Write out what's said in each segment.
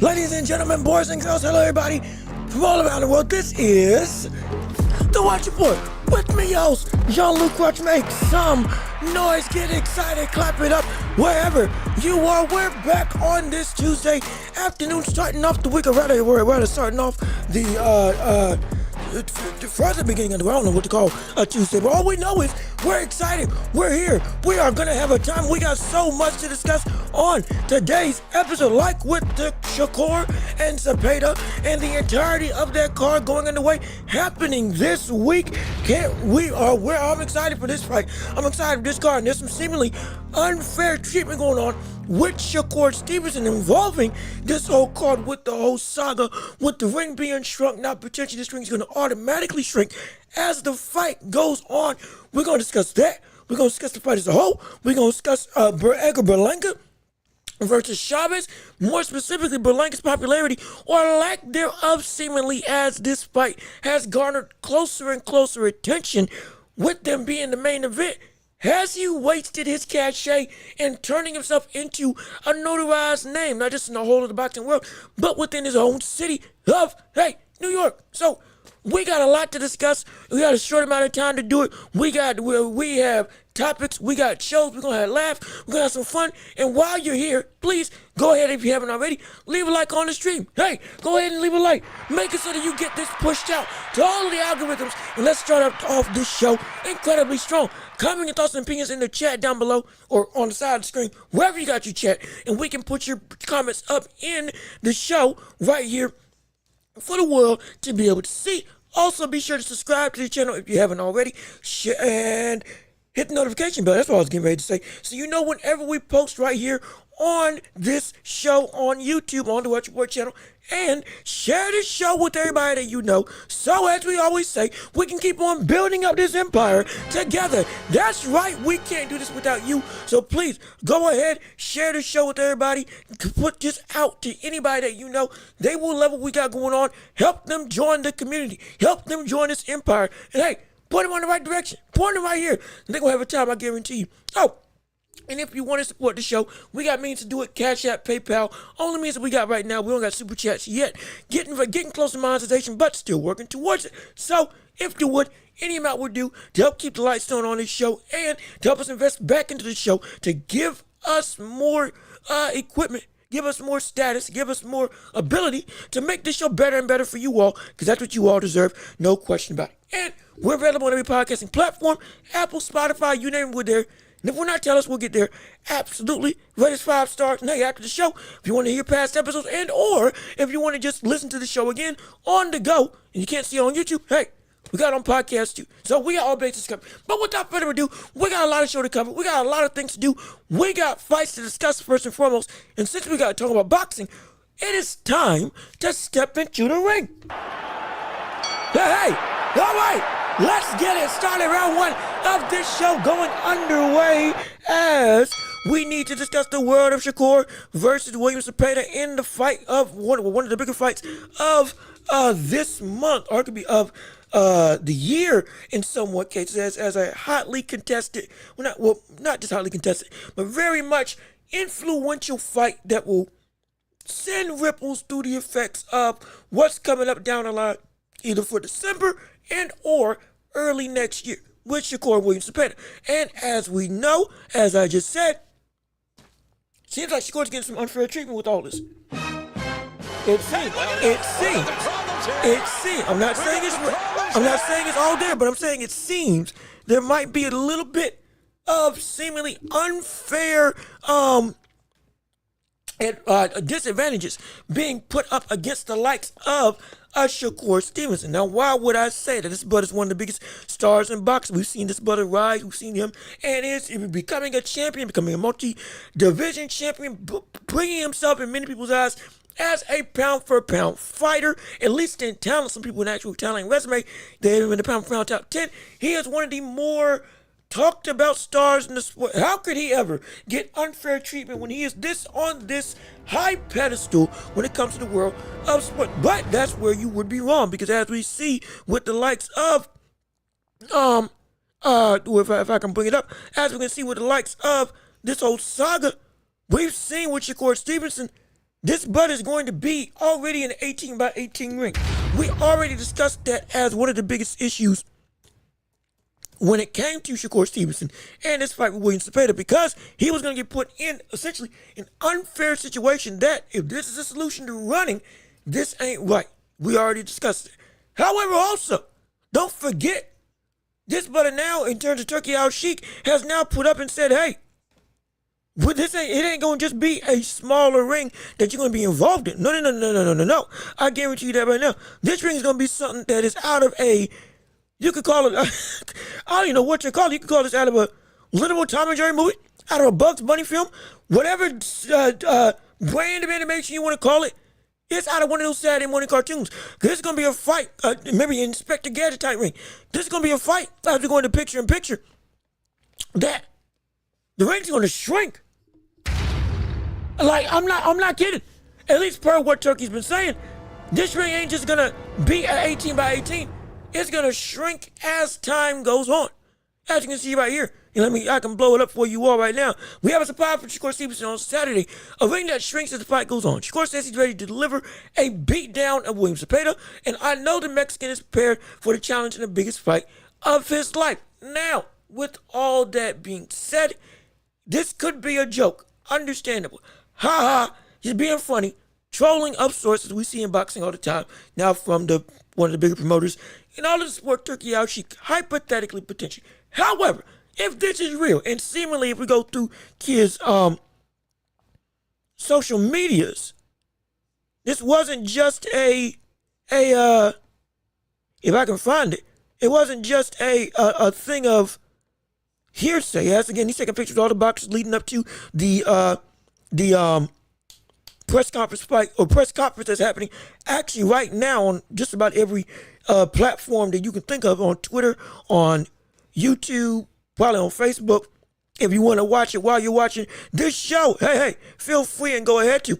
Ladies and gentlemen, boys and girls, hello everybody from all around the world. This is the Watch Report with me, host Jean-Luc Watch. Make some noise, get excited, clap it up wherever you are. We're back on this Tuesday afternoon, starting off the week, or rather starting off the further beginning of the week. I don't know what to call a Tuesday, but all we know is we're excited. We're here. We are going to have a time. We got so much to discuss on today's episode, like with the SHAKUR and Zepeda and the entirety of that card going underway, happening this week. I'm excited for this fight. I'm excited for this card, and there's some seemingly unfair treatment going on with SHAKUR Stevenson involving this whole card, with the whole saga, with the ring being shrunk. Now potentially this ring is going to automatically shrink as the fight goes on. We're going to discuss that. We're going to discuss the fight as a whole. We're going to discuss Edgar Berlanga versus Chavez, more specifically Berlanga's popularity or lack thereof, seemingly, as this fight has garnered closer and closer attention, with them being the main event. Has he wasted his cachet in turning himself into a notarized name, not just in the whole of the boxing world, but within his own city of, New York? So we got a lot to discuss. We got a short amount of time to do it. We have topics, we got shows, we're gonna have laughs, we're gonna have some fun. And while you're here, please go ahead, if you haven't already, leave a like on the stream. Hey, go ahead and leave a like. Make it so that you get this pushed out to all of the algorithms. And let's start off this show incredibly strong. Comment your thoughts and opinions in the chat down below or on the side of the screen, wherever you got your chat, and we can put your comments up in the show right here for the world to be able to see. Also, be sure to subscribe to the channel if you haven't already, and hit the notification bell. That's what I was getting ready to say. So you know whenever we post right here on this show on YouTube, on the Watch Report channel, and share this show with everybody that you know. So as we always say, we can keep on building up this empire together. That's right, we can't do this without you. So please go ahead, share the show with everybody. Put this out to anybody that you know. They will love what we got going on. Help them join the community. Help them join this empire. And hey, point them on the right direction. Point them right here. They're going to have a time, I guarantee you. Oh, and if you want to support the show, we got means to do it. Cash App, PayPal, only means that we got right now. We don't got super chats yet. Getting close to monetization, but still working towards it. So if you would, any amount would do to help keep the lights on this show, and to help us invest back into the show, to give us more equipment, give us more status, give us more ability to make this show better and better for you all, because that's what you all deserve, no question about it. And we're available on every podcasting platform, Apple, Spotify, you name it, we're there. And if we're not, tell us, we'll get there. Absolutely. Rate us 5 stars. And hey, after the show, if you want to hear past episodes, and or if you want to just listen to the show again on the go, and you can't see it on YouTube, hey, we got it on podcast too. So we got all bases covered. But without further ado, we got a lot of show to cover. We got a lot of things to do. We got fights to discuss first and foremost. And since we got to talk about boxing, it is time to step into the ring. Hey, all right. Let's get it started. Round one of this show going underway, as we need to discuss the world of SHAKUR versus William Zepeda in the fight of one of the bigger fights of this month, or it could be of the year in somewhat cases, as a hotly contested, not just hotly contested, but very much influential fight that will send ripples through the effects of what's coming up down the line, either for December and or early next year, with SHAKUR and William Zepeda. And as we know, as I just said, seems like SHAKUR's getting some unfair treatment with all this. It seems. I'm not saying it's all there, but I'm saying it seems there might be a little bit of seemingly unfair disadvantages being put up against the likes of SHAKUR Stevenson. Now, why would I say that? This brother's one of the biggest stars in boxing. We've seen this brother rise. We've seen him, and is becoming a champion, becoming a multi-division champion, bringing himself in many people's eyes as a pound-for-pound fighter, at least in talent. Some people with actual talent and resume, they have him in the pound-for-pound top 10. He is one of the more talked about stars in the sport. How could he ever get unfair treatment when he is on this high pedestal when it comes to the world of sport? But that's where you would be wrong, because as we see with the likes of if I can bring it up, as we can see with the likes of this whole saga, we've seen with SHAKUR Stevenson This butt is going to be already an 18 by 18 ring. We already discussed that as one of the biggest issues when it came to Shakur Stevenson and this fight with William Cepeda, because he was going to get put in essentially an unfair situation that if this is a solution to running, this ain't right. We already discussed it. However, also, don't forget, this brother now, in terms of Turki Al-Sheikh, has now put up and said, hey, it ain't going to just be a smaller ring that you're going to be involved in. No. I guarantee you that right now. This ring is going to be something that is out of a, you could call it, I don't even know what you call it. You could call this out of a literal Tom and Jerry movie, out of a Bugs Bunny film, whatever brand of animation you want to call it. It's out of one of those Saturday morning cartoons. This is going to be a fight, maybe Inspector Gadget type ring. This is going to be a fight after going to picture in picture that the ring's going to shrink. Like, I'm not kidding. At least per what Turkey's been saying, this ring ain't just going to be an 18 by 18. It's going to shrink as time goes on. As you can see right here. I can blow it up for you all right now. We have a surprise for Shakur Stevenson on Saturday. A ring that shrinks as the fight goes on. Shakur says he's ready to deliver a beatdown of William Cepeda, and I know the Mexican is prepared for the challenge in the biggest fight of his life. Now, with all that being said, this could be a joke. Understandable. Ha ha. He's being funny. Trolling of sorts, as we see in boxing all the time. Now from one of the bigger promoters in all of the sport, Turki Al-Sheikh, hypothetically, potentially. However, if this is real, and seemingly if we go through his social medias, this wasn't just if I can find it, it wasn't just a thing of hearsay. Yes, again, he's taking pictures of all the boxers leading up to the press conference fight or press conference that's happening actually right now on just about every platform that you can think of, on Twitter, on YouTube, probably on Facebook. If you want to watch it while you're watching this show, hey, feel free and go ahead to.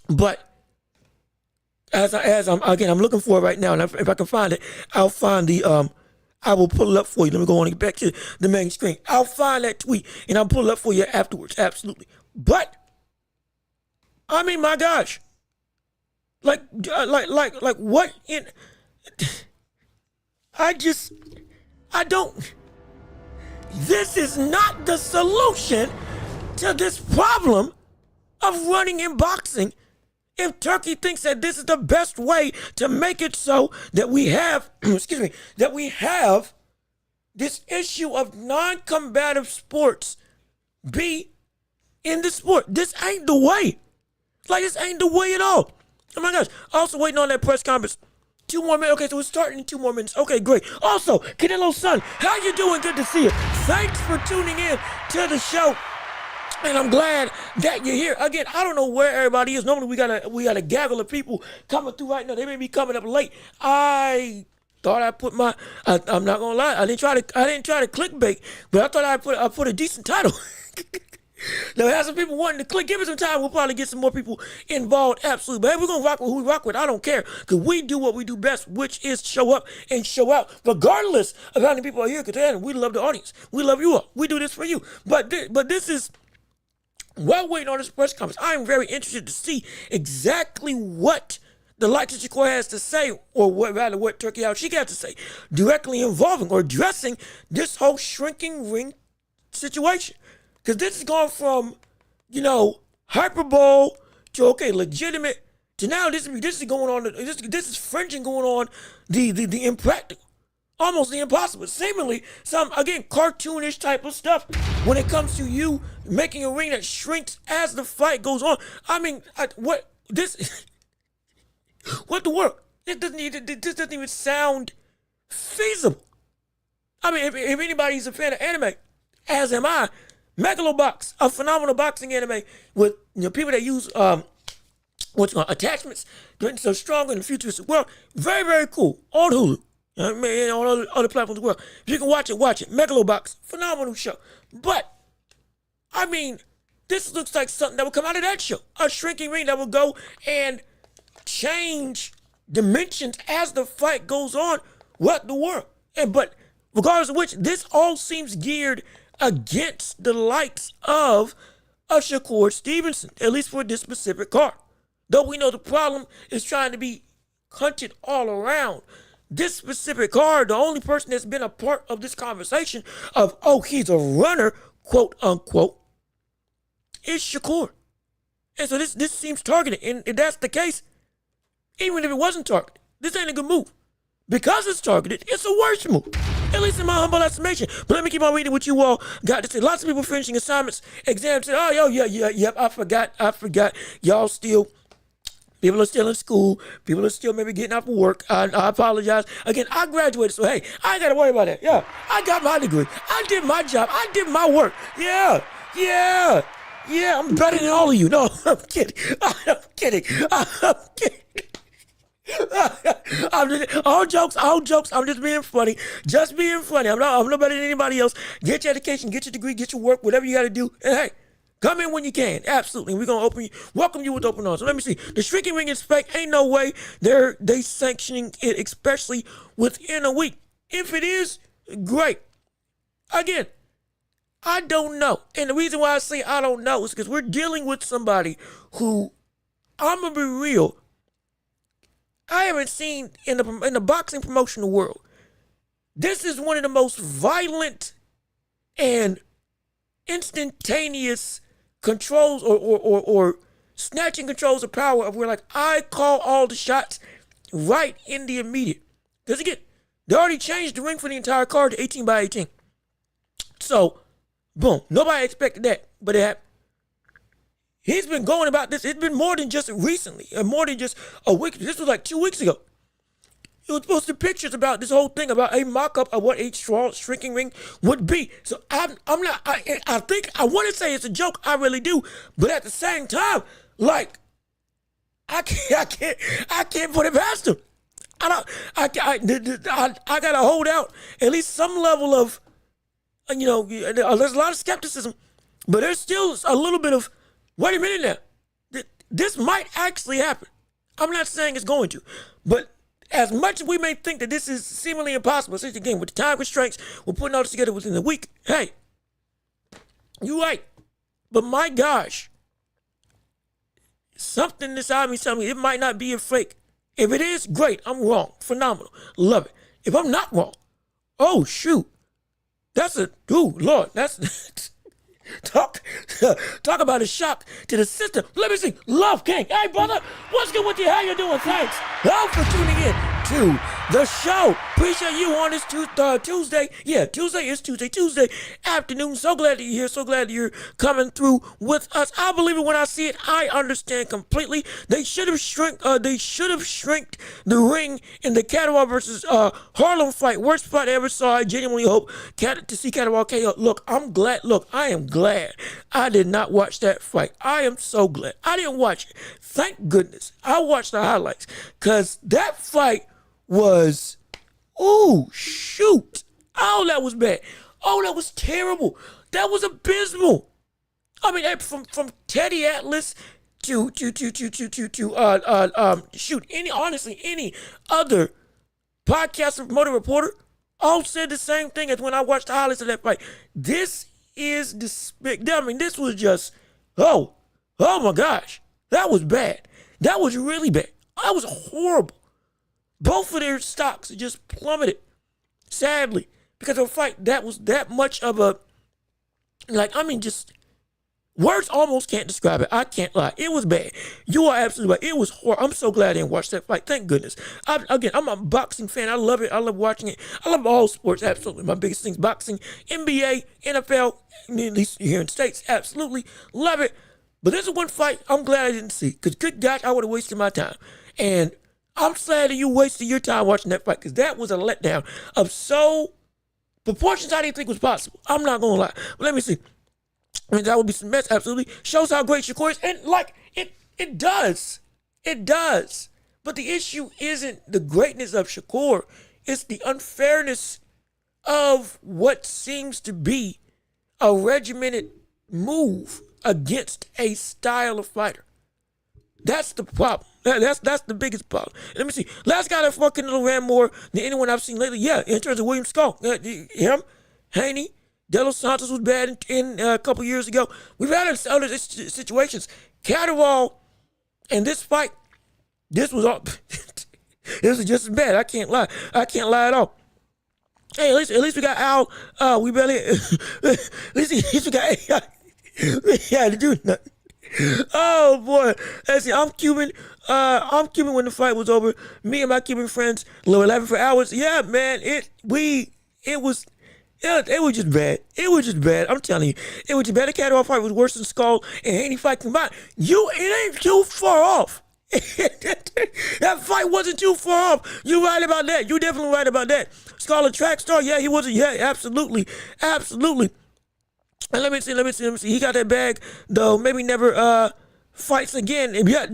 But as I'm looking for it right now, and if I can find it, I'll find I will pull it up for you. Let me go on and get back to the main screen. I'll find that tweet and I'll pull it up for you afterwards. Absolutely. But I mean, my gosh, like what in? I don't. This is not the solution to this problem of running in boxing. If Turkey thinks that this is the best way to make it so that we have, that we have this issue of non-combative sports be in the sport, this ain't the way. Like, this ain't the way at all. Oh my gosh. Also waiting on that press conference. 2 more minutes. Okay, so it's starting in 2 more minutes. Okay, great. Also, Canelo's son, how you doing? Good to see you. Thanks for tuning in to the show. And I'm glad that you're here. Again, I don't know where everybody is. Normally we got a gaggle of people coming through right now. They may be coming up late. I thought I put my I'm not gonna lie, I didn't try to clickbait, but I thought I put a decent title. Now, have some people wanting to click. Give it some time. We'll probably get some more people involved. Absolutely. But hey, we're going to rock with who we rock with. I don't care. Because we do what we do best, which is show up and show out, regardless of how many people are here. Because we love the audience. We love you all. We do this for you. But this is, while waiting on this press conference, I'm very interested to see exactly what the likes of Shakur has to say, or what Turki Al-Sheikh has to say, directly involving or addressing this whole shrinking ring situation. Because this has gone from, hyperbole to, legitimate, to now this is going on, this is fringing going on the impractical, almost the impossible. Seemingly some, again, cartoonish type of stuff when it comes to you making a ring that shrinks as the fight goes on. I mean, what the world? This doesn't even sound feasible. I mean, if anybody's a fan of anime, as am I, Megalobox, a phenomenal boxing anime with people that use attachments, getting so strong in the futuristic world. Very, very cool. On Hulu. On other platforms as well. If you can watch it, watch it. Megalobox, phenomenal show. But, I mean, this looks like something that would come out of that show. A shrinking ring that will go and change dimensions as the fight goes on. What the world? But regardless of which, this all seems geared against the likes of of Shakur Stevenson, at least for this specific card. Though we know the problem is trying to be hunted all around. This specific card, the only person that's been a part of this conversation of, oh, he's a runner, quote unquote, is Shakur. And so this seems targeted. And if that's the case, even if it wasn't targeted, this ain't a good move. Because it's targeted, it's a worse move. At least in my humble estimation. But let me keep on reading what you all got to say. Lots of people finishing assignments, exams, say, oh, yeah, I forgot. Y'all still, people are still in school. People are still maybe getting off of work. I apologize. Again, I graduated, so hey, I ain't got to worry about that. Yeah, I got my degree. I did my job. I did my work. Yeah, I'm better than all of you. No, I'm kidding. I'm kidding. All jokes. I'm just being funny. I'm not better than anybody else. Get your education, get your degree, get your work, whatever you got to do. And hey, come in when you can. Absolutely. We're going to welcome you with open arms. So let me see. The shrinking ring is fake. Ain't no way they sanctioning it, especially within a week. If it is, great. Again, I don't know. And the reason why I say I don't know is because we're dealing with somebody who, I'm going to be real, I haven't seen in the boxing promotional world. This is one of the most violent and instantaneous controls or snatching controls of power of where, like, I call all the shots right in the immediate. Because again, they already changed the ring for the entire card to 18 by 18. So, boom. Nobody expected that, but it happened. He's been going about this. It's been more than just recently, and more than just a week. This was like 2 weeks ago. He was posting pictures about this whole thing, about a mock-up of what a shrinking ring would be. So I'm not, I think, I want to say it's a joke. I really do. But at the same time, like, I can't put it past him. I gotta hold out at least some level of, there's a lot of skepticism, but there's still a little bit of, wait a minute now. This might actually happen. I'm not saying it's going to. But as much as we may think that this is seemingly impossible, since again, with the time constraints, we're putting all this together within a week. Hey, you're right. But my gosh, something inside me tells me it might not be a fake. If it is, great. I'm wrong. Phenomenal. Love it. If I'm not wrong, oh, shoot. Lord, that's... Talk about a shock to the system. Let me see. Love King. Hey, brother. What's good with you? How you doing? Thanks. For tuning in to the show. Appreciate you on this Tuesday. Yeah, Tuesday is Tuesday afternoon. So glad that you're here. So glad that you're coming through with us. I believe it when I see it. I understand completely. They should have shrinked the ring in the Catterwall versus Harlem fight. Worst fight I ever saw. I genuinely hope to see Catterwall KO. Look, I am glad I did not watch that fight. I am so glad. I didn't watch it. Thank goodness. I watched the highlights because that fight was, oh, shoot. Oh, that was bad. Oh, that was terrible. That was abysmal. I mean, from Teddy Atlas to any other podcaster, promoter, reporter, all said the same thing as when I watched the highlights of that fight. This is despicable. I mean, this was just, oh my gosh. That was bad. That was really bad. That was horrible. Both of their stocks just plummeted, sadly, because of a fight that was that much of a, just words almost can't describe it. I can't lie. It was bad. You are absolutely right. It was horrible. I'm so glad I didn't watch that fight. Thank goodness. I'm a boxing fan. I love it. I love watching it. I love all sports. Absolutely. My biggest things, boxing, NBA, NFL, at least here in the States. Absolutely. Love it. But there's one fight I'm glad I didn't see, because good gosh, I would have wasted my time. And I'm sad that you wasted your time watching that fight, because that was a letdown of proportions I didn't think was possible. I'm not going to lie. But let me see. I mean, that would be some mess, absolutely. Shows how great Shakur is. And, it does. It does. But the issue isn't the greatness of Shakur. It's the unfairness of what seems to be a regimented move against a style of fighter. That's the problem. That's the biggest problem. Let me see. Last guy that fucking ran more than anyone I've seen lately. Yeah, in terms of William Skull. Him, Haney, De Los Santos was bad in a couple years ago. We've had other situations. Catterall and this fight, this was all. This was just as bad. I can't lie. I can't lie at all. Hey, at least we got Al. We barely. At least we got AI. We had to do nothing. Oh boy. Let's see. I'm Cuban. I'm Cuban when the fight was over. Me and my Cuban friends were laughing for hours. Yeah, man. It was just bad. It was just bad. I'm telling you, it was just bad. The Catterall fight was worse than Skull and Haney fight combined. It ain't too far off. That fight wasn't too far off. You're right about that. You're definitely right about that. Skull a track star. Yeah, he wasn't. Yeah, absolutely. And let me see. He got that bag though. Maybe never fights again. Yeah,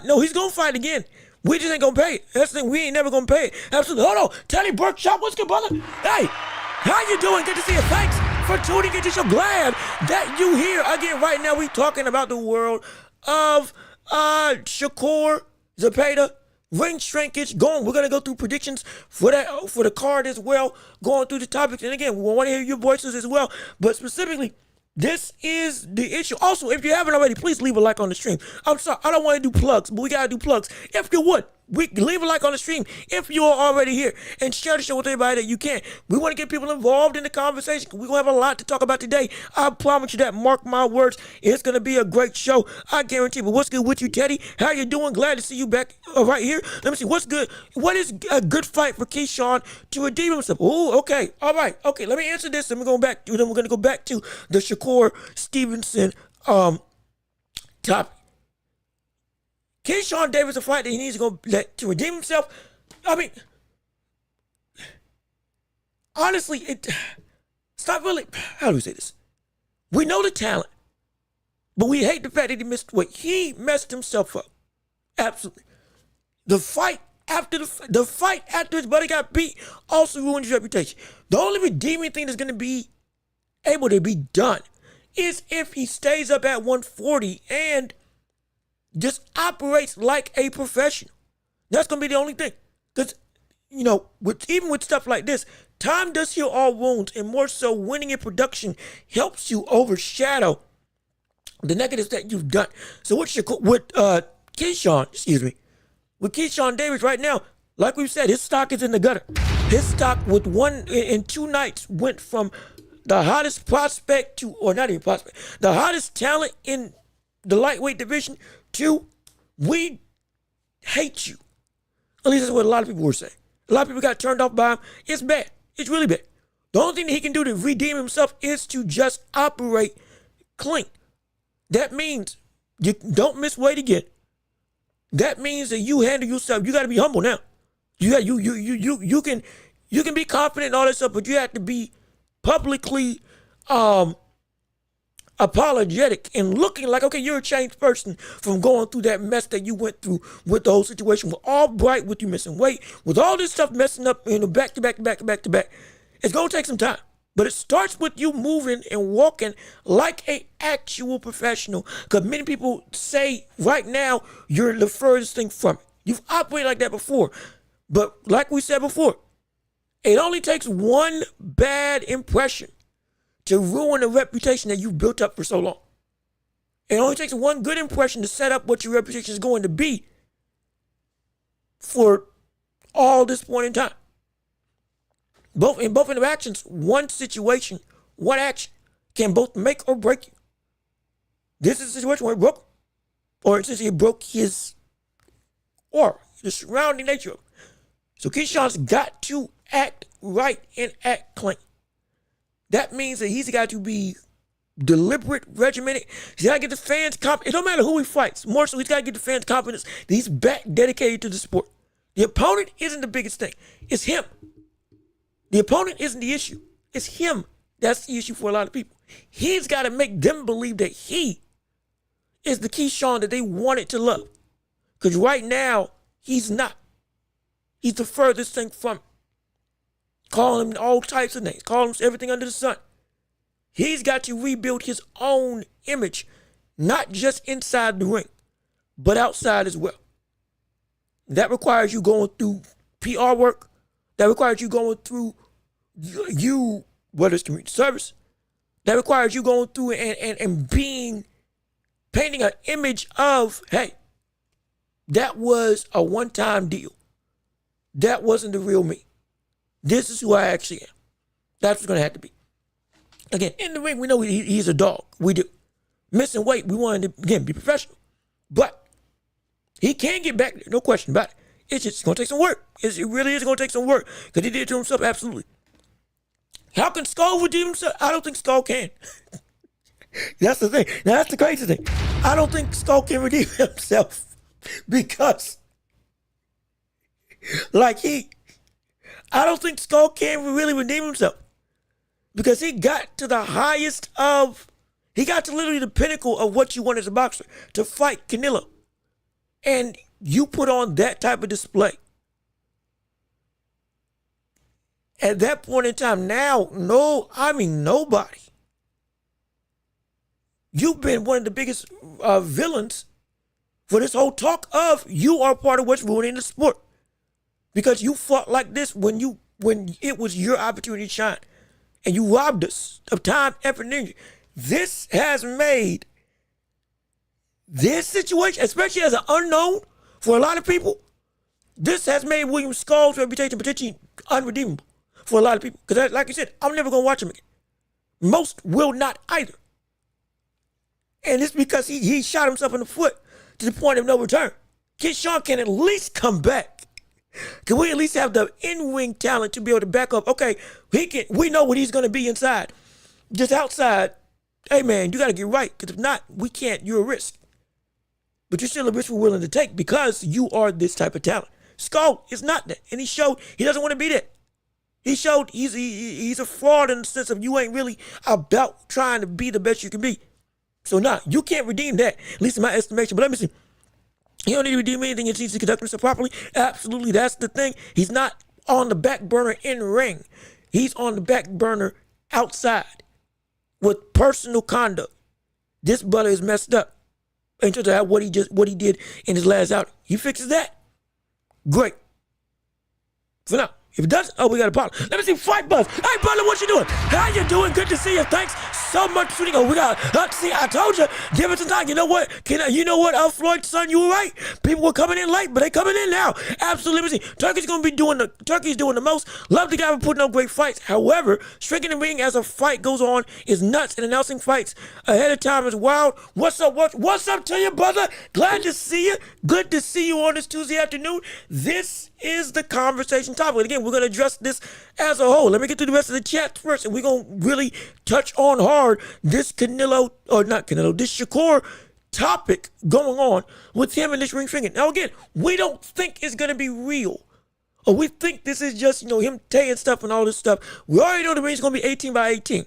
no, he's gonna fight again. We just ain't gonna pay it. That's the thing. We ain't never gonna pay it. Absolutely. Hold on, Teddy Burkshot, what's good, brother? Hey, how you doing? Good to see you. Thanks for tuning into the show. Glad that you here again. Right now, we talking about the world of SHAKUR, Zepeda, ring shrinkage. We're gonna go through predictions for the card as well. Going through the topics, and again, we want to hear your voices as well. But specifically, this is the issue. Also, if you haven't already, please leave a like on the stream. I'm sorry, I don't want to do plugs, but we gotta do plugs. If you would, leave a like on the stream if you are already here, and share the show with everybody that you can. We want to get people involved in the conversation. We're gonna have a lot to talk about today. I promise you that. Mark my words, it's gonna be a great show. I guarantee. But what's good with you, Teddy? How you doing? Glad to see you back right here. Let me see. What's good? What is a good fight for Keyshawn to redeem himself? Oh, okay. All right. Okay. Let me answer this, and we're gonna go back to the SHAKUR Stevenson topic. Keyshawn Davis a fight that he needs to go to redeem himself. I mean, honestly, it's not really. How do we say this? We know the talent, but we hate the fact that he missed weight. He messed himself up. Absolutely. The fight after his buddy got beat also ruined his reputation. The only redeeming thing that's going to be able to be done is if he stays up at 140 and just operates like a professional. That's going to be the only thing. Because, even with stuff like this, time does heal all wounds, and more so winning in production helps you overshadow the negatives that you've done. So with Keyshawn Davis right now, like we said, his stock is in the gutter. His stock with in 2 nights went from the hottest prospect to, or not even prospect, the hottest talent in the lightweight division to, we hate you. At least that's what a lot of people were saying. A lot of people got turned off by him. It's bad. It's really bad. The only thing that he can do to redeem himself is to just operate clean. That means you don't miss weight again. That means that you handle yourself. You got to be humble now. You can be confident and all that stuff, but you have to be publicly apologetic and looking like, okay, you're a changed person from going through that mess that you went through with the whole situation, with Albright, with you missing weight, with all this stuff messing up, back to back. It's going to take some time, but it starts with you moving and walking like an actual professional, because many people say right now you're the furthest thing from it. You've operated like that before, but like we said before, it only takes one bad impression to ruin a reputation that you've built up for so long. It only takes one good impression to set up what your reputation is going to be for all this point in time. Both interactions, one situation, one action can both make or break you. This is a situation where it broke, or essentially it broke his aura, the surrounding nature of it. So Keyshawn's got to act right and act clean. That means that he's got to be deliberate, regimented. He's got to get the fans confidence. It don't matter who he fights. More so, he's got to get the fans confidence that he's back dedicated to the sport. The opponent isn't the biggest thing. It's him. The opponent isn't the issue. It's him. That's the issue for a lot of people. He's got to make them believe that he is the Keyshawn that they wanted to love. Because right now, he's not. He's the furthest thing from it. Calling him all types of names. Calling him everything under the sun. He's got to rebuild his own image, not just inside the ring, but outside as well. That requires you going through PR work. That requires you going through you whether it's community service, that requires you going through and painting an image of, hey, that was a one-time deal. That wasn't the real me. This is who I actually am. That's what's going to have to be. Again, in the ring, we know he's a dog. We do. Missing weight, we want him to, again, be professional. But he can get back there, no question about it. It's just going to take some work. It really is going to take some work because he did it to himself, absolutely. How can Skull redeem himself? I don't think Skull can. That's the thing. Now, that's the crazy thing. I don't think Skull can redeem himself because, I don't think Skull can really redeem himself because he got to the highest of, he got to literally the pinnacle of what you want as a boxer, to fight Canelo. And you put on that type of display. At that point in time, now, nobody. You've been one of the biggest villains for this whole talk of you are part of what's ruining the sport. Because you fought like this when it was your opportunity to shine. And you robbed us of time, effort, and energy. This has made this situation, especially as an unknown for a lot of people, this has made William Skull's reputation potentially unredeemable for a lot of people. Because like you said, I'm never going to watch him again. Most will not either. And it's because he shot himself in the foot to the point of no return. Kid Sean can at least come back. Can we at least have the in-ring talent to be able to back up? Okay, we know what he's going to be inside. Just outside, hey man, you got to get right. Because if not, we can't. You're a risk. But you're still a risk we're willing to take because you are this type of talent. Skull is not that. And he showed he doesn't want to be that. He showed he's a fraud in the sense of you ain't really about trying to be the best you can be. So you can't redeem that, at least in my estimation. But let me see. He don't need to redeem anything. He needs to conduct himself properly. Absolutely, that's the thing. He's not on the back burner in the ring. He's on the back burner outside with personal conduct. This brother is messed up in terms of what he did in his last outing. He fixes that. Great. For now. If it doesn't, we got a problem. Let me see Fight Buzz. Hey, brother, what you doing? How you doing? Good to see you. Thanks so much for tuning in. We got, see, I told you, give it some time. You know what? Floyd, son, you were right. People were coming in late, but they coming in now. Absolutely. Let me see. Turkey's doing the most. Love the guy for putting on great fights. However, striking the ring as a fight goes on is nuts, and announcing fights ahead of time is wild. What's up to you, brother? Glad to see you. Good to see you on this Tuesday afternoon. This is the conversation topic. And again, we're going to address this as a whole. Let me get to the rest of the chat first, and we're going to really touch on hard this this SHAKUR topic going on with him and this ring finger. Now, again, we don't think it's going to be real, or we think this is just, him saying stuff and all this stuff. We already know the ring's going to be 18 by 18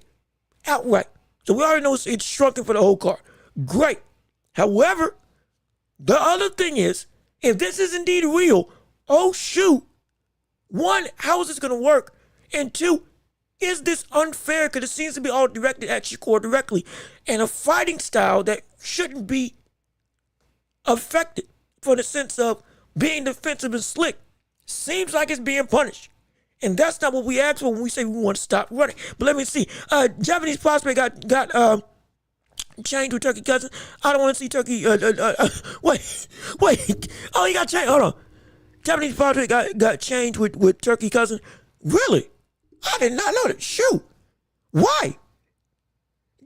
outright. So we already know it's shrunken for the whole card. Great. However, the other thing is, if this is indeed real, oh shoot, one, how is this going to work? And two, is this unfair? Because it seems to be all directed at SHAKUR directly, and a fighting style that shouldn't be affected for the sense of being defensive and slick seems like it's being punished. And that's not what we ask for when we say we want to stop running. But let me see. Japanese prospect got changed with Turkey Cousin. I don't want to see Turkey. Wait. Oh, he got changed. Hold on. Japanese prospect got changed with Turkey Cousin. Really? I did not know that. Shoot. Why?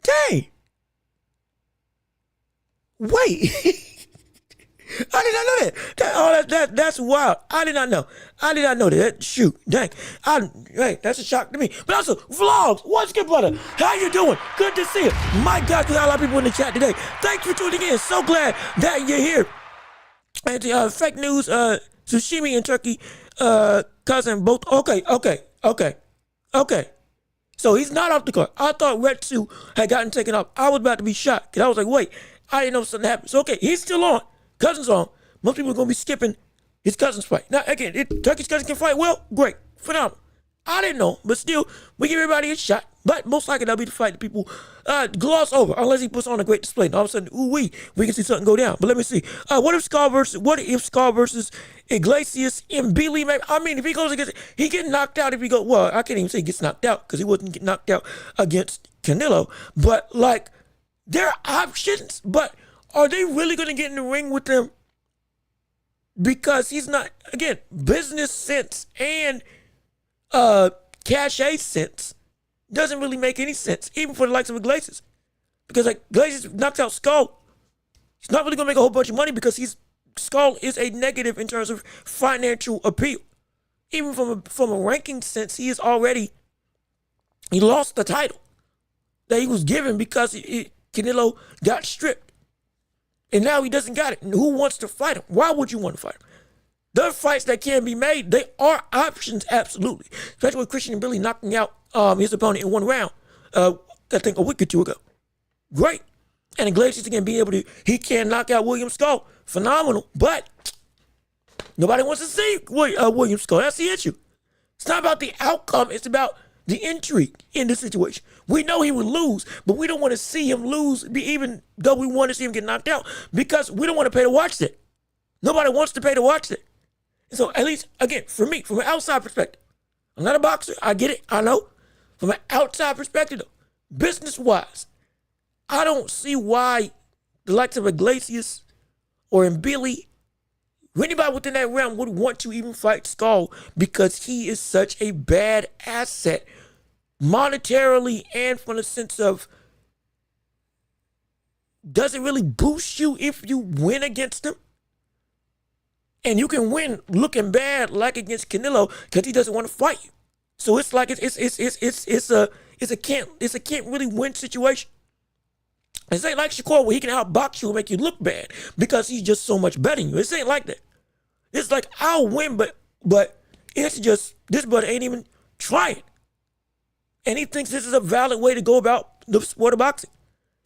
Dang. Wait. I did not know that. That's wild. I did not know that. Shoot. Dang. That's a shock to me. But also, Vlogs. What's good, brother? How you doing? Good to see you. My God, there's a lot of people in the chat today. Thanks for tuning in. So glad that you're here. And fake news, Sushimi and Turkey Cousin both. Okay. So he's not off the card. I thought Red 2 had gotten taken off. I was about to be shocked. Because I was like, wait, I didn't know something happened. So, okay, he's still on. Cousin's on. Most people are going to be skipping his cousin's fight. Now, again, Turkey's cousin can fight well, great, phenomenal. I didn't know, but still, we give everybody a shot. But most likely that'll be the fight that people gloss over unless he puts on a great display. And all of a sudden, we can see something go down. But let me see. What if Skull versus Iglesias and Billy? I mean, if he goes against, he gets knocked out. If he go, well, I can't even say he gets knocked out because he wasn't getting knocked out against Canelo. But like, there are options. But are they really going to get in the ring with them? Because he's not, again, business sense and cachet sense doesn't really make any sense, even for the likes of Iglesias. Because like Iglesias knocks out Skull, he's not really gonna make a whole bunch of money because Skull is a negative in terms of financial appeal. Even from a ranking sense, he lost the title that he was given because Canelo got stripped. And now he doesn't got it. And who wants to fight him? Why would you want to fight him? There are fights that can be made. They are options, absolutely. Especially with Christian and Billy knocking out his opponent in one round, I think a week or two ago. Great. And Iglesias again being able to, he can knock out William Skull. Phenomenal. But nobody wants to see William Skull. That's the issue. It's not about the outcome. It's about the intrigue in this situation. We know he would lose, but we don't want to see him lose, even though we want to see him get knocked out, because we don't want to pay to watch that. Nobody wants to pay to watch that. So at least, again, for me, from an outside perspective, I'm not a boxer. I get it. I know. From an outside perspective, though, business-wise, I don't see why the likes of Iglesias or Billy or anybody within that realm would want to even fight Skull because he is such a bad asset monetarily and from the sense of does it really boost you if you win against him? And you can win looking bad like against Canelo because he doesn't want to fight you. So it's like it's a can't really win situation. It ain't like SHAKUR where he can outbox you and make you look bad because he's just so much better than you. It ain't like that. It's like I'll win, but it's just this brother ain't even trying. And he thinks this is a valid way to go about the sport of boxing.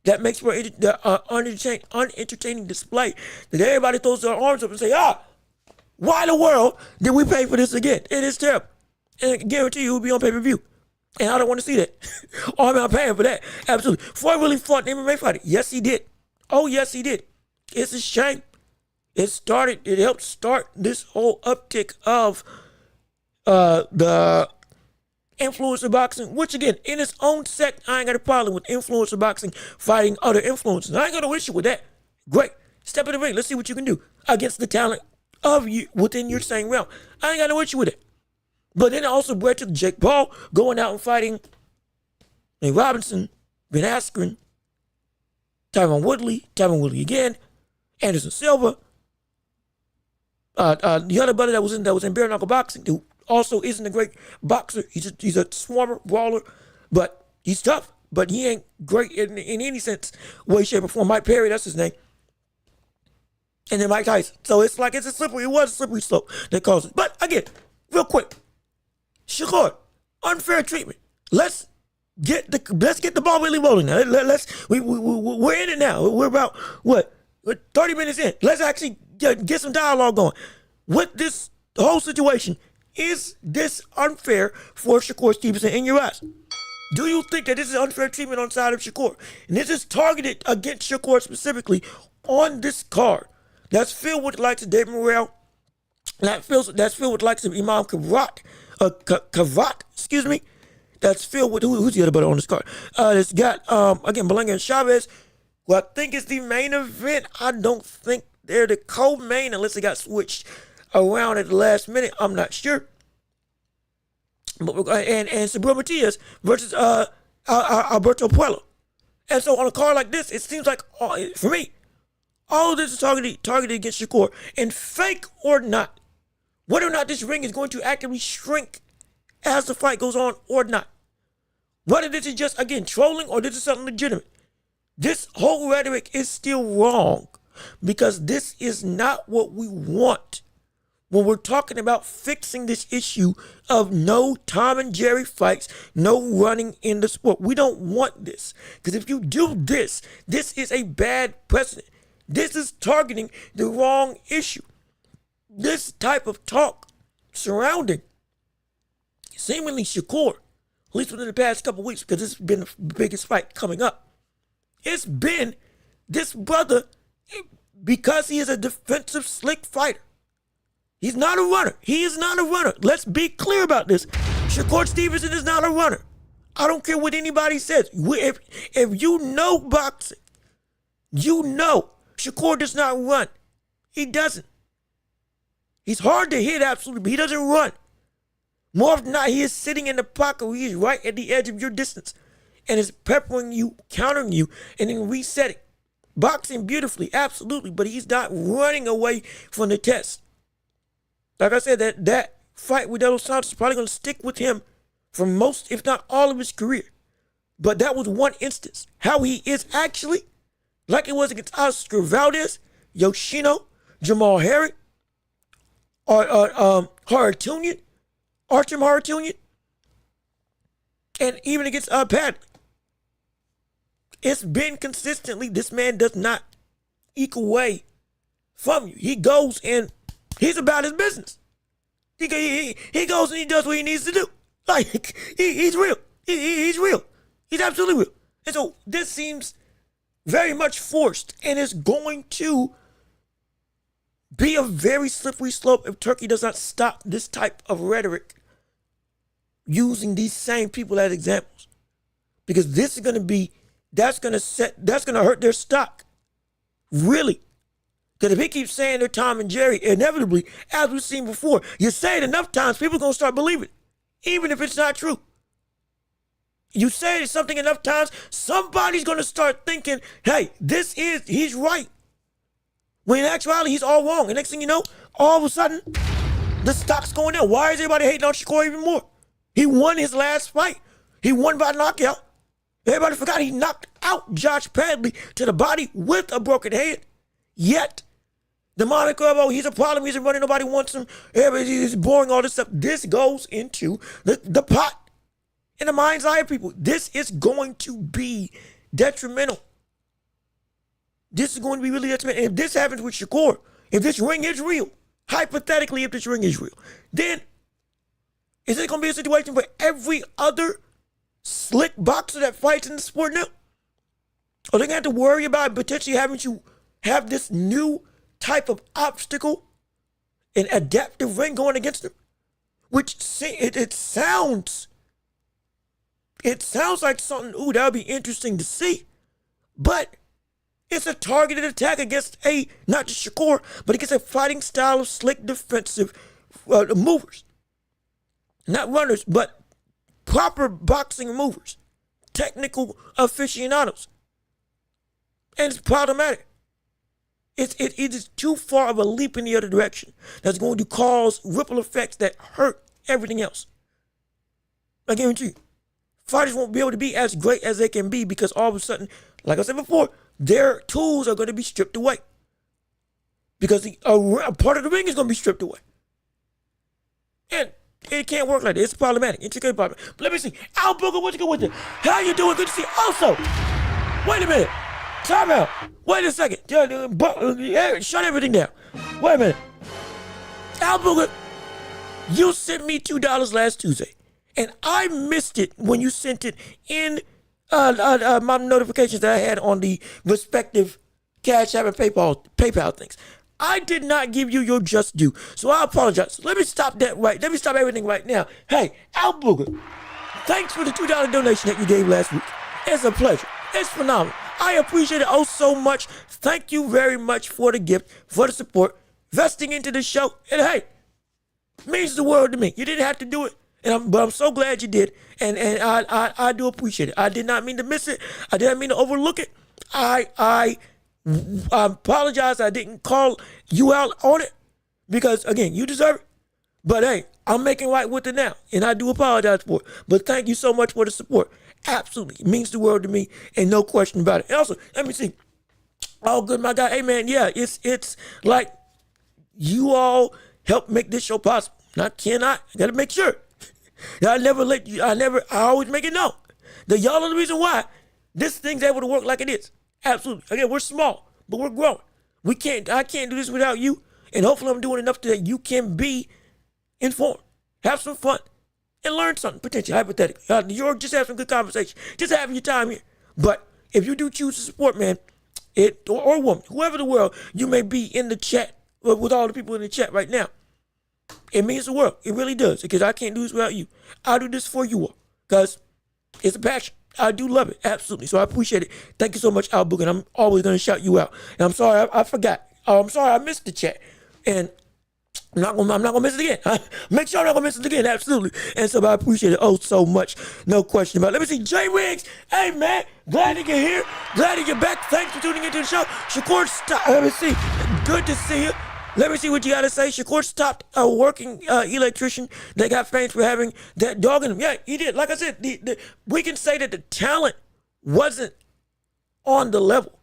That makes for the unentertaining display that everybody throws their arms up and say, why in the world did we pay for this again? It is terrible. And I can guarantee you it will be on pay-per-view. And I don't want to see that. Or I'm not paying for that. Absolutely. Floyd really fought an MMA fighter. Yes, he did. Oh, yes, he did. It's a shame. It helped start this whole uptick of the influencer boxing, which again, in its own sect, I ain't got a problem with influencer boxing fighting other influencers. I ain't got no issue with that. Great. Step in the ring. Let's see what you can do against the talent of you within your same realm. I ain't got no issue with it. But then it also bred to Jake Paul going out and fighting Nate Robinson, Ben Askren, Tyron Woodley again, Anderson Silva, the other brother that was in bare knuckle boxing, who also isn't a great boxer. He's a swarmer, brawler, but he's tough. But he ain't great in any sense, way, shape, or form. Mike Perry, that's his name. And then Mike Tyson. So it was a slippery slope that caused it. But again, real quick, SHAKUR, unfair treatment. Let's get the ball really rolling now. We're in it now. We're about 30 minutes in. Let's actually get some dialogue going. With this whole situation, is this unfair for SHAKUR Stevenson in your eyes? Do you think that this is unfair treatment on the side of SHAKUR? And this is targeted against SHAKUR specifically on this card that's filled with the likes of Dave Morrell, that's filled with the likes of Imam Kavat, that's filled with, who's the other brother on this card? It's got, again, Belenga and Chavez, who I think is the main event. I don't think they're the co-main unless they got switched around at the last minute. I'm not sure. But and Sabrina Matias versus Alberto Puello. And so on a card like this, it seems like, for me, all of this is targeted against SHAKUR. And fake or not, whether or not this ring is going to actively shrink as the fight goes on or not, whether this is just, again, trolling or this is something legitimate, this whole rhetoric is still wrong because this is not what we want when we're talking about fixing this issue of no Tom and Jerry fights, no running in the sport. We don't want this because if you do this, this is a bad precedent. This is targeting the wrong issue. This type of talk surrounding seemingly SHAKUR, at least within the past couple weeks, because this has been the biggest fight coming up. It's been this brother, because he is a defensive, slick fighter. He's not a runner. He is not a runner. Let's be clear about this. SHAKUR Stevenson is not a runner. I don't care what anybody says. If you know boxing, you know SHAKUR does not run. He doesn't. He's hard to hit, absolutely, but he doesn't run. More often than not, he is sitting in the pocket where he is right at the edge of your distance and is peppering you, countering you, and then resetting. Boxing beautifully, absolutely, but he's not running away from the test. Like I said, that fight with Dos Santos is probably going to stick with him for most, if not all of his career. But that was one instance. How he is actually, like it was against Oscar Valdez, Yoshino, Jamal Herring, Artem Haratunian, and even against Padley. It's been consistently, this man does not eke away from you. He goes and he's about his business. He goes and he does what he needs to do. Like, he's real. He's real. He's absolutely real. And so this seems very much forced, and it's going to be a very slippery slope if Turkey does not stop this type of rhetoric using these same people as examples. Because this is going to be, that's going to hurt their stock. Really. Because if he keeps saying they're Tom and Jerry, inevitably, as we've seen before, you say it enough times, people are going to start believing it, even if it's not true. You say something enough times, somebody's going to start thinking, hey, he's right. When in actuality, he's all wrong. And next thing you know, all of a sudden, the stock's going down. Why is everybody hating on SHAKUR even more? He won his last fight. He won by knockout. Everybody forgot he knocked out Josh Padley to the body with a broken head. Yet, the moniker of, oh, he's a problem, he's a runner, nobody wants him, everybody's boring, all this stuff. This goes into the pot in the mind's eye of people. This is going to be detrimental. This is going to be really detrimental. And if this happens with SHAKUR, if this ring is real, hypothetically, if this ring is real, then is it going to be a situation where every other slick boxer that fights in the sport now, are they going to have to worry about potentially having to have this new type of obstacle, an adaptive ring going against them? Which it sounds like something, ooh, that would be interesting to see. But it's a targeted attack against not just SHAKUR, but against a fighting style of slick defensive movers. Not runners, but proper boxing movers. Technical aficionados. And it's problematic. It is too far of a leap in the other direction. That's going to cause ripple effects that hurt everything else. I guarantee you. Fighters won't be able to be as great as they can be because all of a sudden, like I said before, their tools are going to be stripped away. Because a part of the ring is going to be stripped away. And it can't work like that. It's problematic. It's problematic. But let me see. Al Booger, what you go with it? How you doing? Good to see you. Also, wait a minute. Time out. Wait a second. Shut everything down. Wait a minute. Al Booger, you sent me $2 last Tuesday. And I missed it when you sent it in my notifications that I had on the respective Cash App and PayPal things. I did not give you your just due, so I apologize. Let me stop that right. Let me stop everything right now. Hey, Al Booger, thanks for the $2 donation that you gave last week. It's a pleasure. It's phenomenal. I appreciate it oh so much. Thank you very much for the gift, for the support, investing into the show. And hey, it means the world to me. You didn't have to do it, but I'm so glad you did. And I do appreciate it. I did not mean to miss it. I did not mean to overlook it. I apologize I didn't call you out on it because, again, you deserve it. But, hey, I'm making right with it now, and I do apologize for it. But thank you so much for the support. Absolutely. It means the world to me, and no question about it. And also, let me see. Oh, good, my guy. Hey, man, yeah, it's like you all helped make this show possible. Not cannot. I got to make sure. I always make it known that y'all are the reason why this thing's able to work like it is. Absolutely. Again, we're small, but we're growing. I can't do this without you. And hopefully I'm doing enough that you can be informed. Have some fun. and learn something, potentially, hypothetically. New York, just have some good conversation. Just having your time here. But if you do choose to support, man, or woman, whoever the world you may be in the chat, with all the people in the chat right now, it means the world. It really does. Because I can't do this without you. I do this for you all. Because it's a passion. I do love it. Absolutely. So I appreciate it. Thank you so much, Al Boog. And I'm always going to shout you out. And I'm sorry I forgot. I'm sorry I missed the chat. And I'm not gonna miss it again. Make sure I'm not gonna miss it again. Absolutely. And so I appreciate it so much. No question about it. Let me see. Jay Wiggs. Hey man, glad to get here. Glad to get back. Thanks for tuning into the show. Shakur stopped. Let me see. Good to see you. Let me see what you gotta say. Shakur stopped a working electrician that got famous for having that dog in him. Yeah, he did. Like I said, we can say that the talent wasn't on the level.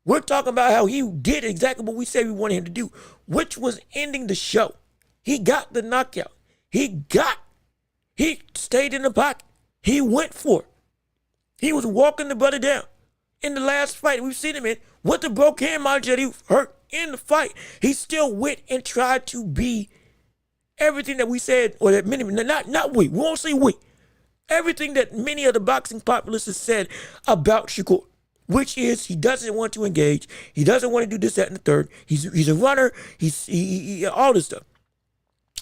We're talking about how he did exactly what we said we wanted him to do, which was ending the show. He got the knockout. He stayed in the pocket. He went for it. He was walking the brother down. In the last fight we've seen him in, with the broken hand, mind you, that he hurt in the fight, he still went and tried to be everything that we said, or that many, not we won't say we, everything that many of the boxing populists have said about Shakur. Which is he doesn't want to engage. He doesn't want to do this, that, and the third. He's a runner. He all this stuff.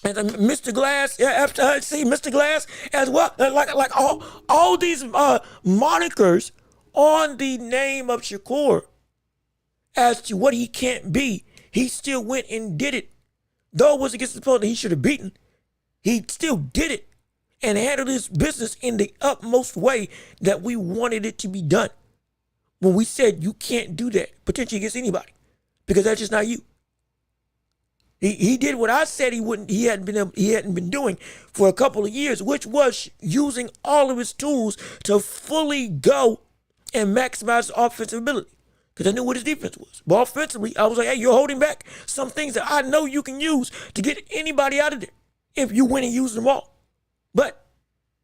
And Mr. Glass, after I see Mr. Glass as well, like all these monikers on the name of Shakur as to what he can't be, he still went and did it. Though it was against the opponent that he should have beaten, he still did it and handled his business in the utmost way that we wanted it to be done. When we said you can't do that potentially against anybody, because that's just not you. He did what I said he hadn't been doing for a couple of years, which was using all of his tools to fully go and maximize his offensive ability. Because I knew what his defense was. But offensively, I was like, hey, you're holding back some things that I know you can use to get anybody out of there if you win and use them all. But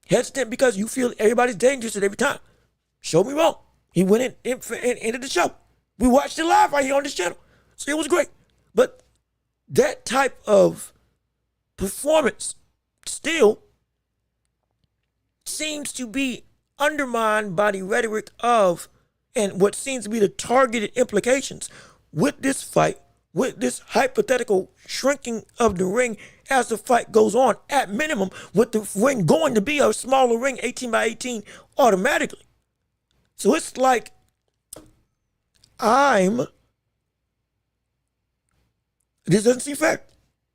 hesitant because you feel everybody's dangerous at every time. Show me wrong. He went in ended the show. We watched it live right here on this channel. So it was great. But that type of performance still seems to be undermined by the rhetoric of, and what seems to be the targeted implications with this fight, with this hypothetical shrinking of the ring as the fight goes on, at minimum, with the ring going to be a smaller ring, 18 by 18, automatically. So it's like this doesn't seem fair.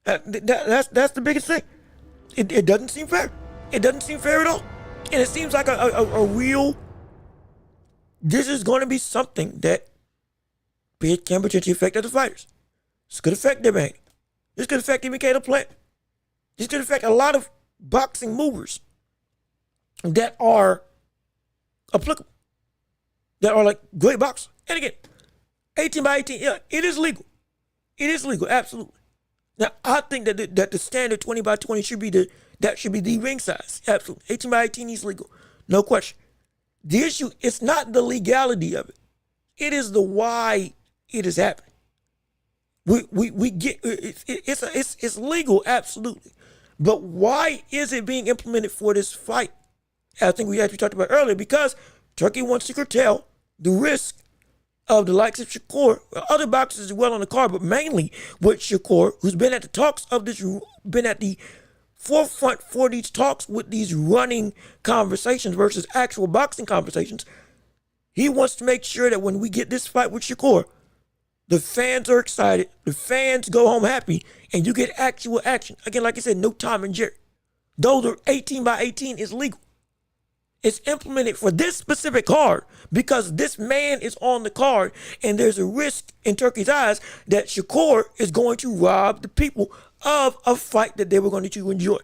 That's the biggest thing. It doesn't seem fair. It doesn't seem fair at all. And it seems like a real, this is going to be something that can potentially affect other fighters. This could affect their man. This could affect even Caleb Plant. This could affect a lot of boxing movers that are applicable, that are like great boxers. And again, 18 by 18, yeah, it is legal. It is legal, absolutely. Now, I think that the standard 20 by 20 should be the ring size. Absolutely. 18 by 18 is legal. No question. The issue, it's not the legality of it. It is the why it is happening. We get it's legal, absolutely. But why is it being implemented for this fight? I think we actually talked about earlier, because Turkey wants to curtail the risk of the likes of Shakur, other boxers as well on the card, but mainly with Shakur, who's been at the talks of this, been at the forefront for these talks with these running conversations versus actual boxing conversations. He wants to make sure that when we get this fight with Shakur, the fans are excited, the fans go home happy, and you get actual action. Again, like I said, no Tom and Jerry. Though the 18 by 18 is legal, it's implemented for this specific card because this man is on the card, and there's a risk in Turkey's eyes that Shakur is going to rob the people of a fight that they were going to enjoy.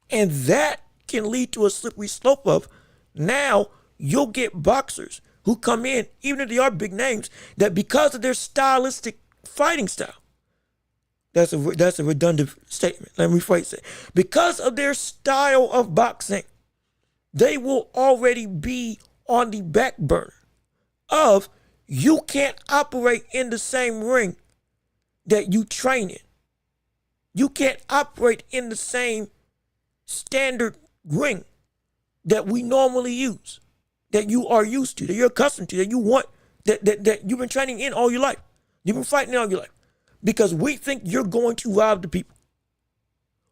And that can lead to a slippery slope of, now you'll get boxers who come in, even if they are big names, that because of their stylistic fighting style, that's a redundant statement, let me rephrase it, because of their style of boxing, they will already be on the back burner of, you can't operate in the same ring that you train in. You can't operate in the same standard ring that we normally use, that you are used to, that you're accustomed to, that you want, that you've been training in all your life. You've been fighting in all your life. Because we think you're going to rob the people.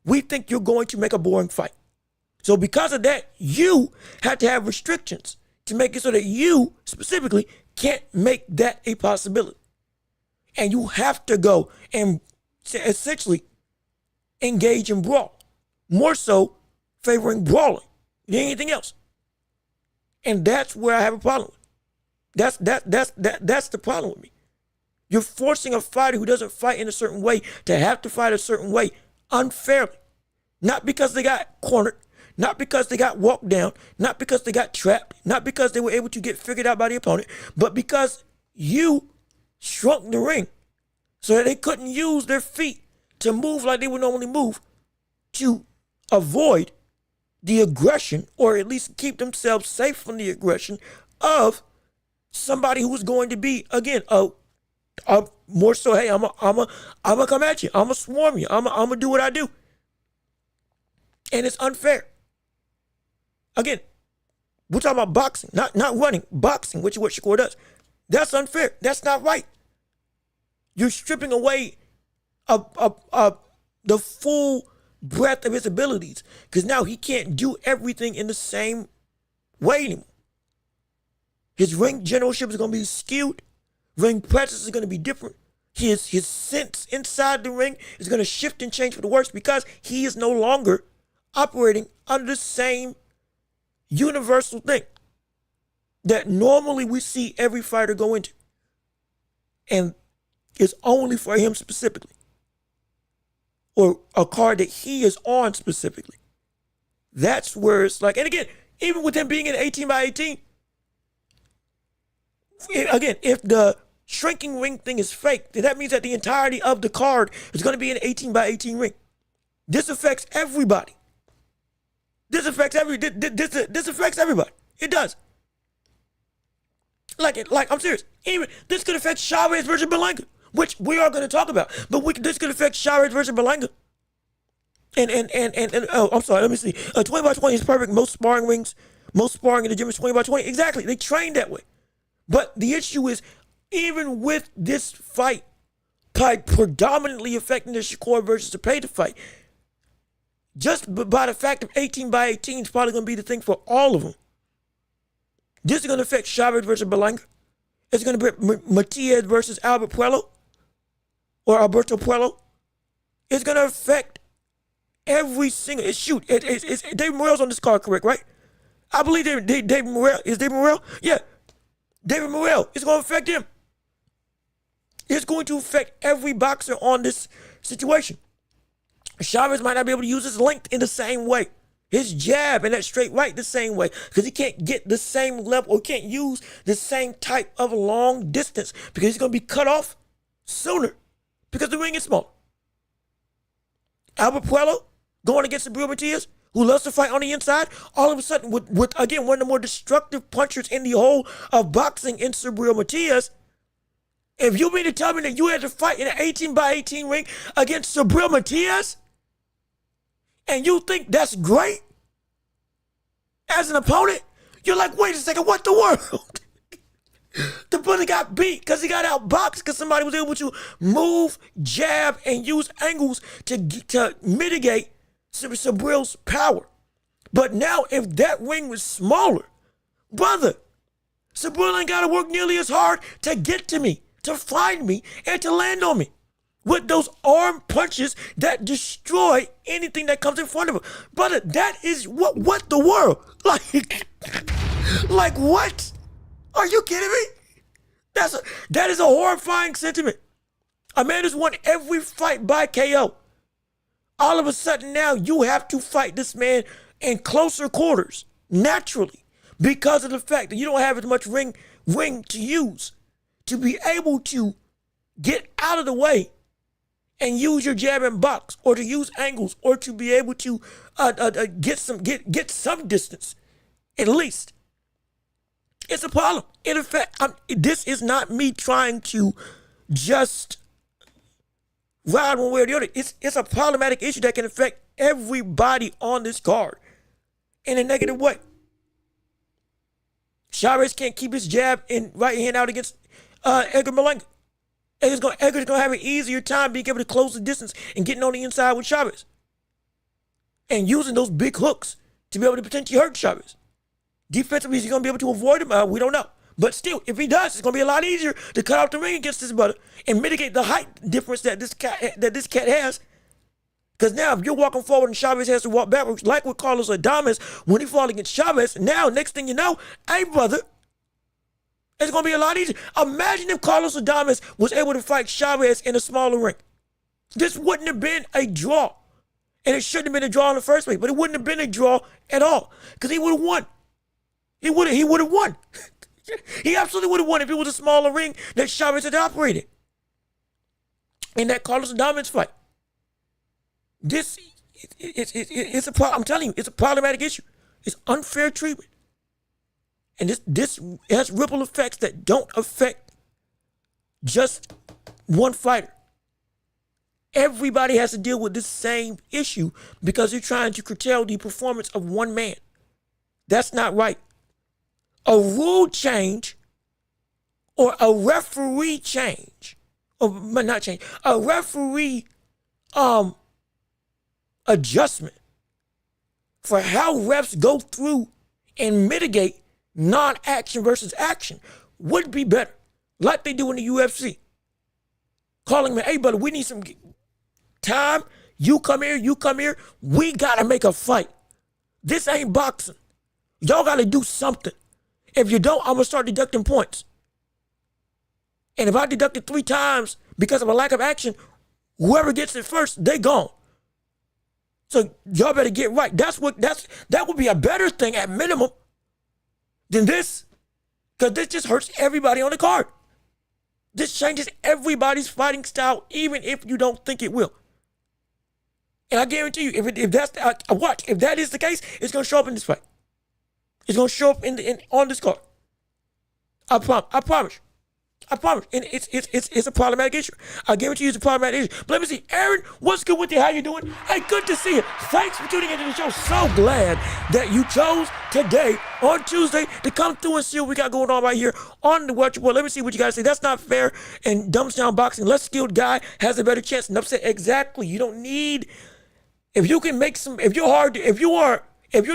We think you're going to make a boring fight. So because of that, you have to have restrictions to make it so that you specifically can't make that a possibility. And you have to go and essentially engage in brawl. More so favoring brawling than anything else. And that's where I have a problem with. That's the problem with me. You're forcing a fighter who doesn't fight in a certain way to have to fight a certain way unfairly. Not because they got cornered, not because they got walked down, not because they got trapped, not because they were able to get figured out by the opponent, but because you shrunk the ring so that they couldn't use their feet to move like they would normally move to avoid the aggression, or at least keep themselves safe from the aggression of somebody who was going to be, again, more so, hey, I'm gonna come at you. I'm gonna swarm you. I'm gonna do what I do. And it's unfair. Again, we're talking about boxing, not running, boxing, which is what SHAKUR does. That's unfair. That's not right. You're stripping away the full breadth of his abilities, because now he can't do everything in the same way anymore. His ring generalship is going to be skewed. Ring presence is going to be different. His sense inside the ring is going to shift and change for the worse, because he is no longer operating under the same universal thing that normally we see every fighter go into. And it's only for him specifically, or a card that he is on specifically. That's where it's like, and again, even with him being an 18 by 18, again, if the shrinking ring thing is fake, then that means that the entirety of the card is going to be an 18 by 18 ring. This affects everybody. This affects everybody. It does. Like I'm serious. Even this could affect Chavez versus Berlanga, which we are going to talk about. But this could affect Chavez versus Berlanga. And oh, I'm sorry. Let me see. 20 by 20 is perfect. Most sparring in the gym is 20 by 20. Exactly. They train that way. But the issue is, even with this fight predominantly affecting the SHAKUR versus the Payton fight, just by the fact of 18 by 18 is probably going to be the thing for all of them. This is going to affect Chavez versus Berlanga. It's going to be Matias versus Albert Puello or Alberto Puello. It's going to affect every single. It's David Morrell's on this card, correct? Right? I believe David Morrell. Is David Morrell? Yeah, David Morrell. It's going to affect him. It's going to affect every boxer on this situation. Chavez might not be able to use his length in the same way, his jab and that straight right the same way, because he can't get the same level or can't use the same type of long distance, because he's going to be cut off sooner because the ring is small. Albert Puello going against Subriel Matias, who loves to fight on the inside, all of a sudden with again, one of the more destructive punchers in the whole of boxing in Subriel Matias. If you mean to tell me that you had to fight in an 18 by 18 ring against Subriel Matias, and you think that's great as an opponent, you're like, wait a second, what the world? The bully got beat because he got outboxed because somebody was able to move, jab, and use angles to mitigate Subriel's power. But now, if that ring was smaller, brother, Subriel ain't got to work nearly as hard to get to me, to find me, and to land on me with those arm punches that destroy anything that comes in front of him. Brother, that is what the world? Like what? Are you kidding me? That is a horrifying sentiment. A man has won every fight by KO. All of a sudden now you have to fight this man in closer quarters, naturally, because of the fact that you don't have as much ring to use to be able to get out of the way and use your jab and box, or to use angles, or to be able to get some distance, at least. It's a problem. In fact, this is not me trying to just ride one way or the other. It's a problematic issue that can affect everybody on this card in a negative way. Chavez can't keep his jab and right hand out against Edgar Berlanga. Edgar's going to have an easier time being able to close the distance and getting on the inside with Chavez. And using those big hooks to be able to potentially hurt Chavez. Defensively, is he going to be able to avoid him? We don't know. But still, if he does, it's going to be a lot easier to cut out the ring against this brother and mitigate the height difference that this cat has. Because now, if you're walking forward and Chavez has to walk backwards, like with Carlos Adames, when he fought against Chavez, now, next thing you know, hey, brother, it's going to be a lot easier. Imagine if Carlos Adames was able to fight Chavez in a smaller ring. This wouldn't have been a draw. And it shouldn't have been a draw in the first place, but it wouldn't have been a draw at all because he would have won. He would have won. He absolutely would have won if it was a smaller ring that Chavez had operated in that Carlos Adames fight. It's a problem. I'm telling you, it's a problematic issue. It's unfair treatment. And this has ripple effects that don't affect just one fighter. Everybody has to deal with this same issue because you're trying to curtail the performance of one man. That's not right. A rule change or a referee change, or not change, a referee adjustment for how refs go through and mitigate non-action versus action would be better, like they do in the UFC. Calling me, hey, brother, we need some time. You come here. We got to make a fight. This ain't boxing. Y'all got to do something. If you don't, I'm going to start deducting points. And if I deduct it 3 times because of a lack of action, whoever gets it first, they gone. So y'all better get right. That would be a better thing at minimum than this, because this just hurts everybody on the card. This changes everybody's fighting style, even if you don't think it will. And I guarantee you, if that is the case, it's going to show up in this fight. It's going to show up on this card. I promise. And it's a problematic issue. I guarantee you it's a problematic issue. But let me see. Aaron, what's good with you? How you doing? Hey, good to see you. Thanks for tuning into the show. So glad that you chose today on Tuesday to come through and see what we got going on right here on the Welch Report. Let me see what you guys say. That's not fair and dumps down boxing. Less skilled guy has a better chance and upset. Exactly. You don't need, if your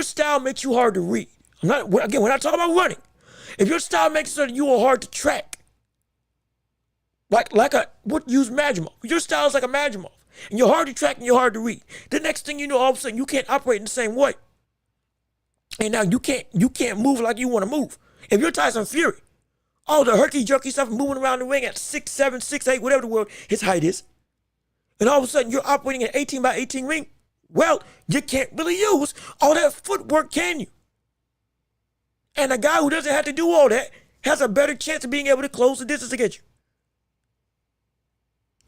style makes you hard to read. We're not talking about running. If your style makes it so that you are hard to track, use Madrimov. Your style is like a Madrimov. And you're hard to track and you're hard to read. The next thing you know, all of a sudden, you can't operate in the same way. And now you can't move like you want to move. If you're Tyson Fury, all the herky-jerky stuff moving around the ring at 6'7", 6'8", whatever the world his height is, and all of a sudden you're operating an 18 by 18 ring, well, you can't really use all that footwork, can you? And a guy who doesn't have to do all that has a better chance of being able to close the distance against you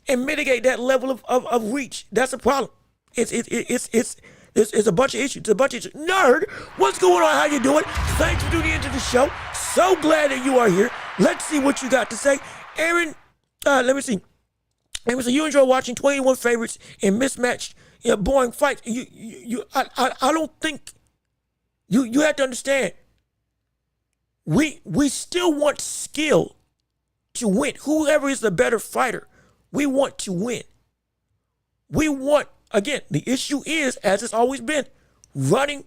and mitigate that level of reach. That's a problem. It's a bunch of issues. Nerd, what's going on? How you doing? Thanks for tuning into the show. So glad that you are here. Let's see what you got to say. Aaron, let me see. Aaron, so you enjoy watching 21 favorites in mismatched, boring fights. I don't think you have to understand. We still want skill to win. Whoever is the better fighter, we want to win. We want, again, the issue is, as it's always been, running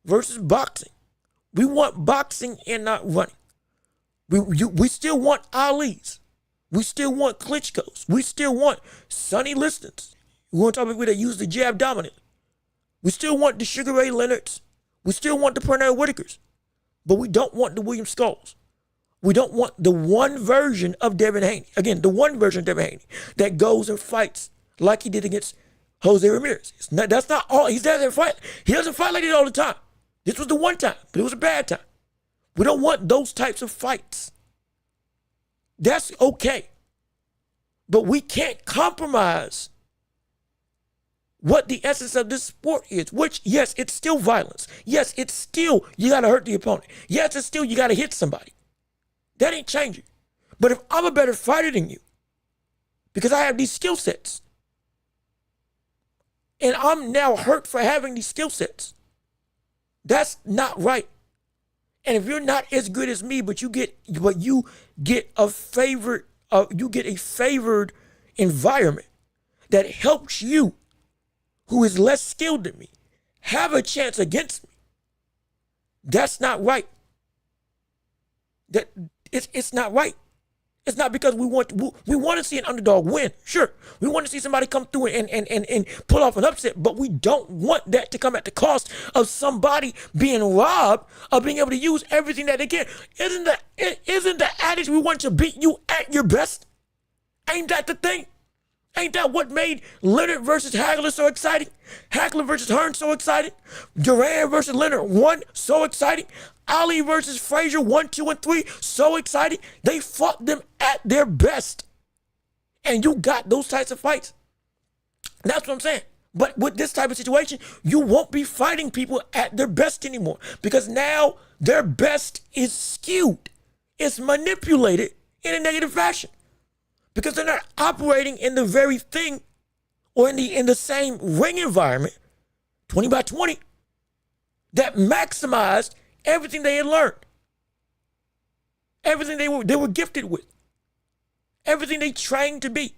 versus boxing. We want boxing and not running. We still want Ali's. We still want Klitschko's. We still want Sonny Listons. We want to talk about that use the jab dominantly. We still want the Sugar Ray Leonards. We still want the Pernell Whitakers. But we don't want the William Skulls. We don't want the one version of Devin Haney. Again, the one version of Devin Haney that goes and fights like he did against Jose Ramirez. That's not all. He doesn't fight. He doesn't fight like that all the time. This was the one time, but it was a bad time. We don't want those types of fights. That's okay. But we can't compromise what the essence of this sport is, which, yes, it's still violence. Yes, it's still, you got to hurt the opponent. Yes, it's still, you got to hit somebody. That ain't changing. But if I'm a better fighter than you, because I have these skill sets, And I'm now hurt for having these skill sets. That's not right. And if you're not as good as me, but you get a favored environment that helps you, who is less skilled than me, have a chance against me. That's not right. It's not right. It's not because we want to see an underdog win. Sure, we want to see somebody come through and pull off an upset, but we don't want that to come at the cost of somebody being robbed of being able to use everything that they can. Isn't the adage we want to beat you at your best? Ain't that the thing? Ain't that what made Leonard versus Hagler so exciting? Hagler versus Hearn so exciting? Duran versus Leonard 1 so exciting? Ali versus Frazier 1, 2, and 3 so exciting? They fought them at their best. And you got those types of fights. That's what I'm saying. But with this type of situation, you won't be fighting people at their best anymore, because now their best is skewed. It's manipulated in a negative fashion, because they're not operating in the very thing or in the same ring environment, 20 by 20, that maximized everything they had learned, everything they were gifted with, everything they trained to be.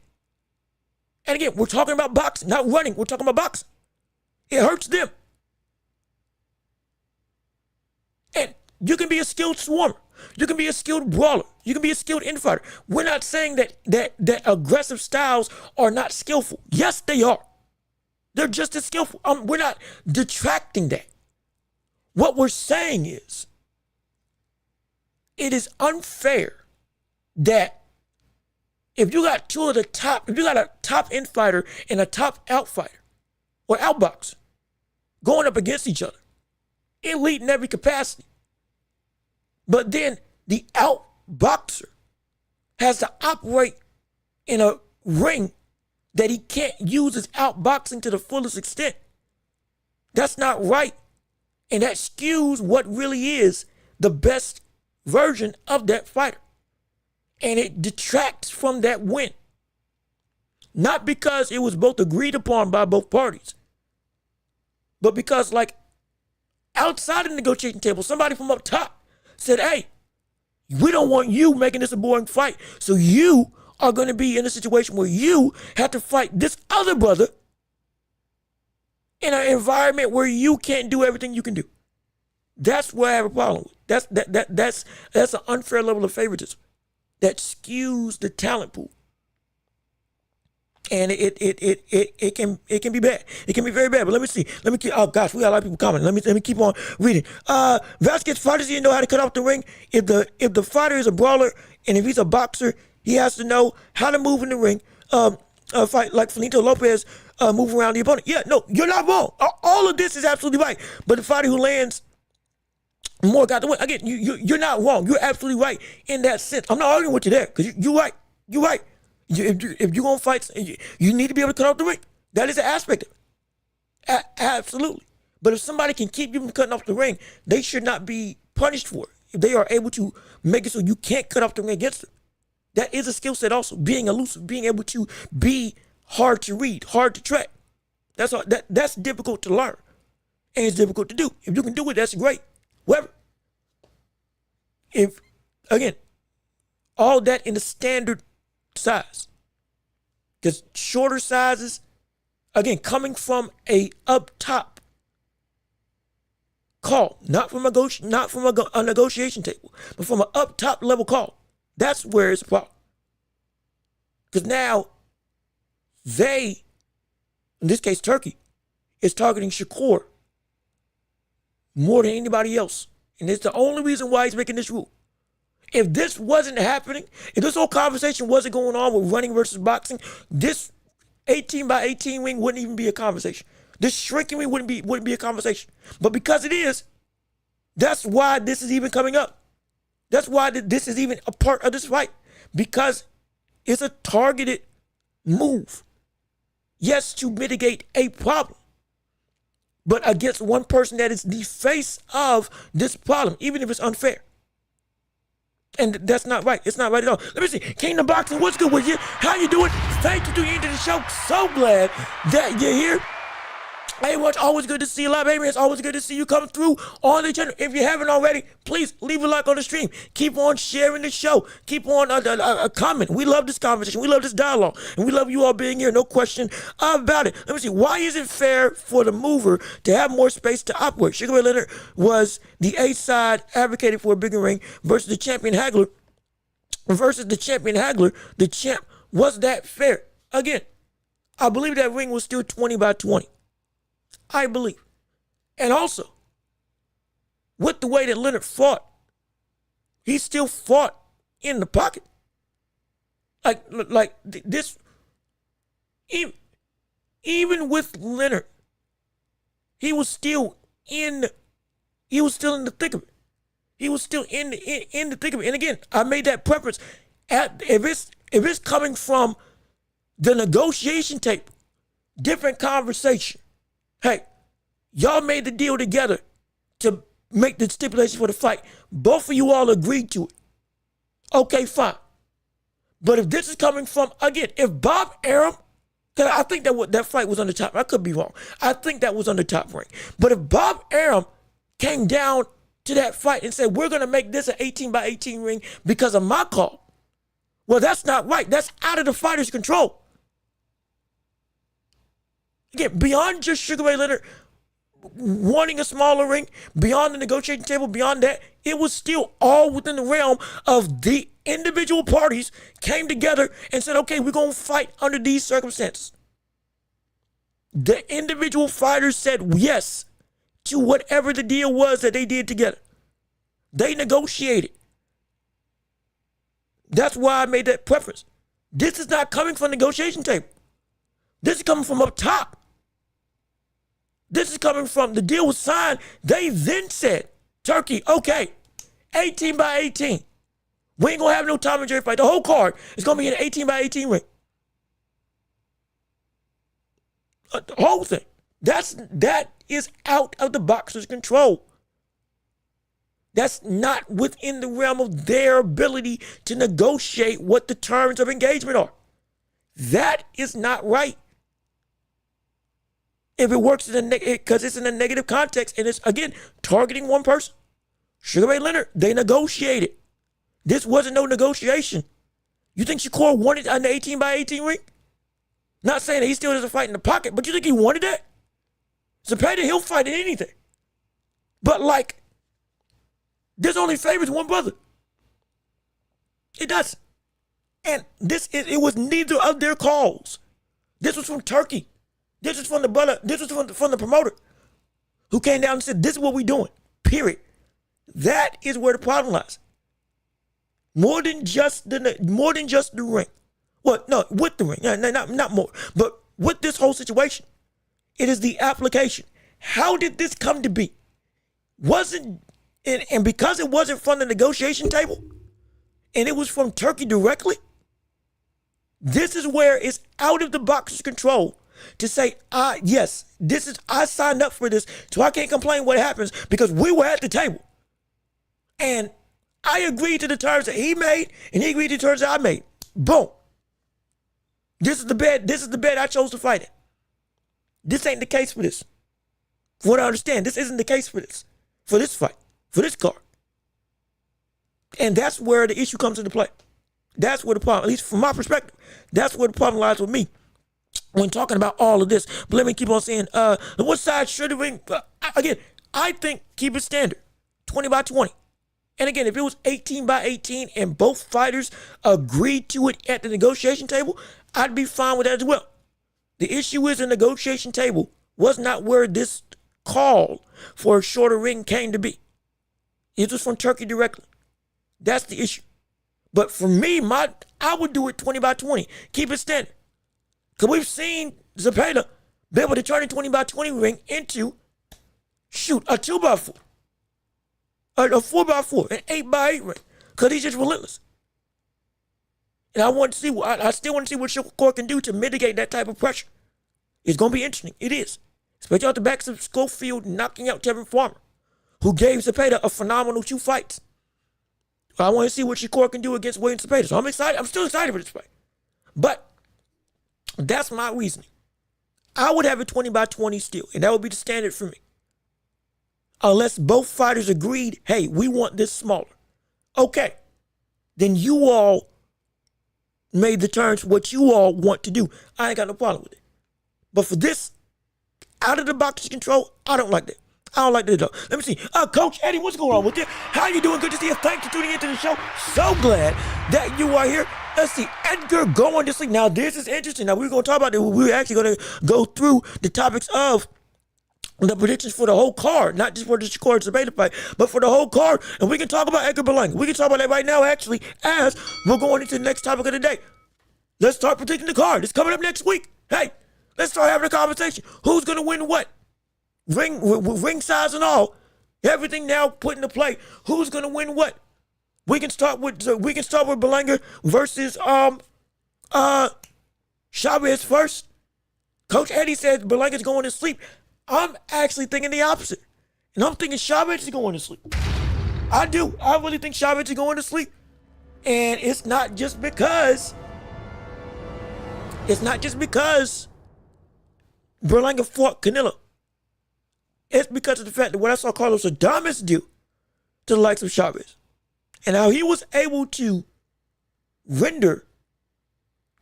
And again, we're talking about boxing, not running. We're talking about boxing. It hurts them. And you can be a skilled swarmer. You can be a skilled brawler. You can be a skilled infighter. We're not saying that aggressive styles are not skillful. Yes, they are. They're just as skillful. We're not detracting that. What we're saying is, it is unfair that if you got if you got a top infighter and a top outfighter or outboxer going up against each other, elite in every capacity, but then the outboxer has to operate in a ring that he can't use his outboxing to the fullest extent. That's not right. And that skews what really is the best version of that fighter. And it detracts from that win. Not because it was both agreed upon by both parties, but because, like, outside of the negotiating table, somebody from up top said, hey, we don't want you making this a boring fight, so you are going to be in a situation where you have to fight this other brother in an environment where you can't do everything you can do. That's what I have a problem with. That's an unfair level of favoritism that skews the talent pool. And it can be bad. It can be very bad. But let me see. Oh gosh, we got a lot of people commenting. Let me keep on reading. Vasquez fighters didn't know how to cut off the ring. If the fighter is a brawler and if he's a boxer, he has to know how to move in the ring. Fight like Finito Lopez move around the opponent. Yeah, no, you're not wrong. All of this is absolutely right. But the fighter who lands more got the win. Again, you're not wrong. You're absolutely right in that sense. I'm not arguing with you there, because you're right. You're right. If you're going to fight, you need to be able to cut off the ring. That is an aspect of it. Absolutely. But if somebody can keep you from cutting off the ring, they should not be punished for it. If they are able to make it so you can't cut off the ring against them. That is a skill set also. Being elusive, being able to be hard to read, hard to track. That's difficult to learn. And it's difficult to do. If you can do it, that's great. However, if, again, all that in the standard size, because shorter sizes, again, coming from a up top call, not from a negotiation table, but from an up top level call, that's where it's a problem. Because now they, in this case Turkey, is targeting SHAKUR more than anybody else. And it's the only reason why he's making this rule. If this wasn't happening, if this whole conversation wasn't going on with running versus boxing, this 18 by 18 ring wouldn't even be a conversation. This shrinking ring wouldn't be a conversation. But because it is, that's why this is even coming up. That's why this is even a part of this fight. Because it's a targeted move. Yes, to mitigate a problem, but against one person that is the face of this problem, even if it's unfair. And that's not right. It's not right at all. Let me see. Kingdom Boxing, what's good with you? How you doing? Thank you for tuning into the show. So glad that you're here. Hey, Welch, always good to see you live. Hey, man, it's always good to see you coming through on the channel. If you haven't already, please leave a like on the stream. Keep on sharing the show. Keep on comment. We love this conversation. We love this dialogue. And we love you all being here. No question about it. Let me see. Why is it fair for the mover to have more space to operate? Sugar Ray Leonard was the A side, advocated for a bigger ring versus the champion haggler. The champ, was that fair? Again, I believe that ring was still 20 by 20. I believe. And also, with the way that Leonard fought, he still fought in the pocket. Like this, even with Leonard, he was still in the thick of it. He was still in the thick of it. And again, I made that preference. If it's coming from the negotiation table, different conversation. Hey, y'all made the deal together to make the stipulation for the fight. Both of you all agreed to it. Okay, fine. But if this is coming from, again, if Bob Arum, because I think that fight was on the top, I could be wrong. I think that was on the top rank. But if Bob Arum came down to that fight and said, we're going to make this an 18 by 18 ring because of my call, well, that's not right. That's out of the fighter's control. Again, beyond just Sugar Ray Leonard wanting a smaller ring, beyond the negotiating table, beyond that, it was still all within the realm of the individual parties came together and said, okay, we're going to fight under these circumstances. The individual fighters said yes to whatever the deal was that they did together. They negotiated. That's why I made that preference. This is not coming from the negotiation table. This is coming from up top. This is coming from the deal was signed. They then said, Turkey, okay, 18 by 18. We ain't going to have no Tom and Jerry fight. The whole card is going to be an 18 by 18 ring. The whole thing. That is out of the boxer's control. That's not within the realm of their ability to negotiate what the terms of engagement are. That is not right. If it works because it's in a negative context and it's, again, targeting one person. Sugar Ray Leonard, they negotiated. This wasn't no negotiation. You think Shakur wanted an 18 by 18 ring? Not saying that he still doesn't fight in the pocket, but you think he wanted that? Zepeda, he'll fight in anything. But like, this only favors one brother. It doesn't. And it was neither of their calls. This was from Turkey. This was from the brother. This was from the promoter who came down and said, this is what we're doing, period. That is where the problem lies. More than just the ring. Well, no, with the ring. Not more. But with this whole situation, it is the application. How did this come to be? And because it wasn't from the negotiation table, and it was from Turkey directly, this is where it's out of the boxer's control to say, yes, I signed up for this, so I can't complain what happens because we were at the table. And I agreed to the terms that he made, and he agreed to the terms that I made. Boom. This is the bed I chose to fight in. This ain't the case for this. From what I understand, this isn't the case for this fight, for this card. And that's where the issue comes into play. That's where the problem, at least from my perspective, that's where the problem lies with me when talking about all of this. But let me keep on saying, what side should the ring, again, I think keep it standard, 20 by 20. And again, if it was 18 by 18 and both fighters agreed to it at the negotiation table, I'd be fine with that as well. The issue is the negotiation table was not where this call for a shorter ring came to be. It was from Turkey directly. That's the issue. But for me, I would do it 20 by 20. Keep it standard. Because we've seen Zepeda be able to turn a 20 by 20 ring into, a 2 by 4. A 4 by 4, an 8 by 8 ring. Because he's just relentless. And I still want to see what SHAKUR can do to mitigate that type of pressure. It's going to be interesting. It is. Especially off the backs of Schofield knocking out Tevin Farmer, who gave Zepeda a phenomenal 2 fights. I want to see what SHAKUR can do against William Zepeda. So I'm excited. I'm still excited for this fight. But that's my reasoning. I would have it 20-20 still, and that would be the standard for me. Unless both fighters agreed, hey, we want this smaller. Okay, then you all made the terms what you all want to do. I ain't got no problem with it. But for this, out of the box control, I don't like that. I don't like that at all. Let me see. Coach Eddie, what's going on with you? How you doing? Good to see you. Thanks for tuning into the show. So glad that you are here. Let's see. Edgar going to sleep. Now, this is interesting. Now, we're going to talk about it. We're actually going to go through the topics of the predictions for the whole card, not just for the SHAKUR Sabeda fight, but for the whole card. And we can talk about Edgar Berlanga. We can talk about that right now, actually, as we're going into the next topic of the day. Let's start predicting the card. It's coming up next week. Hey, let's start having a conversation. Who's going to win what? Ring size and all. Everything now put into play. Who's going to win what? We can start with Berlanga versus Chavez first. Coach Eddie says Berlanga's going to sleep. I'm actually thinking the opposite. And I'm thinking Chavez is going to sleep. I do. I really think Chavez is going to sleep. And it's not just because Berlanga fought Canelo. It's because of the fact that what I saw Carlos Adames do to the likes of Chavez. And how he was able to render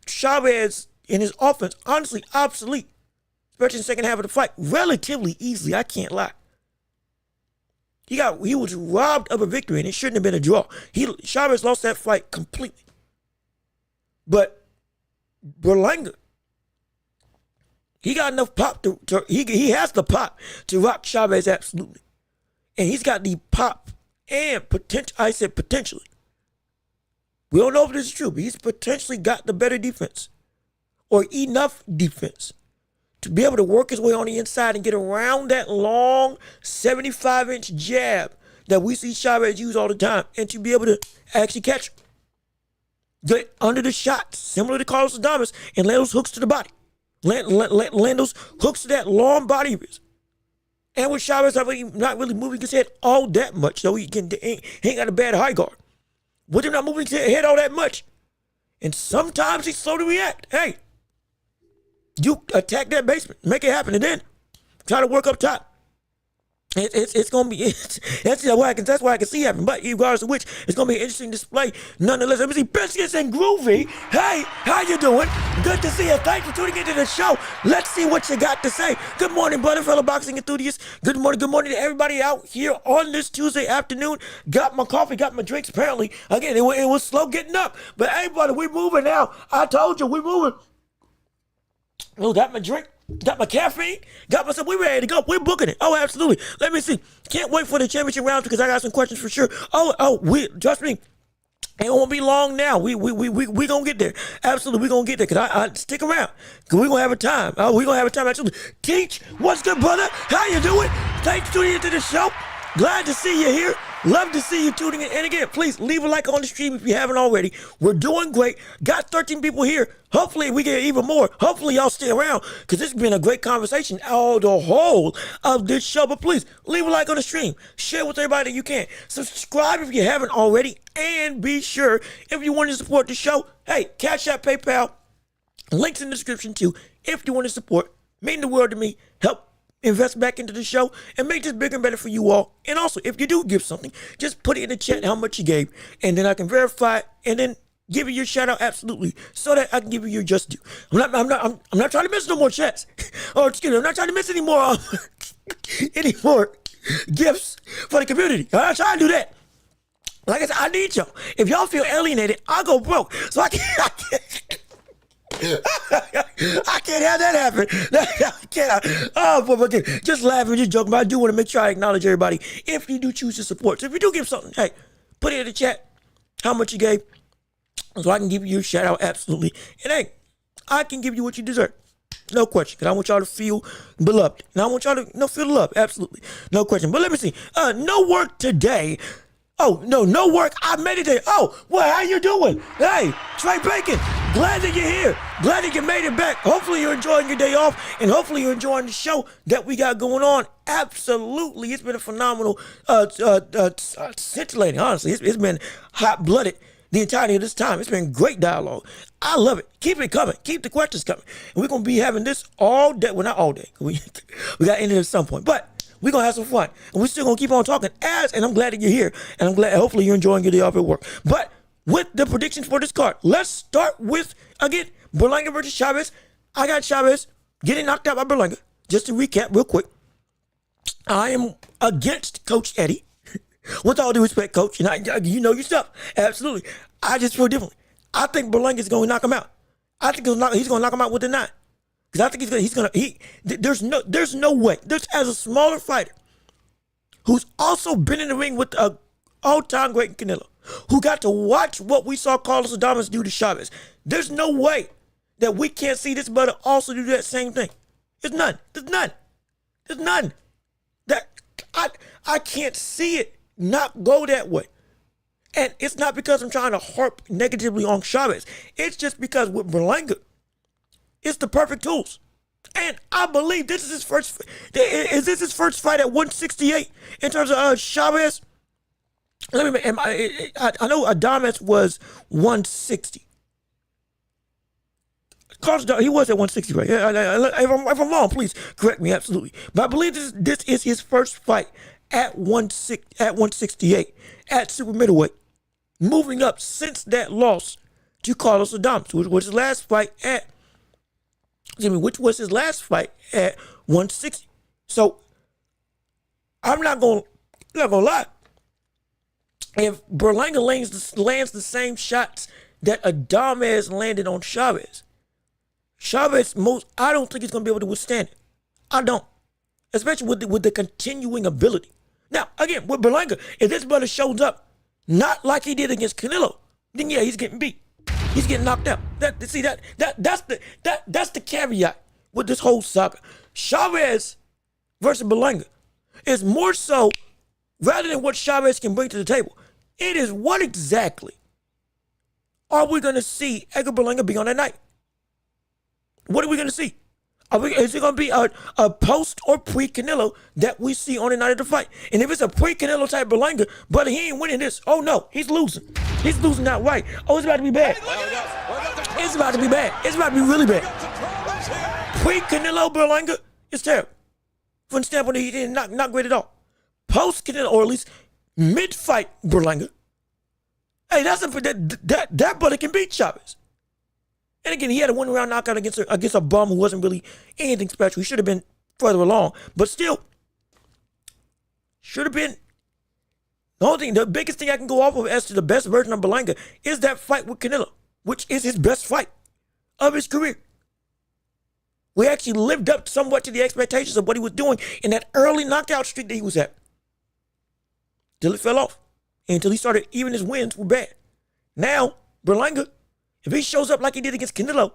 Chavez in his offense honestly obsolete, especially in the second half of the fight, relatively easily. I can't lie. He was robbed of a victory, and it shouldn't have been a draw. Chavez lost that fight completely. But Berlanga, he got enough pop he has the pop to rock Chavez absolutely. And he's got the pop and potential. I said potentially. We don't know if this is true, but he's potentially got the better defense or enough defense to be able to work his way on the inside and get around that long 75-inch jab that we see Chavez use all the time, and to be able to actually catch him. Get under the shot, similar to Carlos Adames, and land those hooks to the body. Land those hooks to that long body of his. And with Chavez not really moving his head all that much, though he ain't got a bad high guard. With him not moving his head all that much, and sometimes he's slow to react. Hey, you attack that basement, make it happen, and then try to work up top. It's gonna be that's why I can see happen. But regardless of which, it's gonna be an interesting display nonetheless. Let me see Biscuits and Groovy. Hey, how you doing? Good to see you. Thanks for tuning into the show. Let's see what you got to say. Good morning, brother, fellow boxing enthusiasts. Good morning to everybody out here on this Tuesday afternoon. Got my coffee, got my drinks. Apparently, again, it was slow getting up, but hey, brother, we moving now. I told you we moving. Oh, got my drink. Got my caffeine, got myself, we ready to go. We're booking it. Oh, absolutely. Let me see. Can't wait for the championship round because I got some questions for sure. Trust me, it won't be long now. We gonna get there. Absolutely, we gonna get there because I stick around because we gonna have a time. We gonna have a time. Absolutely. Teach, what's good, brother? How you doing? Thanks for tuning into the show. Glad to see you here. Love to see you tuning in. And again, please leave a like on the stream if you haven't already. We're doing great. Got 13 people here. Hopefully we get even more. Hopefully y'all stay around because this has been a great conversation all the whole of this show. But please leave a like on the stream. Share with everybody that you can. Subscribe if you haven't already. And be sure, if you want to support the show, hey, Cash App, PayPal, links in the description too. If you want to support, mean the world to me. Help invest back into the show and make this bigger and better for you all. And also, if you do give something, just put it in the chat how much you gave, and then I can verify it and then give you your shout out absolutely, so that I can give you your just due. I'm not trying to miss no more chats. Excuse me, I'm not trying to miss any more gifts for the community. I'm not trying to do that. Like I said, I need y'all. If y'all feel alienated, I'll go broke. So I can't. I can't have that happen. I can't. But just laughing, just joking. But I do want to make sure I acknowledge everybody if you do choose to support. So if you do give something, hey, put it in the chat how much you gave, so I can give you your shout out absolutely. And hey, I can give you what you deserve. No question, because I want y'all to feel beloved. And I want y'all to feel the love. Absolutely. No question. But let me see. No work today. Oh, no work. I made it there. Oh, well, how you doing? Hey, Trey Bacon, glad that you're here. Glad that you made it back. Hopefully you're enjoying your day off, and hopefully you're enjoying the show that we got going on. Absolutely. It's been a phenomenal, scintillating, honestly. It's been hot-blooded. the entirety of this time. It's been great dialogue. I love it. Keep it coming. Keep the questions coming. And we're going to be having this all day. Well, not all day. We got to end it at some point. But we're going to have some fun. And we're still going to keep on talking and I'm glad that you're here. And I'm glad, hopefully you're enjoying your day off at work. But with the predictions for this card, let's start with, again, Berlanga versus Chavez. I got Chavez getting knocked out by Berlanga. Just to recap real quick, I am against Coach Eddie. With all due respect, Coach, and you know your stuff. Absolutely. I just feel differently. I think Berlanga is going to knock him out. I think he's going to knock him out with the 9. Because I think there's no way. There's, as a smaller fighter who's also been in the ring with an all-time great Canelo, who got to watch what we saw Carlos Adames do to Chavez, there's no way that we can't see this brother also do that same thing. There's none. That I can't see it not go that way. And it's not because I'm trying to harp negatively on Chavez. It's just because with Berlanga, it's the perfect tools. And I believe this is his first. Is this his first fight at 168 in terms of Chavez? I know Adames was 160. Carlos, he was at 160, right? If I'm wrong, please correct me, absolutely. But I believe this is his first fight at 168 at super middleweight, moving up since that loss to Carlos Adames, which was his last fight at 160. So I'm not gonna lie. If Berlanga lands the same shots that Adames landed on Chavez, I don't think he's gonna be able to withstand it. I don't, especially with the continuing ability. Now, again, with Berlanga, if this brother shows up not like he did against Canelo, then yeah, he's getting beat. He's getting knocked out. That's the caveat with this whole saga. Chavez versus Berlanga is more so, rather than what Chavez can bring to the table, it is what exactly are we going to see Edgar Berlanga be on that night? What are we going to see? Is it going to be a post or pre-Canelo that we see on the night of the fight? And if it's a pre-Canelo type Berlanga, but he ain't winning this, oh no, he's losing. He's losing outright. Oh, it's about to be bad. It's about to be bad. It's about to be really bad. Pre-Canelo Berlanga is terrible. From the standpoint that he did not great at all. Post-Canelo, or at least mid-fight Berlanga, hey, that brother can beat Chavez. And again, he had a one-round knockout against a bum who wasn't really anything special. He should have been further along, but still, should have been. The biggest thing I can go off of as to the best version of Berlanga is that fight with Canelo, which is his best fight of his career. We actually lived up somewhat to the expectations of what he was doing in that early knockout streak that he was at. Till it fell off. Until he started, even his wins were bad. Now, Berlanga, if he shows up like he did against Canelo,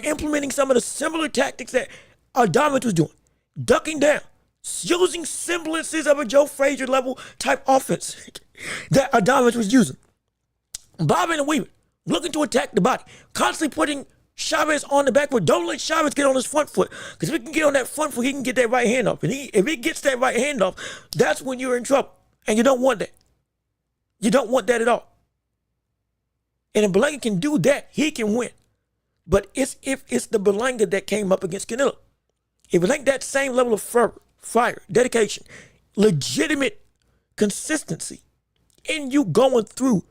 implementing some of the similar tactics that Adames was doing, ducking down, using semblances of a Joe Frazier level type offense that Adames was using, bobbing and weaving, looking to attack the body, constantly putting Chavez on the back foot. Don't let Chavez get on his front foot, because if he can get on that front foot, he can get that right hand off. And if he gets that right hand off, that's when you're in trouble. And you don't want that. You don't want that at all. And if Berlanga can do that, he can win. But if it's the Berlanga that came up against Canelo, if it ain't that same level of fervor, fire, dedication, legitimate consistency in you going through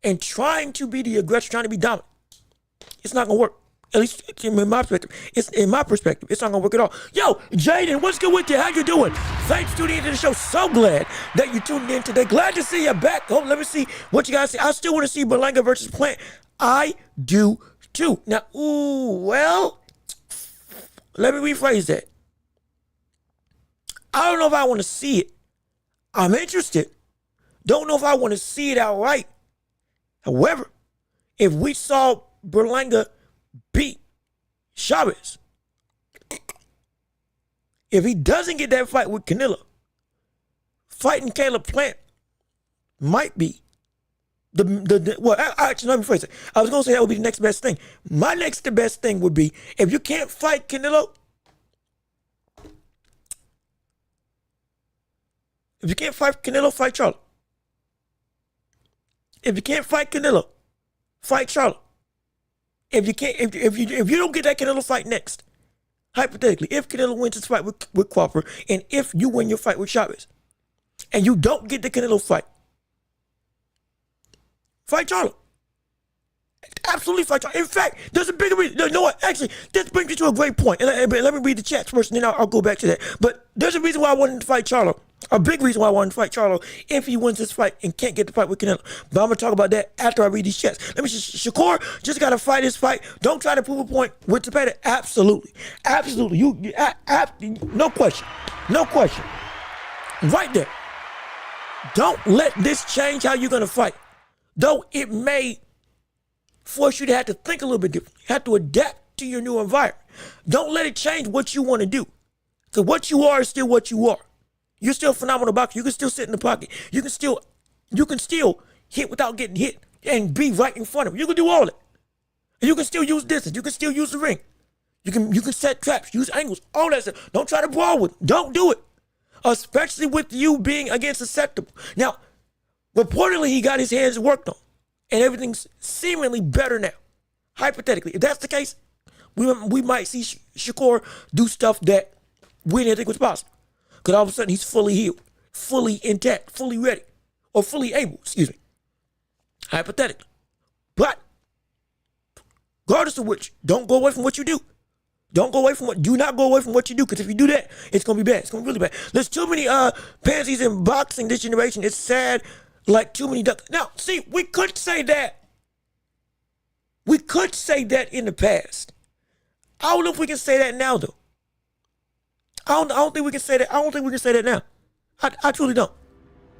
and trying to be the aggressor, trying to be dominant, it's not gonna work. At least in my perspective. It's not gonna work at all. Yo, Jaden, what's good with you? How you doing? Thanks for tuning into the show. So glad that you tuned in today. Glad to see you back. Oh, let me see what you guys see. I still want to see Berlanga versus Plant. I do too. Now, let me rephrase that. I don't know if I want to see it. I'm interested. Don't know if I want to see it outright. However, if we saw Berlanga beat Chavez, if he doesn't get that fight with Canelo, fighting Caleb Plant might be actually, let me phrase it. I was going to say that would be the next best thing. My next best thing would be, if you can't fight Canelo, fight Charlie. If you can't fight Canelo, fight Charlo. If you can't, if you don't get that Canelo fight next, hypothetically, if Canelo wins his fight with Crawford, and if you win your fight with Chavez, and you don't get the Canelo fight, fight Charlo. Absolutely fight Charlo. In fact, there's a bigger reason. You know what? Actually, this brings me to a great point. And let me read the chats first, and then I'll go back to that. But there's a reason why I wanted to fight Charlo. A big reason why I wanted to fight Charlo if he wins this fight and can't get the fight with Canelo. But I'm going to talk about that after I read these chats. Let me just, Shakur just got to fight his fight. Don't try to prove a point with Zepeda. Absolutely. Absolutely. No question. No question. Right there. Don't let this change how you're going to fight. Though it may force you to have to think a little bit different. You have to adapt to your new environment. Don't let it change what you want to do. Because what you are is still what you are. You're still a phenomenal boxer. You can still sit in the pocket. You can still hit without getting hit and be right in front of him. You can do all that. And you can still use distance. You can still use the ring. You can set traps, use angles, all that stuff. Don't try to brawl with him. Don't do it. Especially with you being against susceptible. Now, reportedly, he got his hands worked on. And everything's seemingly better now. Hypothetically. If that's the case, we might see Shakur do stuff that we didn't think was possible. Because all of a sudden he's fully healed, fully intact, fully ready, or fully able, excuse me. Hypothetically. But, regardless of which, don't go away from what you do. Do not go away from what you do, because if you do that, it's going to be bad. It's going to be really bad. There's too many pansies in boxing this generation. It's sad, like too many ducks. Now, see, we could say that. We could say that in the past. I don't know if we can say that now, though. I don't think we can say that. I don't think we can say that now. I truly don't.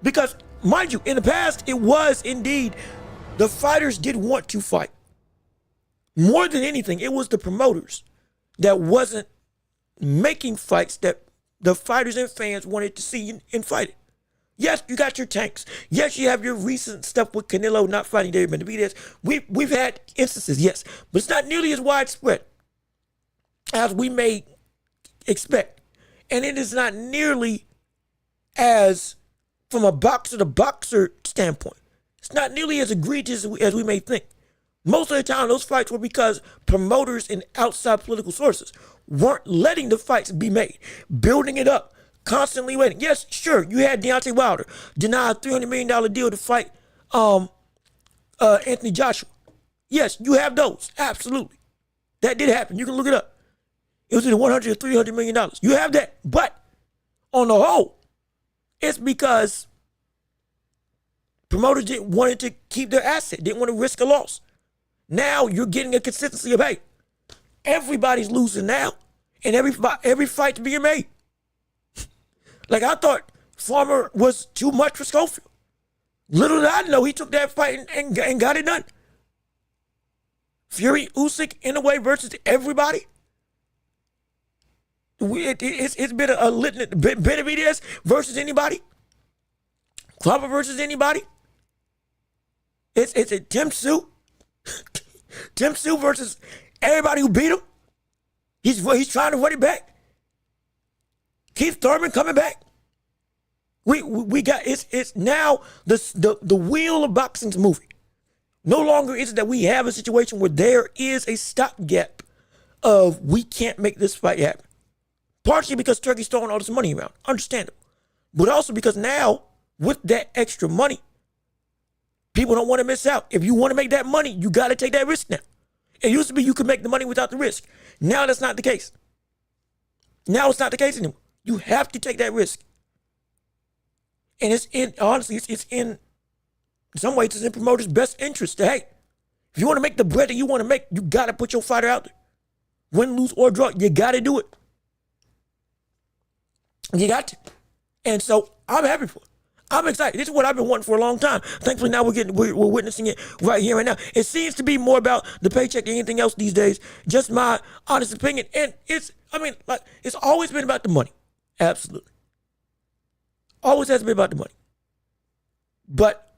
Because, mind you, in the past, it was indeed the fighters did want to fight. More than anything, it was the promoters that wasn't making fights that the fighters and fans wanted to see in fighting. Yes, you got your tanks. Yes, you have your recent stuff with Canelo not fighting David Benavidez. We've had instances, yes, but it's not nearly as widespread as we may expect. And it is not nearly as, from a boxer-to-boxer standpoint, it's not nearly as egregious as we may think. Most of the time, those fights were because promoters and outside political sources weren't letting the fights be made, building it up, constantly waiting. Yes, sure, you had Deontay Wilder deny a $300 million deal to fight Anthony Joshua. Yes, you have those, absolutely. That did happen. You can look it up. It was either $100 or $300 million. You have that. But on the whole, it's because promoters didn't want to keep their asset, didn't want to risk a loss. Now you're getting a consistency of, hey, everybody's losing now, and every fight's being made. Like, I thought Farmer was too much for Schofield. Little did I know he took that fight and got it done. Fury, Usyk, in a way, versus everybody. It's been a litany. Benavidez versus anybody. Crawford versus anybody. It's a Tim Tszyu. Tim Tszyu versus everybody who beat him. He's trying to run it back. Keith Thurman coming back. We got it's now the wheel of boxing's moving. No longer is it that we have a situation where there is a stopgap of we can't make this fight happen. Partially because Turkey's throwing all this money around. Understandable. But also because now, with that extra money, people don't want to miss out. If you want to make that money, you got to take that risk now. It used to be you could make the money without the risk. Now that's not the case. Now it's not the case anymore. You have to take that risk. And honestly, it's in some ways, it's in promoters' best interest to, hey, if you want to make the bread that you want to make, you got to put your fighter out there. Win, lose, or draw, you got to do it. You got to. And so I'm happy for it. I'm excited. This is what I've been wanting for a long time. Thankfully, now we're witnessing it right here, right now. It seems to be more about the paycheck than anything else these days. Just my honest opinion. And it's always been about the money. Absolutely. Always has been about the money. But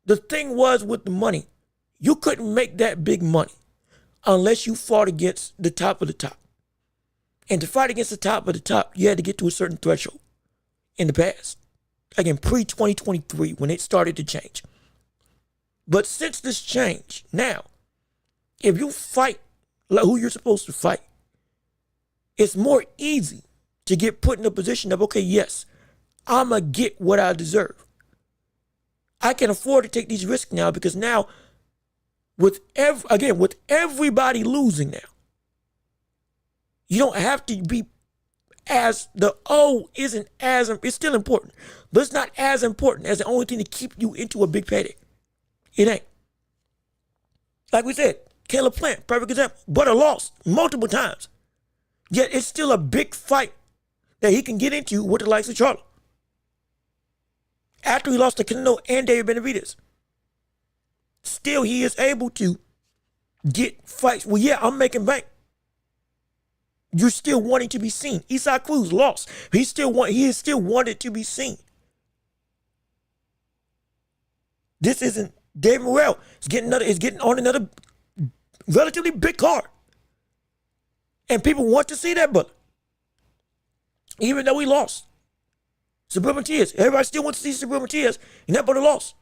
the thing was with the money, you couldn't make that big money unless you fought against the top of the top. And to fight against the top of the top, you had to get to a certain threshold in the past. Like in pre-2023, when it started to change. But since this change, now, if you fight like who you're supposed to fight, it's more easy to get put in a position of, okay, yes, I'm going to get what I deserve. I can afford to take these risks now because now, with everybody losing now, you don't have to be as the O isn't as, it's still important, but it's not as important as the only thing to keep you into a big payday. It ain't. Like we said, Caleb Plant, perfect example, but a loss multiple times. Yet it's still a big fight that he can get into with the likes of Charlo. After he lost to Canelo and David Benavidez, still he is able to get fights. Well, yeah, I'm making bank. You're still wanting to be seen. Isaac Cruz lost. He is still wanted to be seen. This isn't Dave Morrell. Is getting on another relatively big card. And people want to see that brother. Even though he lost. Subriel Matias. Everybody still wants to see Subriel Matias. And that brother lost.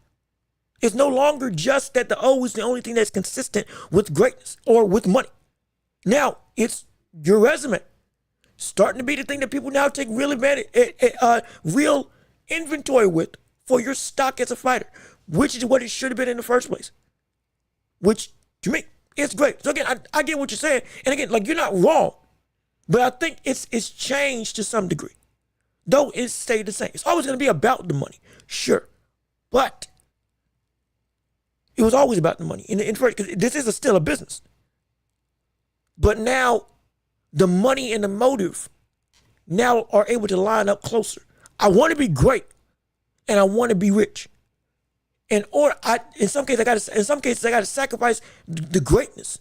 It's no longer just that the O is the only thing that's consistent with greatness or with money. Now, it's your resume. Starting to be the thing that people now take real advantage, real inventory with for your stock as a fighter, which is what it should have been in the first place. Which, to me, it's great. So again, I get what you're saying. And again, like, you're not wrong. But I think it's changed to some degree. Though it stayed the same. It's always going to be about the money. Sure. But it was always about the money. In first, because this is still a business. But now, the money and the motive now are able to line up closer. I want to be great. And I want to be rich. In some cases, I got to sacrifice the greatness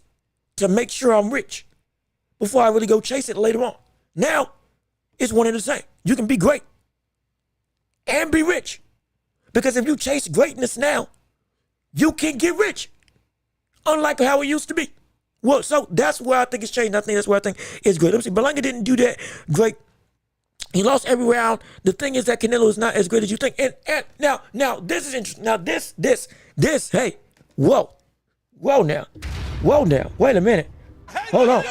to make sure I'm rich before I really go chase it later on. Now, it's one and the same. You can be great and be rich. Because if you chase greatness now, you can get rich. Unlike how it used to be. Well, so that's where I think it's changed. I think that's where I think it's great. Let me see. Berlanga didn't do that great. He lost every round. The thing is that Canelo is not as great as you think. And now this is interesting. Now this, hey, whoa now. Wait a minute. Hold on.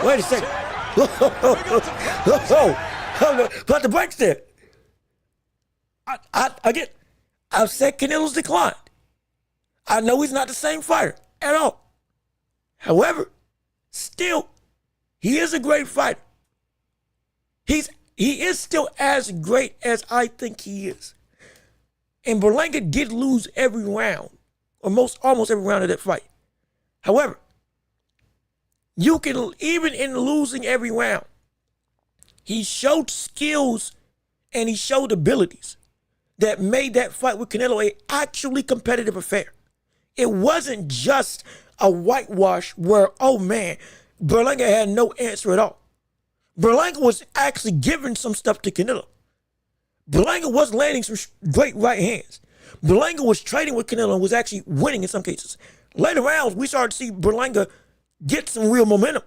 Wait a second. Put the brakes there. I've said Canelo's declined. I know he's not the same fighter at all. However, still, he is a great fighter. He is still as great as I think he is. And Berlanga did lose every round, or almost every round of that fight. However, you can, even in losing every round, he showed skills and he showed abilities that made that fight with Canelo a actually competitive affair. It wasn't just a whitewash where, oh man, Berlanga had no answer at all. Berlanga was actually giving some stuff to Canelo. Berlanga was landing some great right hands. Berlanga was trading with Canelo and was actually winning in some cases. Later rounds, we started to see Berlanga get some real momentum.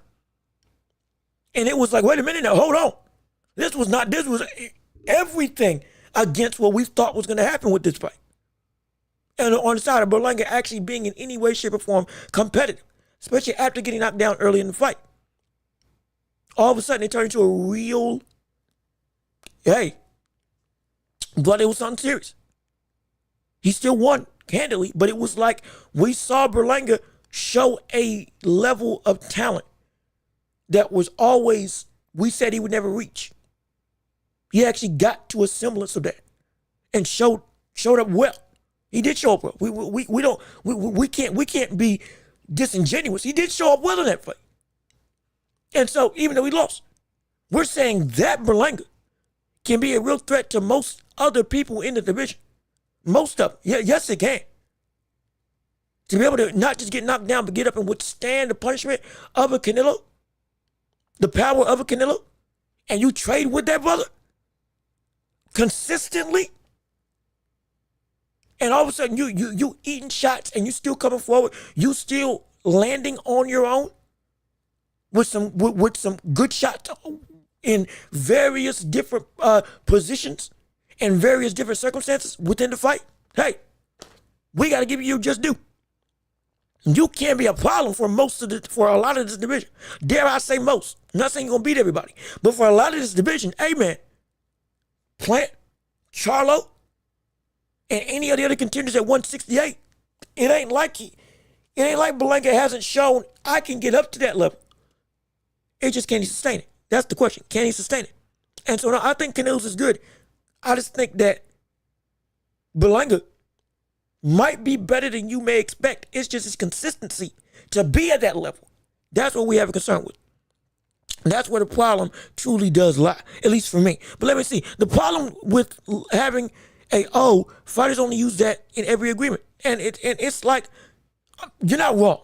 And it was like, wait a minute now, hold on. This was everything against what we thought was going to happen with this fight. And on the side of Berlanga actually being in any way, shape, or form competitive, especially after getting knocked down early in the fight. All of a sudden, it turned into a real, hey, but it was something serious. He still won handily, but it was like we saw Berlanga show a level of talent that was always, we said he would never reach. He actually got to a semblance of that and showed up well. He did show up well. We can't be disingenuous. He did show up well in that fight. And so, even though he lost, we're saying that Berlanga can be a real threat to most other people in the division. Most of them. Yeah, yes, it can. To be able to not just get knocked down, but get up and withstand the punishment of a Canelo, the power of a Canelo, and you trade with that brother consistently, and all of a sudden you eating shots and you still coming forward, you still landing on your own with some good shots in various different positions and various different circumstances within the fight. Hey, We got to give you just due. You can't be a problem for for a lot of this division. Dare I say most. I'm not saying you're going to beat everybody. But for a lot of this division, hey, man, Plant, Charlo, and any of the other contenders at 168, it ain't like Berlanga hasn't shown I can get up to that level. It just can't sustain it. That's the question. Can he sustain it? And so I think Canelo's is good. I just think that Berlanga might be better than you may expect. It's just his consistency to be at that level. That's what we have a concern with. That's where the problem truly does lie, at least for me. But let me see. The problem with having fighters only use that in every agreement. And it's like, you're not wrong.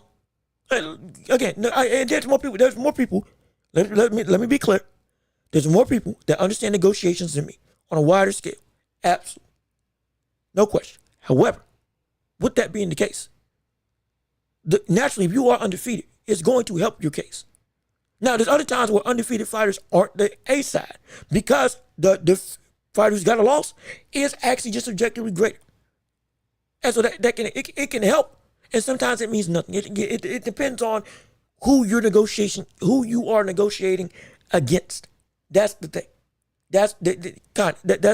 Again, there's more people. There's more people. Let me be clear. There's more people that understand negotiations than me on a wider scale. Absolutely. No question. However, with that being the case, naturally, if you are undefeated, it's going to help your case. Now, there's other times where undefeated fighters aren't the A side because the fighter who's got a loss is actually just objectively greater. And so it can help, and sometimes it means nothing. It depends on who you are negotiating against. That's the thing. That's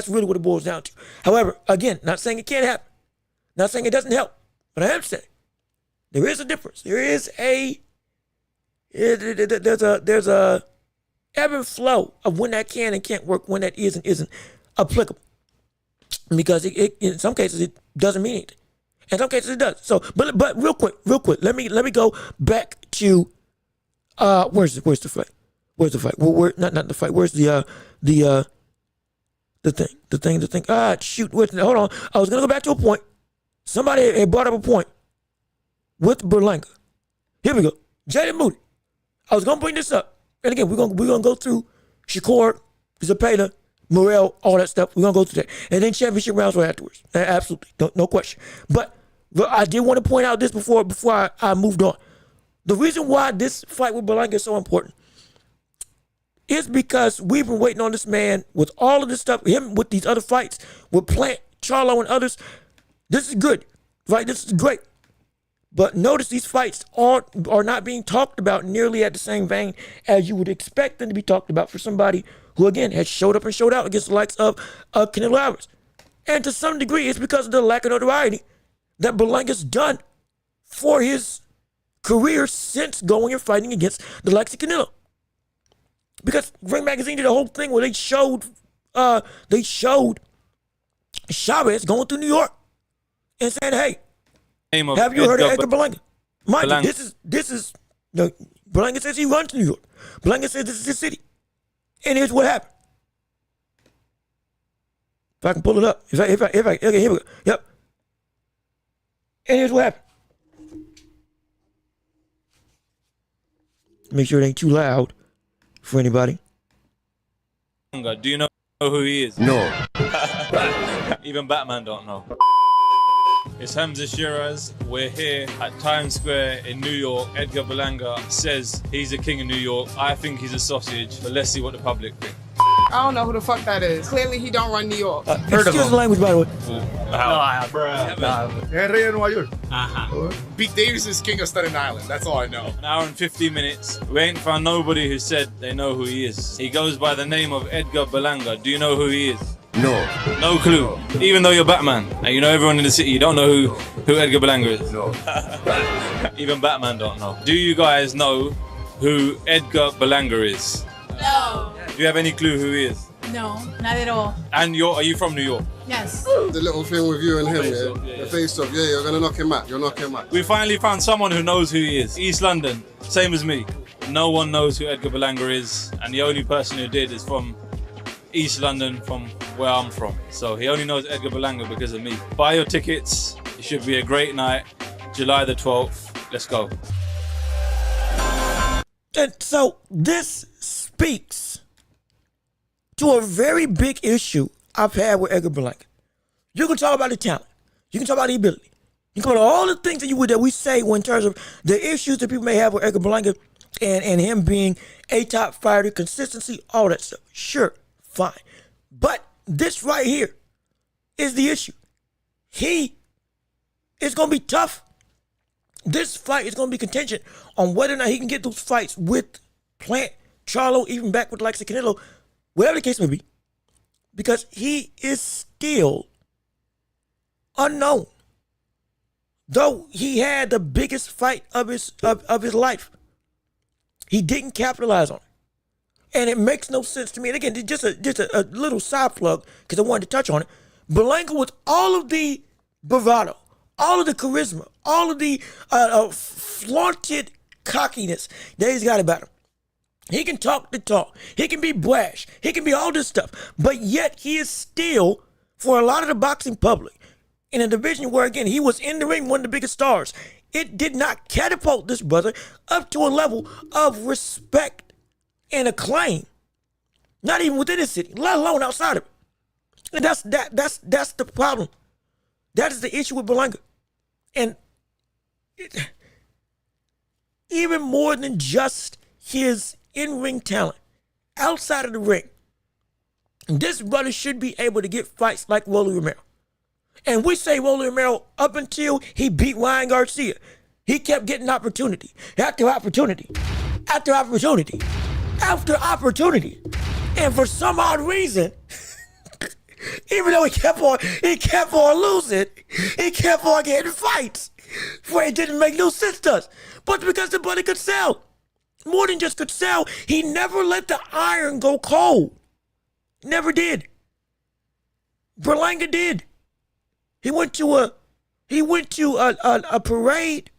really what it boils down to. However, again, not saying it can't happen. Not saying it doesn't help, but I am saying there is a difference. There's a ebb and flow of when that can and can't work, when that is and isn't applicable. Because it in some cases it doesn't mean anything. In some cases it does. So, but real quick, let me go back to where's the fight? Where's the fight? Not the fight. Where's the thing? Shoot. Hold on. I was gonna go back to a point. Somebody had brought up a point with Berlanga. Here we go. Jada Moody. I was gonna bring this up, and again, we're gonna go through SHAKUR, Zepeda, Morrell, all that stuff. We're gonna go through that, and then championship rounds right afterwards. Absolutely, no question. But I did want to point out this before I moved on. The reason why this fight with Berlanga is so important is because we've been waiting on this man with all of this stuff, him with these other fights, with Plant, Charlo, and others. This is good, right? This is great. But notice these fights are not being talked about nearly at the same vein as you would expect them to be talked about for somebody who, again, has showed up and showed out against the likes of Canelo Alvarez. And to some degree, it's because of the lack of notoriety that Berlanga's done for his career since going and fighting against the likes of Canelo. Because Ring Magazine did a whole thing where they showed Chavez going through New York and saying, hey, have you heard of Edgar Berlanga? Mind you, this is Berlanga says he runs New York. Berlanga says this is his city. And here's what happened. If I can pull it up. Okay, here we go. Yep. And here's what happened. Make sure it ain't too loud for anybody. Do you know who he is? No. Even Batman don't know. It's Hamza Shiraz. We're here at Times Square in New York. Edgar Berlanga says he's the king of New York. I think he's a sausage, but let's see what the public think. I don't know who the fuck that is. Clearly he don't run New York. Excuse the language, by the way. Rey de Nueva York. Pete Davis is king of Staten Island. That's all I know. An hour and 15 minutes. We ain't found nobody who said they know who he is. He goes by the name of Edgar Berlanga. Do you know who he is? No. No clue. Even though you're Batman and you know everyone in the city, you don't know who Edgar Berlanga is. No. Even Batman don't know. Do you guys know who Edgar Berlanga is? No. Do you have any clue who he is? No, not at all. And are you from New York? Yes. The little thing with you and him, yeah. The face off, you're gonna knock him out. You'll knock him out. We finally found someone who knows who he is. East London, same as me. No one knows who Edgar Berlanga is, and the only person who did is from East London, from where I'm from. So he only knows Edgar Berlanga because of me. Buy your tickets. It should be a great night. July the 12th. Let's go. And so this speaks to a very big issue I've had with Edgar Berlanga. You can talk about the talent. You can talk about the ability. You can talk about all the things that we say in terms of the issues that people may have with Edgar Berlanga and him being a top fighter, consistency, all that stuff. Sure, fine. But this right here is the issue. He It's going to be tough. This fight is going to be contingent on whether or not he can get those fights with Plant, Charlo, even back with the likes of Canelo, whatever the case may be. Because he is still unknown. Though he had the biggest fight of his life, he didn't capitalize on it. And it makes no sense to me. And again, just a little side plug, because I wanted to touch on it. Berlanga, with all of the bravado, all of the charisma, all of the flaunted cockiness that he's got about him. He can talk the talk. He can be brash. He can be all this stuff. But yet he is still, for a lot of the boxing public, in a division where, again, he was in the ring, one of the biggest stars. It did not catapult this brother up to a level of respect and acclaim. Not even within his city, let alone outside of it. And that's the problem. That is the issue with Berlanga. And even more than just his in-ring talent, outside of the ring, this brother should be able to get fights like Rolly Romero. And we say Rolly Romero up until he beat Ryan Garcia. He kept getting opportunity after opportunity after opportunity after opportunity. And for some odd reason, even though he kept on losing, he kept on getting fights where it didn't make no sense to us. But because the brother could sell. More than just could sell, he never let the iron go cold. Never did. Berlanga did. He went to a parade.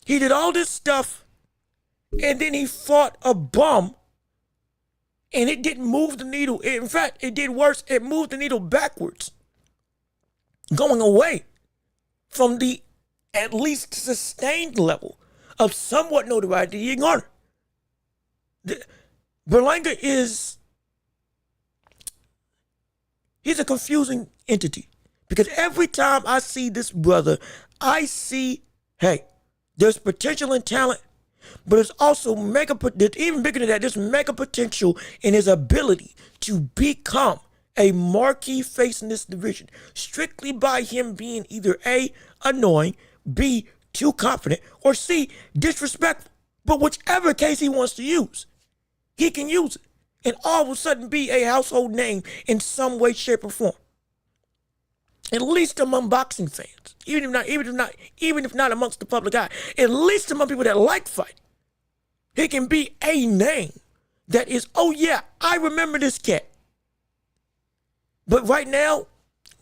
He did all this stuff, and then he fought a bum, and it didn't move the needle. In fact, it did worse. It moved the needle backwards, going away from the at least sustained level of somewhat notoriety he garnered. Berlanga he's a confusing entity. Because every time I see this brother, I see, hey, there's potential and talent, but there's also even bigger than that, there's mega potential in his ability to become a marquee face in this division, strictly by him being either A, annoying, B, too confident, or C, disrespectful. But whichever case he wants to use, he can use it and all of a sudden be a household name in some way, shape, or form. At least among boxing fans, even if not amongst the public eye, at least among people that like fight, he can be a name that is, oh yeah, I remember this cat. But right now,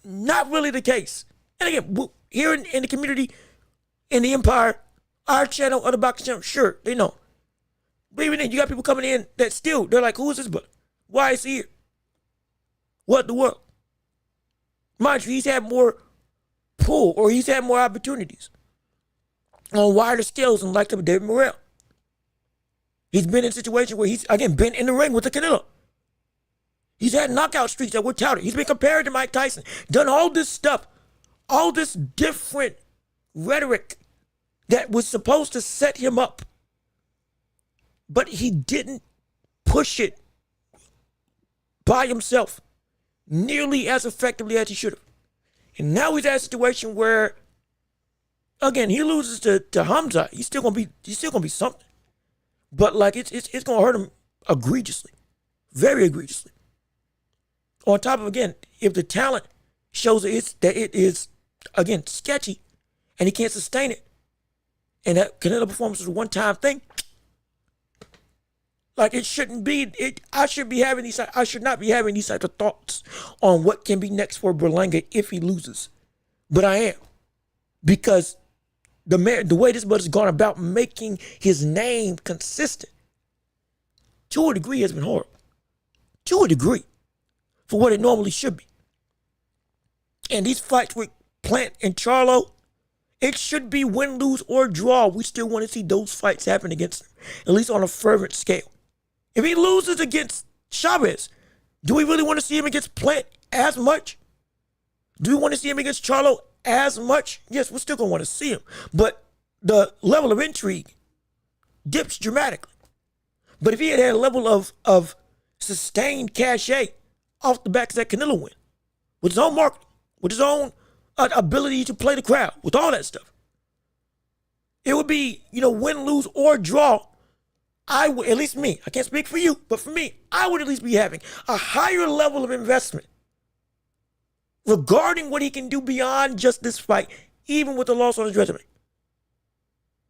not really the case. And again, here in the community, in the empire, our channel, other boxing channel, sure, they know. But even then, you got people coming in that still, they're like, who is this brother? Why is he here? What the world? Mind you, he's had more pull, or he's had more opportunities on wider scales than like David Morrell. He's been in situations where he's, again, been in the ring with the Canelo. He's had knockout streaks that were touted. He's been compared to Mike Tyson, done all this stuff, all this different rhetoric that was supposed to set him up. But he didn't push it by himself nearly as effectively as he should have. And now he's at a situation where, again, he loses to Hamza. He's still gonna be something. But like it's gonna hurt him egregiously. Very egregiously. On top of, again, if the talent shows that it is again sketchy and he can't sustain it, and that Canelo performance is a one-time thing, like it shouldn't be. I should not be having these types of thoughts on what can be next for Berlanga if he loses. But I am. Because the way this brother's gone about making his name consistent, to a degree, has been horrible. To a degree. For what it normally should be. And these fights with Plant and Charlo, it should be win, lose, or draw. We still want to see those fights happen against him, at least on a fervent scale. If he loses against Chavez, do we really want to see him against Plant as much? Do we want to see him against Charlo as much? Yes, we're still going to want to see him. But the level of intrigue dips dramatically. But if he had a level of sustained cachet off the back of that Canelo win, with his own marketing, with his own ability to play the crowd, with all that stuff. It would be, win, lose, or draw. I would, at least me, I can't speak for you, but for me, I would at least be having a higher level of investment regarding what he can do beyond just this fight, even with the loss on his resume.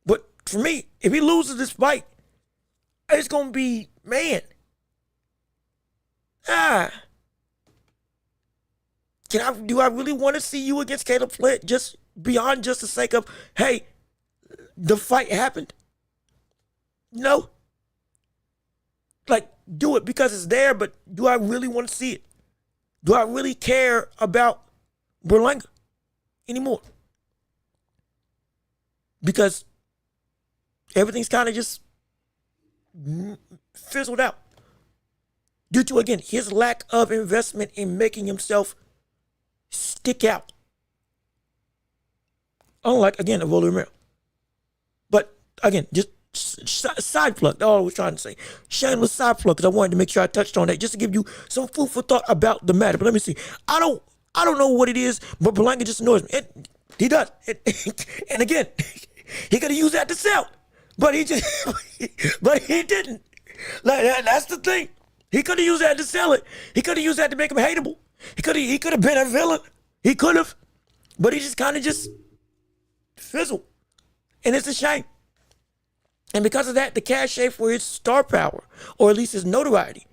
But for me, if he loses this fight, it's going to be, man. Do I really want to see you against Caleb Plant just beyond just the sake of, hey, the fight happened? No. Like, do it because it's there, but do I really want to see it? Do I really care about Berlanga anymore? Because everything's kind of just fizzled out due to, again, his lack of investment in making himself stick out. Unlike, again, a Rolly Romero. But, again, just side plug, that's all I was trying to say. Shameless side plug, because I wanted to make sure I touched on that, just to give you some food for thought about the matter. But let me see. I don't know what it is, but Berlanga just annoys me. He does. And again, he could have used that to sell. But he didn't. Like that's the thing. He could have used that to sell it. He could have used that to make him hateable. He could have been a villain. He could have. But he just kind of just fizzled. And it's a shame. And because of that, the cachet for his star power, or at least his notoriety,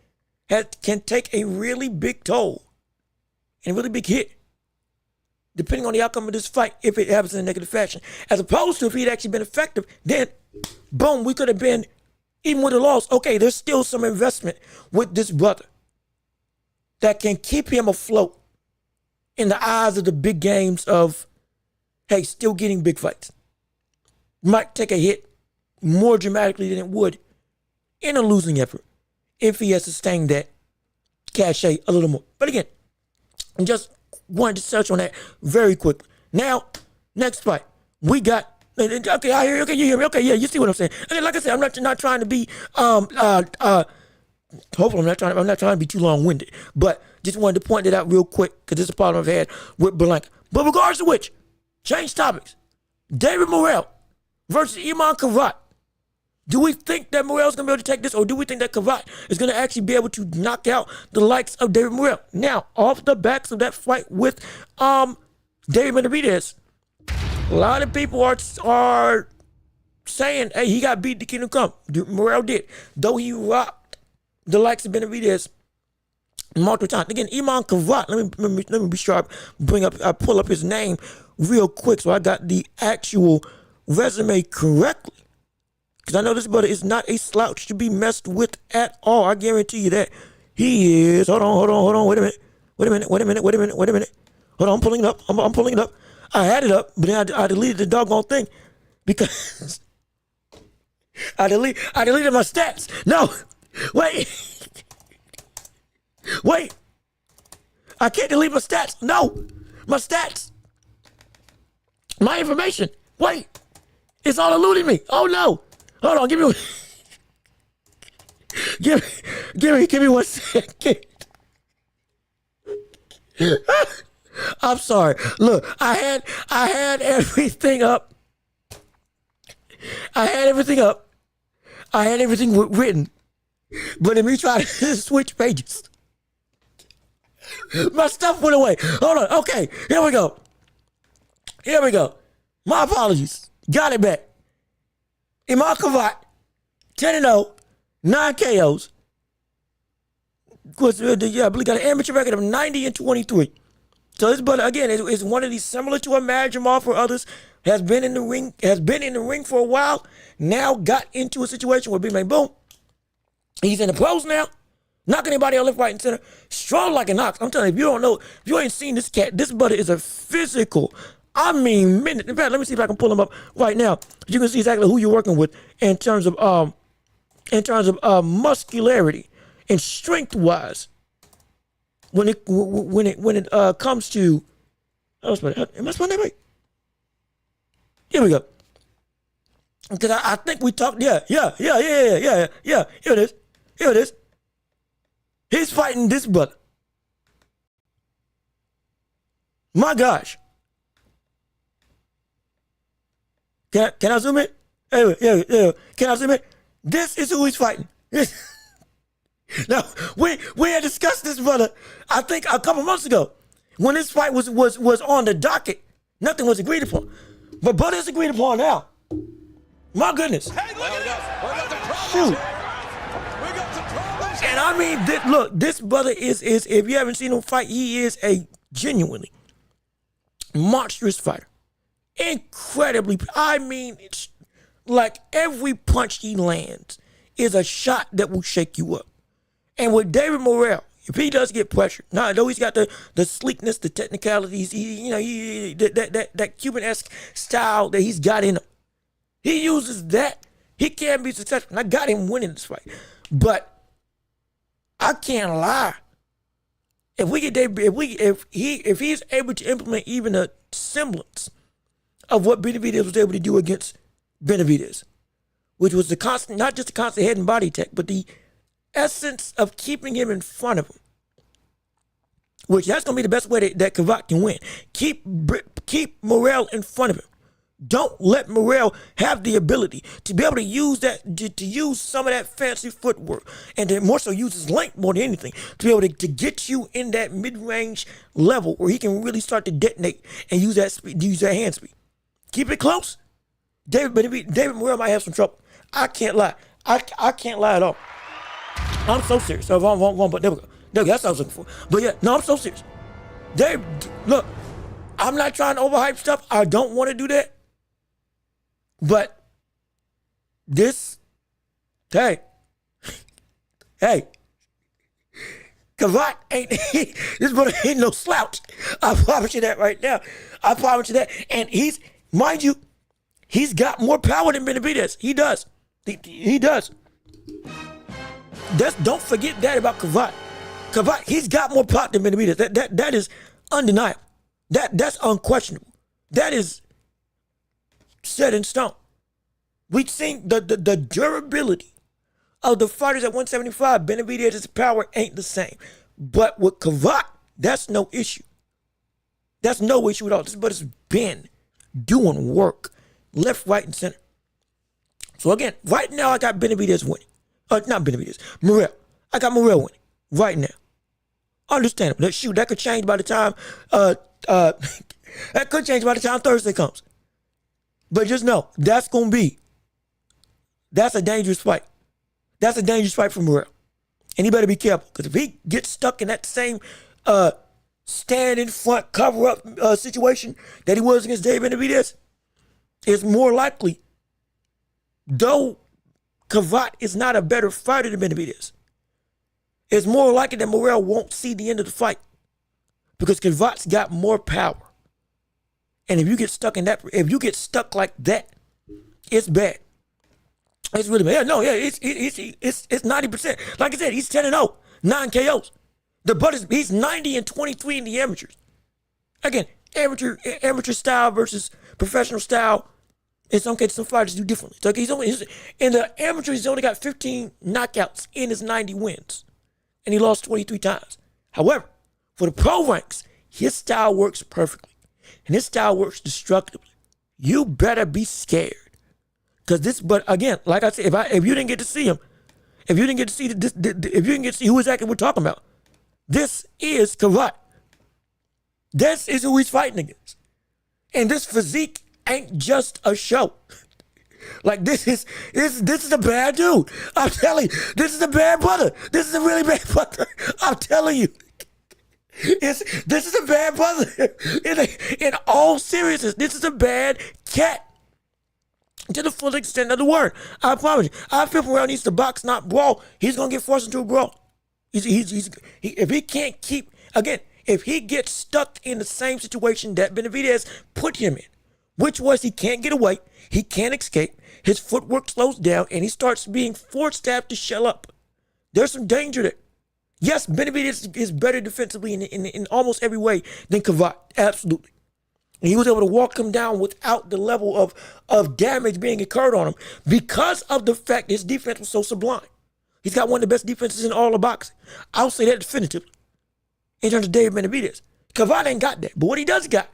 can take a really big toll and a really big hit, depending on the outcome of this fight, if it happens in a negative fashion. As opposed to if he'd actually been effective, then, boom, we could have been, even with a loss, okay, there's still some investment with this brother that can keep him afloat in the eyes of the big games of, hey, still getting big fights. Might take a hit more dramatically than it would in a losing effort if he has sustained that cachet a little more. But again, I just wanted to touch on that very quickly. Now, next fight, we got, okay, I hear you, okay, you hear me, okay, yeah, you see what I'm saying. And like I said, I'm not trying to be, hopefully I'm not trying to be too long-winded, but just wanted to point it out real quick because this is a problem I've had with Berlanga. But regardless of which, change topics. David Morrell versus Iman Karat. Do we think that Morrell's going to be able to take this, or do we think that Karat is going to actually be able to knock out the likes of David Morrell? Now, off the backs of that fight with David Benavidez, a lot of people are saying, hey, he got beat to Kingdom Come. Morrell did. Though he rocked the likes of Benavidez multiple times. Again, Iman Karat, let me be sharp, pull up his name real quick so I got the actual resume correctly. Because I know this brother is not a slouch to be messed with at all. I guarantee you that. He is. Hold on. Wait a minute. Hold on, I'm pulling it up. I had it up, but then I deleted the doggone thing because I deleted my stats. No, wait. I can't delete my stats. No, my stats. My information. Wait. It's all eluding me. Oh no. Hold on, give me 1 second. I'm sorry. Look, I had everything up. I had everything written. But let me try to switch pages. My stuff went away. Hold on. Okay, here we go. My apologies. Got it back. Iman Karat, 10-0, 9 KOs. I believe got an amateur record of 90-23. So this brother, again, is one of these similar to a Jamal for others. Has been in the ring for a while. Now got into a situation where big man, boom. He's in the pros now. Knocking anybody out left, right, and center. Strong like an ox. I'm telling you, if you don't know, if you ain't seen this cat, this brother is a physical. I mean, minute. In fact, let me see if I can pull him up right now. You can see exactly who you're working with in terms of muscularity and strength wise. When it comes to, am I spelling that right? Here we go. Because I think we talked. Yeah. Here it is. He's fighting this brother. My gosh. Can I zoom in? Yeah. Can I zoom in? This is who he's fighting. Now, we had discussed this, brother, I think a couple months ago. When this fight was on the docket, nothing was agreed upon. But it's agreed upon now. My goodness. Hey, look at this. Shoot. We got some problems. And I mean, look, this brother is, if you haven't seen him fight, he is a genuinely monstrous fighter. Incredibly, I mean, it's like every punch he lands is a shot that will shake you up. And with David Morrell, if he does get pressured, now though he's got the sleekness, the technicalities, that Cuban-esque style that he's got in him. He uses that. He can be successful. And I got him winning this fight. But I can't lie. If we get David, if he's able to implement even a semblance of what Benavidez was able to do against Benavidez, which was the constant, not just the constant head and body attack, but the essence of keeping him in front of him, which that's going to be the best way that Crawford can win. Keep Morrell in front of him. Don't let Morrell have the ability to be able to use that, to use some of that fancy footwork, and to more so use his length more than anything, to be able to get you in that mid-range level where he can really start to detonate and use that speed, use that hand speed. Keep it close. David Morrell might have some trouble. I can't lie. I can't lie at all. I'm so serious. So but there we go. That's what I was looking for. But yeah, no, I'm so serious. Look, I'm not trying to overhype stuff. I don't want to do that. But this, hey, Crawford ain't, this brother ain't no slouch. I promise you that right now. I promise you that. And mind you, he's got more power than Benavidez. He does. He does. Don't forget that about Crawford. Crawford, he's got more power than Benavidez. That is undeniable. That's unquestionable. That is set in stone. We've seen the durability of the fighters at 175. Benavidez's power ain't the same. But with Crawford, that's no issue. That's no issue at all. This brother's been doing work left, right, and center. So again, right now I got Benavidez winning. Not Benavidez, Morrell. I got Morrell winning right now. Understandable. That could change by the time Thursday comes. But just know, that's a dangerous fight. That's a dangerous fight for Morrell. And he better be careful, because if he gets stuck in that same stand in front, cover up situation that he was against David Benavidez, it's more likely, though Crawford is not a better fighter than Benavidez, it's more likely that Morrell won't see the end of the fight, because Crawford's got more power. And if you get stuck like that, it's bad. It's really bad. No, yeah, it's 90%. Like I said, he's 10-0, 9 KOs. The brother's, he's 90-23 in the amateurs. Again, amateur style versus professional style. In some cases, some fighters do differently. So in the amateurs, he's only got 15 knockouts in his 90 wins, and he lost 23 times. However, for the pro ranks, his style works perfectly. And his style works destructively. You better be scared. But again, like I said, if you didn't get to see him, if you didn't get to see who exactly we're talking about, this is Crawford. This is who he's fighting against. And this physique ain't just a show. Like this is a bad dude. I'm telling you, this is a bad brother. This is a really bad brother. I'm telling you. This is a bad brother. In all seriousness, this is a bad cat. To the full extent of the word. I promise you. I feel Morrell needs to box, not brawl. He's going to get forced into a brawl. If he can't keep, again, if he gets stuck in the same situation that Benavidez put him in, which was he can't get away, he can't escape, his footwork slows down, and he starts being forced to have to shell up. There's some danger there. Yes, Benavidez is better defensively in almost every way than Crawford. Absolutely. And he was able to walk him down without the level of damage being incurred on him because of the fact his defense was so sublime. He's got one of the best defenses in all of boxing. I'll say that definitively. In terms of David Benavidez. Crawford ain't got that. But what he does got,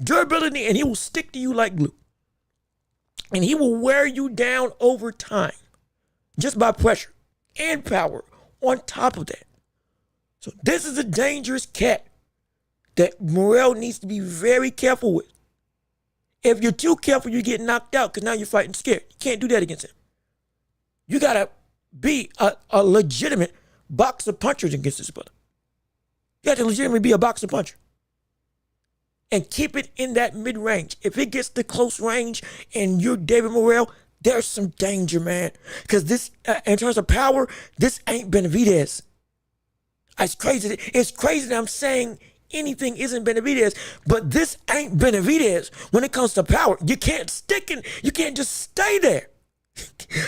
durability, and he will stick to you like glue. And he will wear you down over time just by pressure and power on top of that. So this is a dangerous cat that Morrell needs to be very careful with. If you're too careful, you get knocked out because now you're fighting scared. You can't do that against him. You got to be a legitimate boxer puncher against this brother. You have to legitimately be a boxer puncher. And keep it in that mid-range. If it gets to close range and you're David Morrell, there's some danger, man. Because this, in terms of power, this ain't Benavidez. It's crazy. It's crazy that I'm saying anything isn't Benavidez, but this ain't Benavidez when it comes to power. You can't you can't just stay there.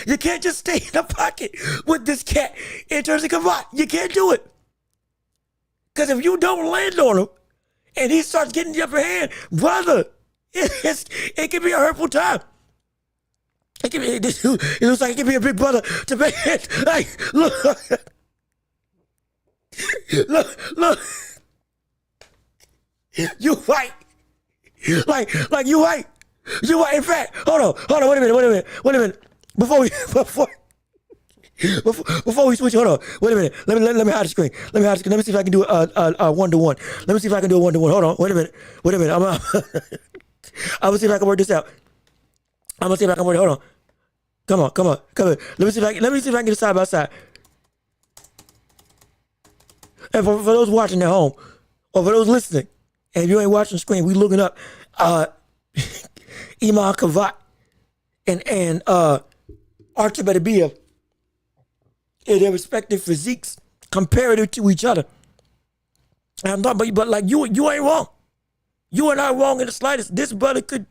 You can't just stay in the pocket with this cat in terms of combat. You can't do it. Because if you don't land on him and he starts getting the upper hand, brother, it can be a hurtful time. It looks like it can be a big brother to make it. Like, look. Look. You white. Like you white. You white. In fact, hold on, wait a minute. Before we switch, hold on. Wait a minute. Let me hide the screen. Let me see if I can do a 1-to-1. Let me see if I can do a 1-to-1. Hold on. Wait a minute. I'm gonna see if I can work this out. Hold on. Come on. Let me see if I can get it side by side. And for those watching at home, or for those listening, and if you ain't watching the screen, we looking up Iman Kavat and Artur Beterbiev in their respective physiques comparative to each other. And I'm talking about, but like you ain't wrong. You are not wrong in the slightest. This brother could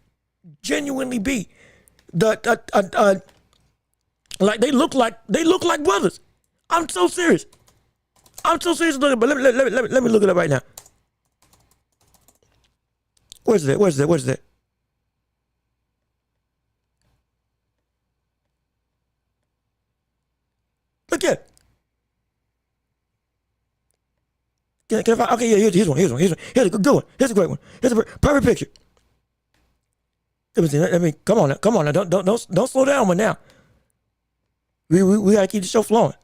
genuinely be like they look like brothers. I'm so serious. But let me look it up right now. Where's that? Look at. Can I find? Okay, yeah, here's one. Here's a good one. Here's a great one. Here's a perfect picture. Let me come on now. Don't slow down one now. We gotta keep the show flowing.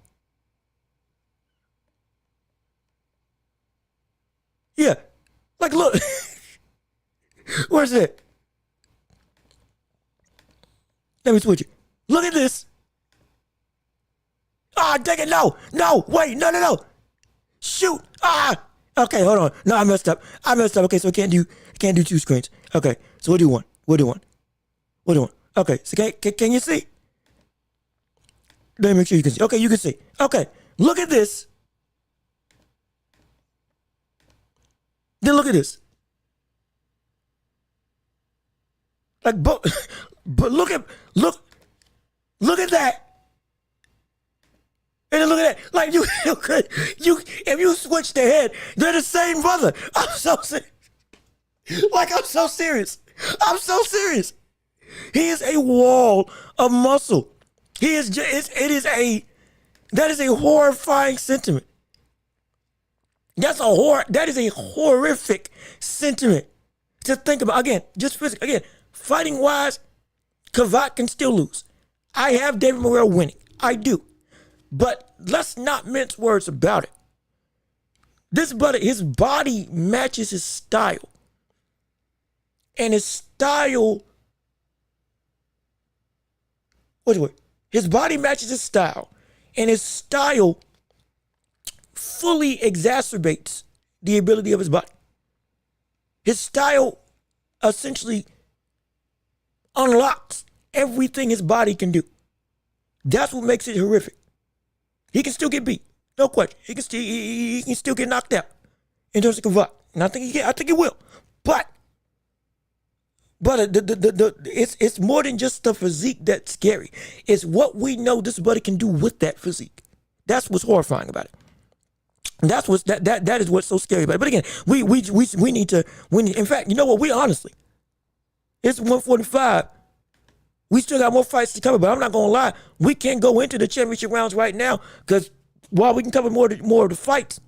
Yeah, like look. Where's it? Let me switch it. Look at this. Dang it, no, wait, no. Shoot, okay, hold on. No, I messed up. Okay, so I can't do two screens. Okay, so we'll do one. Okay, so can you see? Let me make sure you can see. Okay, you can see. Okay, look at this. Then look at this. Like, but look at that. And then look at that. Like you if you switch the head, they're the same brother. I'm so serious. He is a wall of muscle. That is a horrifying sentiment. That is a horrific sentiment to think about. Again, just physically. Again, fighting wise, Kavat can still lose. I have David Morrell winning. I do. But let's not mince words about it. This brother, his body matches his style. And his style, his body matches his style. And his style fully exacerbates the ability of his body. His style essentially unlocks everything his body can do. That's what makes it horrific. He can still get beat, no question. He can still get knocked out in terms of Kavat, and I think he will. But it's more than just the physique that's scary. It's what we know this buddy can do with that physique. That's what's horrifying about it. That is what's so scary about it. But again, we need. In fact, you know what? It's 145. We still got more fights to cover, but I'm not gonna lie. We can't go into the championship rounds right now because while we can cover more of the fights,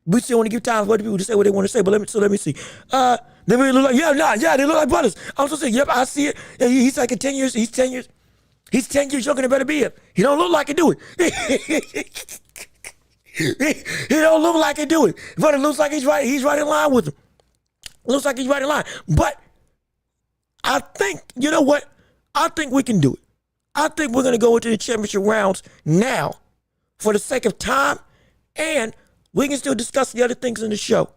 We still want to give time for other people to say what they want to say, but let me see. They really look like, they look like brothers. I'm supposed to say, yep, I see it. He's like 10 years, he's 10 years younger than Better Be Him. He don't look like he do it. he don't look like he do it. But it looks like he's right in line with him. Looks like he's right in line. But I think, you know what? I think we can do it. I think we're going to go into the championship rounds now for the sake of time, and we can still discuss the other things in the show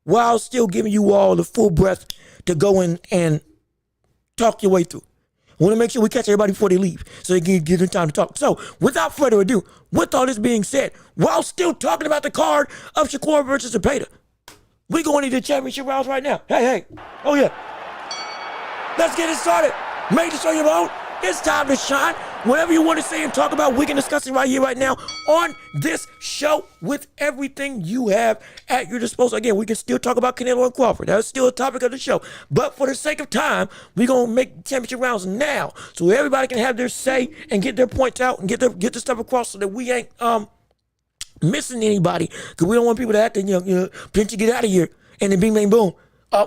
while still giving you all the full breath to go in and talk your way through. We want to make sure we catch everybody before they leave so they can give them time to talk. So, without further ado, with all this being said, while still talking about the card of SHAKUR versus Zepeda, we going into the championship rounds right now. Hey. Oh, yeah. Let's get it started. Make sure you're on. It's time to shine. Whatever you want to say and talk about, we can discuss it right here, right now, on this show with everything you have at your disposal. Again, we can still talk about Canelo and Crawford. That's still a topic of the show. But for the sake of time, we're going to make championship rounds now so everybody can have their say and get their points out and get the stuff across so that we ain't missing anybody, because we don't want people to have to, pinch you, get out of here, and then bing, bang, boom.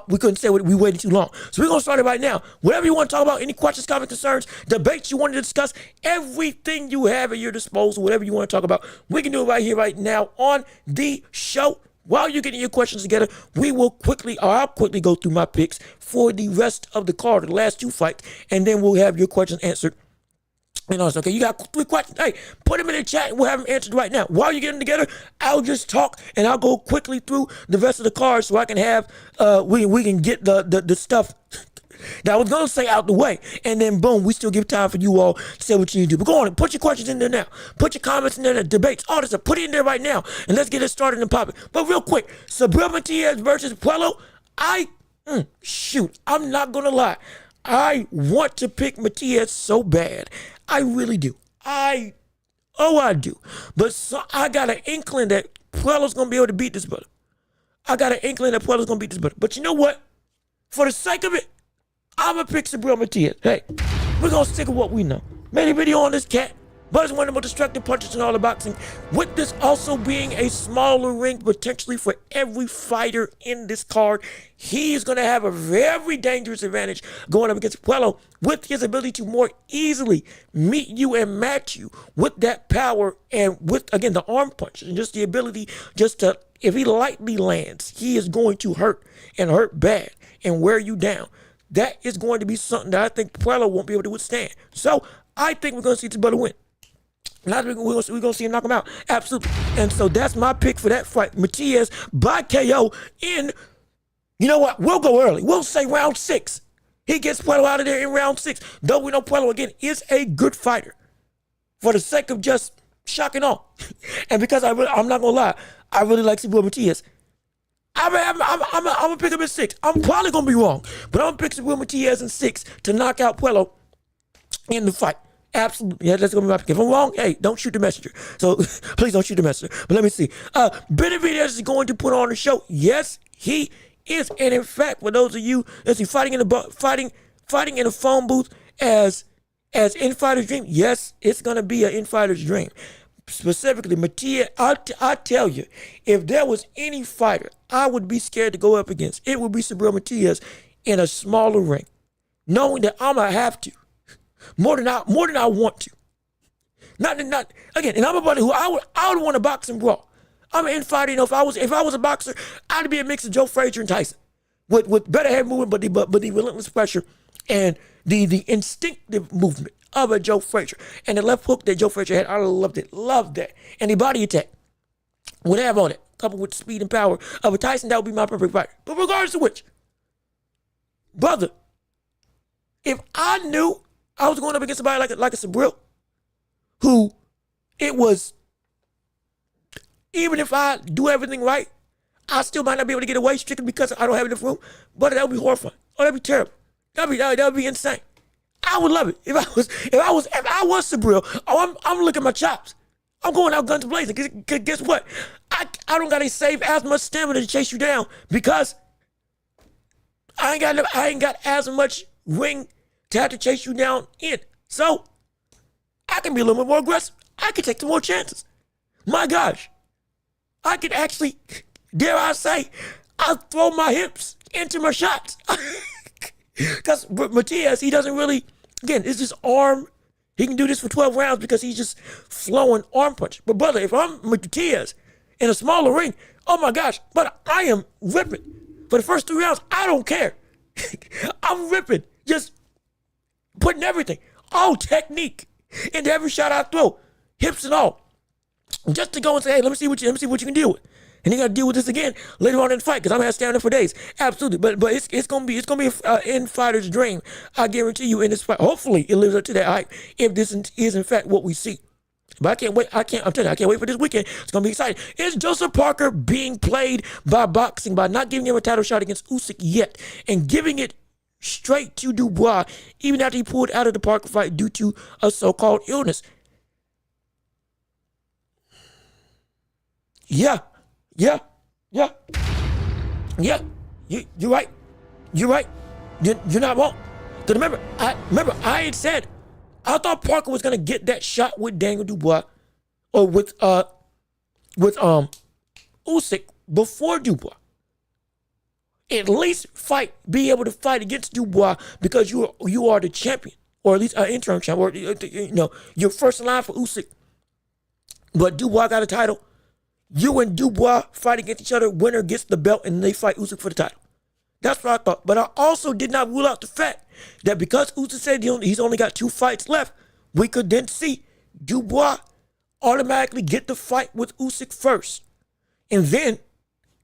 We couldn't say we waited too long. So we're going to start it right now. Whatever you want to talk about, any questions, comments, concerns, debates you want to discuss, everything you have at your disposal, whatever you want to talk about, we can do it right here, right now on the show. While you're getting your questions together, I'll quickly go through my picks for the rest of the card, the last two fights, and then we'll have your questions answered. And also, okay, you got 3 questions. Hey, put them in the chat and we'll have them answered right now. While you're getting together, I'll just talk and I'll go quickly through the rest of the cards so I can have, we can get the stuff that I was going to say out the way. And then, boom, we still give time for you all to say what you need to do. But go on and put your questions in there now. Put your comments in there, the debates, all this stuff. Put it in there right now. And let's get it started and popping. But real quick, Sabril Matias versus Puello. I'm not going to lie. I want to pick Matias so bad. I really do. I do. But so I got an inkling that Puello's going to be able to beat this brother. But you know what? For the sake of it, I'm going to pick Sabril Matias. Hey, we're going to stick with what we know. Made a video on this cat. But it's one of the most destructive punches in all of boxing. With this also being a smaller ring potentially for every fighter in this card, he is going to have a very dangerous advantage going up against Puello with his ability to more easily meet you and match you with that power and with, again, the arm punch and just the ability just to, if he lightly lands, he is going to hurt and hurt bad and wear you down. That is going to be something that I think Puello won't be able to withstand. So I think we're going to see this brother win. Now we're going to see him knock him out. Absolutely. And so that's my pick for that fight. Matias by KO in, you know what? We'll go early. We'll say round 6. He gets Puello out of there in round 6. Though we know Puello, again, is a good fighter. For the sake of just shocking all. And because I'm not going to lie, I really like Sabril Matias. I'm going to pick him in 6. I'm probably going to be wrong. But I'm going to pick Sabril Matias in 6 to knock out Puello in the fight. Absolutely. Yeah, that's going to be my pick. If I'm wrong, hey, don't shoot the messenger. So please don't shoot the messenger. But let me see. Benavidez is going to put on the show. Yes, he is. And in fact, for those of you that's fighting in a phone booth as infighter's dream, yes, it's going to be an infighter's dream. Specifically, Matias, I tell you, if there was any fighter I would be scared to go up against, it would be Sabril Matias in a smaller ring, knowing that I'm going to have to. More than I want to. Not again, and I'm a buddy who I would want to box and brawl. I'm an infighter, you know, if I was a boxer, I'd be a mix of Joe Frazier and Tyson. With better head movement, but the relentless pressure and the instinctive movement of a Joe Frazier. And the left hook that Joe Frazier had, I loved it. Loved that. And the body attack. Would have all that. Coupled with speed and power of a Tyson, that would be my perfect fighter. But regardless of which, brother, if I knew I was going up against somebody like a Sabril, who it was, even if I do everything right, I still might not be able to get away strictly because I don't have enough room. But that would be horrifying. Oh, that'd be terrible. That would be insane. I would love it if I was Sabril. Oh, I'm looking at my chops. I'm going out guns blazing. Cause guess what? I don't gotta save as much stamina to chase you down because I ain't got as much ring to have to chase you down in. So I can be a little bit more aggressive. I can take some more chances. My gosh, I could actually dare I say, I throw my hips into my shots. Because Matias, he doesn't really, again, it's just arm. He can do this for 12 rounds because he's just flowing arm punch. But brother, if I'm Matias in a smaller ring, oh my gosh, but I am ripping. For the first 3 rounds, I don't care. I'm ripping, just putting everything, all technique into every shot I throw, hips and all, just to go and say, hey, let me see what you can deal with. And you got to deal with this again later on in the fight because I'm gonna stand there for days. Absolutely, but it's gonna be an end fighter's dream. I guarantee you in this fight. Hopefully, it lives up to that hype. If this is in fact what we see. But I can't wait. I'm telling you, I can't wait for this weekend. It's gonna be exciting. Is Joseph Parker being played by boxing by not giving him a title shot against Usyk yet and giving it straight to Dubois even after he pulled out of the Parker fight due to a so-called illness? Yeah. You're right. You're right. You're not wrong. Because remember, I had said I thought Parker was gonna get that shot with Daniel Dubois or with Usyk before Dubois. At least be able to fight against Dubois because you are the champion, or at least an interim champion, or you're first in line for Usyk. But Dubois got a title. You and Dubois fight against each other. Winner gets the belt, and they fight Usyk for the title. That's what I thought. But I also did not rule out the fact that because Usyk said he's only got 2 fights left, we could then see Dubois automatically get the fight with Usyk first. And then,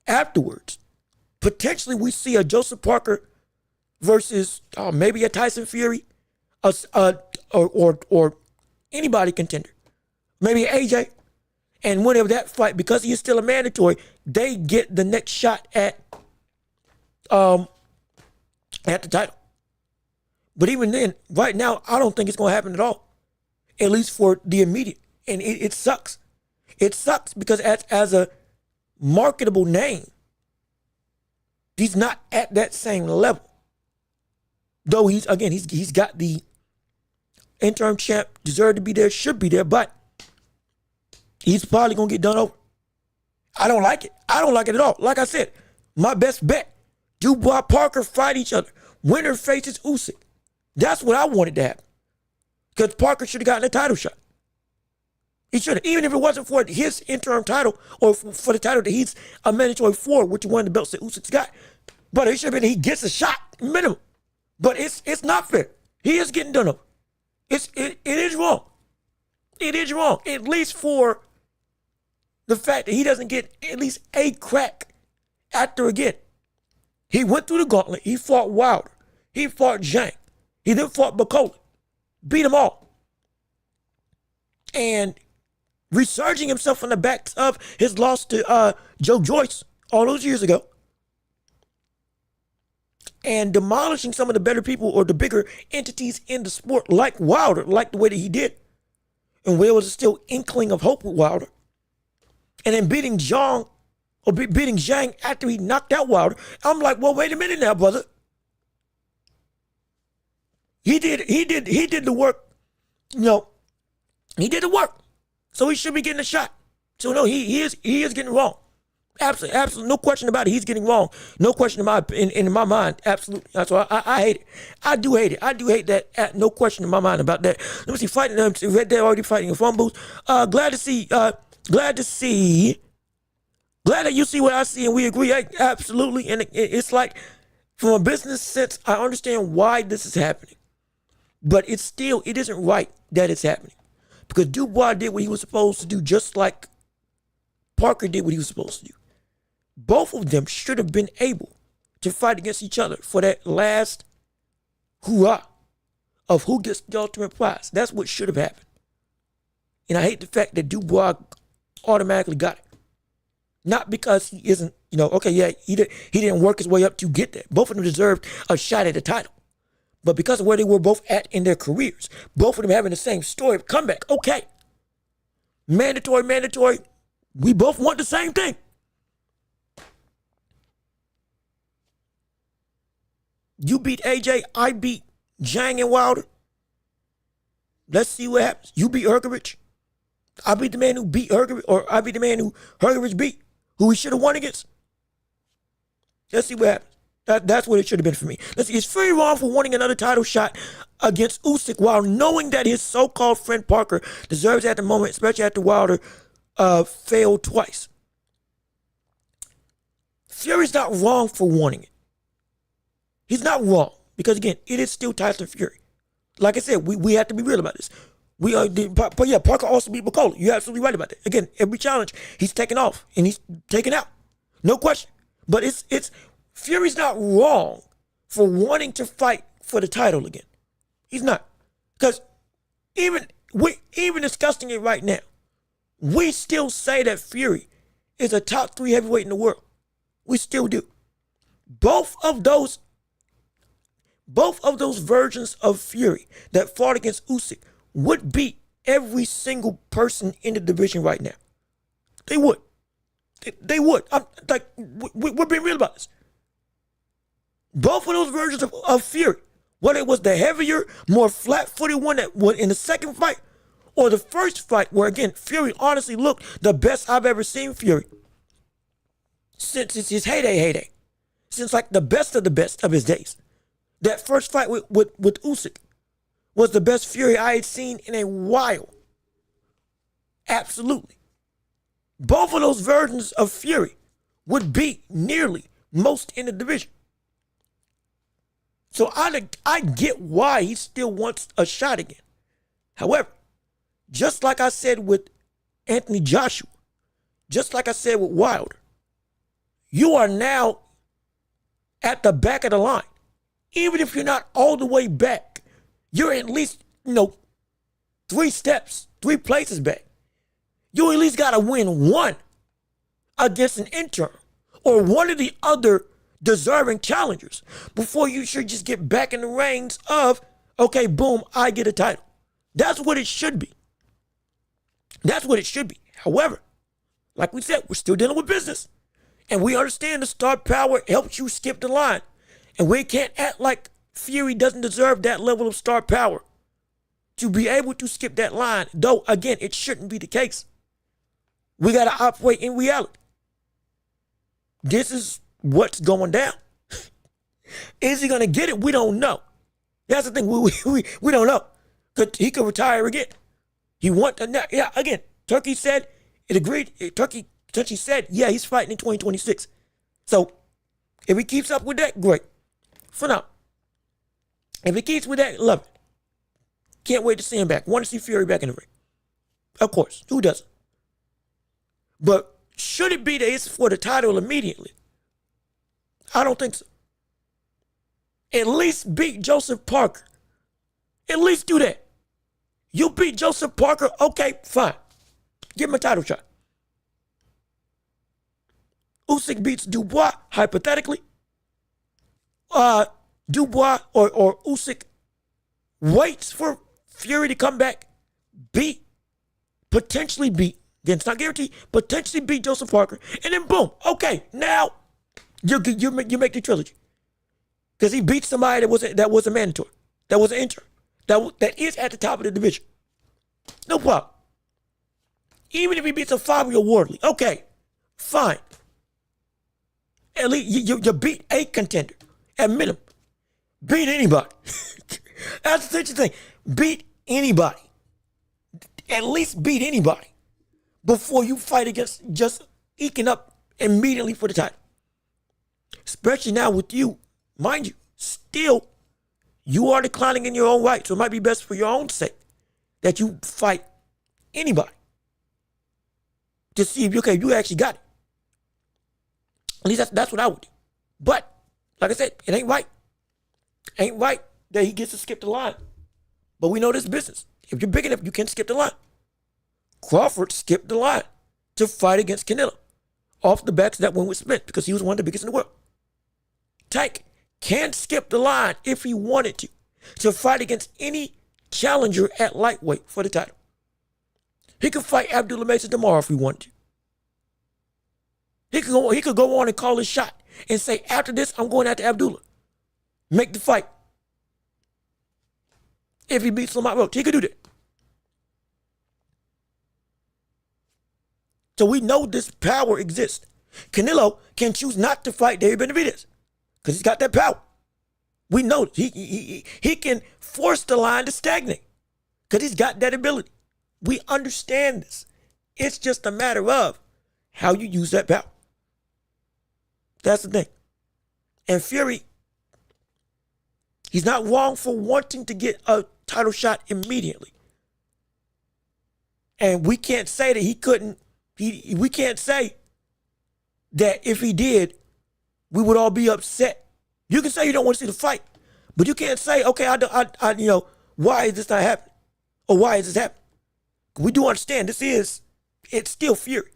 afterwards, potentially we see a Joseph Parker versus maybe a Tyson Fury or anybody contender. Maybe AJ. And whenever that fight, because he is still a mandatory, they get the next shot at the title. But even then, right now, I don't think it's going to happen at all. At least for the immediate. And it sucks. It sucks because as a marketable name, he's not at that same level. Though he's got the interim champ, deserved to be there, should be there, but he's probably going to get done over. I don't like it. I don't like it at all. Like I said, my best bet, Dubois, Parker fight each other. Winner faces Usyk. That's what I wanted to happen. Because Parker should have gotten a title shot. He should have. Even if it wasn't for his interim title or for the title that he's a mandatory for, which one of the belts that Usyk's got. But it should have been he gets a shot, minimum. But it's not fair. He is getting done over. It is wrong. It is wrong. At least for the fact that he doesn't get at least a crack after again. He went through the gauntlet. He fought Wilder. He fought Zhang. He then fought Bacola. Beat them all. And resurging himself on the backs of his loss to Joe Joyce all those years ago. And demolishing some of the better people or the bigger entities in the sport like Wilder, like the way that he did. And where was a still inkling of hope with Wilder. And then beating Zhang after he knocked out Wilder. I'm like, well, wait a minute now, brother. He did the work. He did the work. So he should be getting a shot. So no, he is getting wrong. Absolutely, no question about it. He's getting wrong. No question in my mind. Absolutely. That's why I hate it. I do hate it. I do hate that. No question in my mind about that. Let me see. Fighting them. They're already fighting in phone booth. Glad to see. Glad that you see what I see and we agree. Absolutely. And it's like, from a business sense, I understand why this is happening. But it isn't right that it's happening. Because Dubois did what he was supposed to do, just like Parker did what he was supposed to do. Both of them should have been able to fight against each other for that last hoorah of who gets the ultimate prize. That's what should have happened. And I hate the fact that Dubois automatically got it. Not because he isn't, he didn't work his way up to get there. Both of them deserved a shot at the title. But because of where they were both at in their careers, both of them having the same story of comeback, okay. Mandatory, we both want the same thing. You beat AJ, I beat Zhang and Wilder. Let's see what happens. You beat Hergovich. I beat the man who beat Hergovich, or I beat the man who Hergovich beat, who he should have won against. Let's see what happens. That's what it should have been for me. Let's see. Is Fury wrong for wanting another title shot against Usyk while knowing that his so-called friend Parker deserves it at the moment, especially after Wilder failed twice? Fury's not wrong for wanting it. He's not wrong because, again, it is still Tyson Fury. Like I said, we have to be real about this. Parker also beat McCullough. You're absolutely right about that. Again, every challenge he's taken off and he's taken out, no question. But it's Fury's not wrong for wanting to fight for the title again. He's not, because even discussing it right now, we still say that Fury is a top 3 heavyweight in the world. We still do. Both of those versions of Fury that fought against Usyk would beat every single person in the division right now. They would. They would. We're being real about this. Both of those versions of Fury, whether it was the heavier, more flat-footed one that went in the second fight, or the first fight where, again, Fury honestly looked the best I've ever seen Fury since his heyday. Since like the best of his days. That first fight with Usyk was the best Fury I had seen in a while. Absolutely. Both of those versions of Fury would beat nearly most in the division. So I get why he still wants a shot again. However, just like I said with Anthony Joshua, just like I said with Wilder, you are now at the back of the line. Even if you're not all the way back, you're at least, 3 steps, 3 places back. You at least got to win one against an interim or one of the other deserving challengers before you should just get back in the reins of, okay, boom, I get a title. That's what it should be. That's what it should be. However, like we said, we're still dealing with business. And we understand the star power helps you skip the line. And we can't act like Fury doesn't deserve that level of star power to be able to skip that line. Though, again, it shouldn't be the case. We got to operate in reality. This is what's going down. Is he going to get it? We don't know. That's the thing. We don't know. He could retire again. Again, Turkey said, it agreed. Turkey said, yeah, he's fighting in 2026. So, if he keeps up with that, great. For now. If he keeps with that, love it. Can't wait to see him back. Want to see Fury back in the ring. Of course. Who doesn't? But should it be that it's for the title immediately? I don't think so. At least beat Joseph Parker. At least do that. You beat Joseph Parker, okay, fine. Give him a title shot. Usyk beats Dubois, hypothetically. Dubois or Usyk waits for Fury to come back, potentially beat, again, it's not guaranteed, potentially beat Joseph Parker, and then boom, okay, now you make the trilogy. Because he beat somebody that was a mandatory, that was an interim, that is at the top of the division. No problem. Even if he beats a Fabio Wardley, okay, fine. At least you beat a contender at minimum. Beat anybody. That's the interesting thing. Beat anybody. At least beat anybody before you fight against just eking up immediately for the title. Especially now with you, mind you, still, you are declining in your own right. So it might be best for your own sake that you fight anybody to see if you actually got it. At least that's what I would do. But, like I said, it ain't right. Ain't right that he gets to skip the line. But we know this business. If you're big enough, you can skip the line. Crawford skipped the line to fight against Canelo off the backs of that win with Smith because he was one of the biggest in the world. Tank can skip the line if he wanted to fight against any challenger at lightweight for the title. He could fight Abdullah Mason tomorrow if he wanted to. He could go on and call his shot and say, after this, I'm going after Abdullah. Make the fight. If he beats Lamont Roach, he could do that. So we know this power exists. Canelo can choose not to fight David Benavidez because he's got that power. We know he can force the line to stagnate because he's got that ability. We understand this. It's just a matter of how you use that power. That's the thing. And Fury, he's not wrong for wanting to get a title shot immediately. And we can't say that he couldn't. We can't say that if he did, we would all be upset. You can say you don't want to see the fight, but you can't say, okay, why is this not happening? Or why is this happening? We do understand it's still Fury.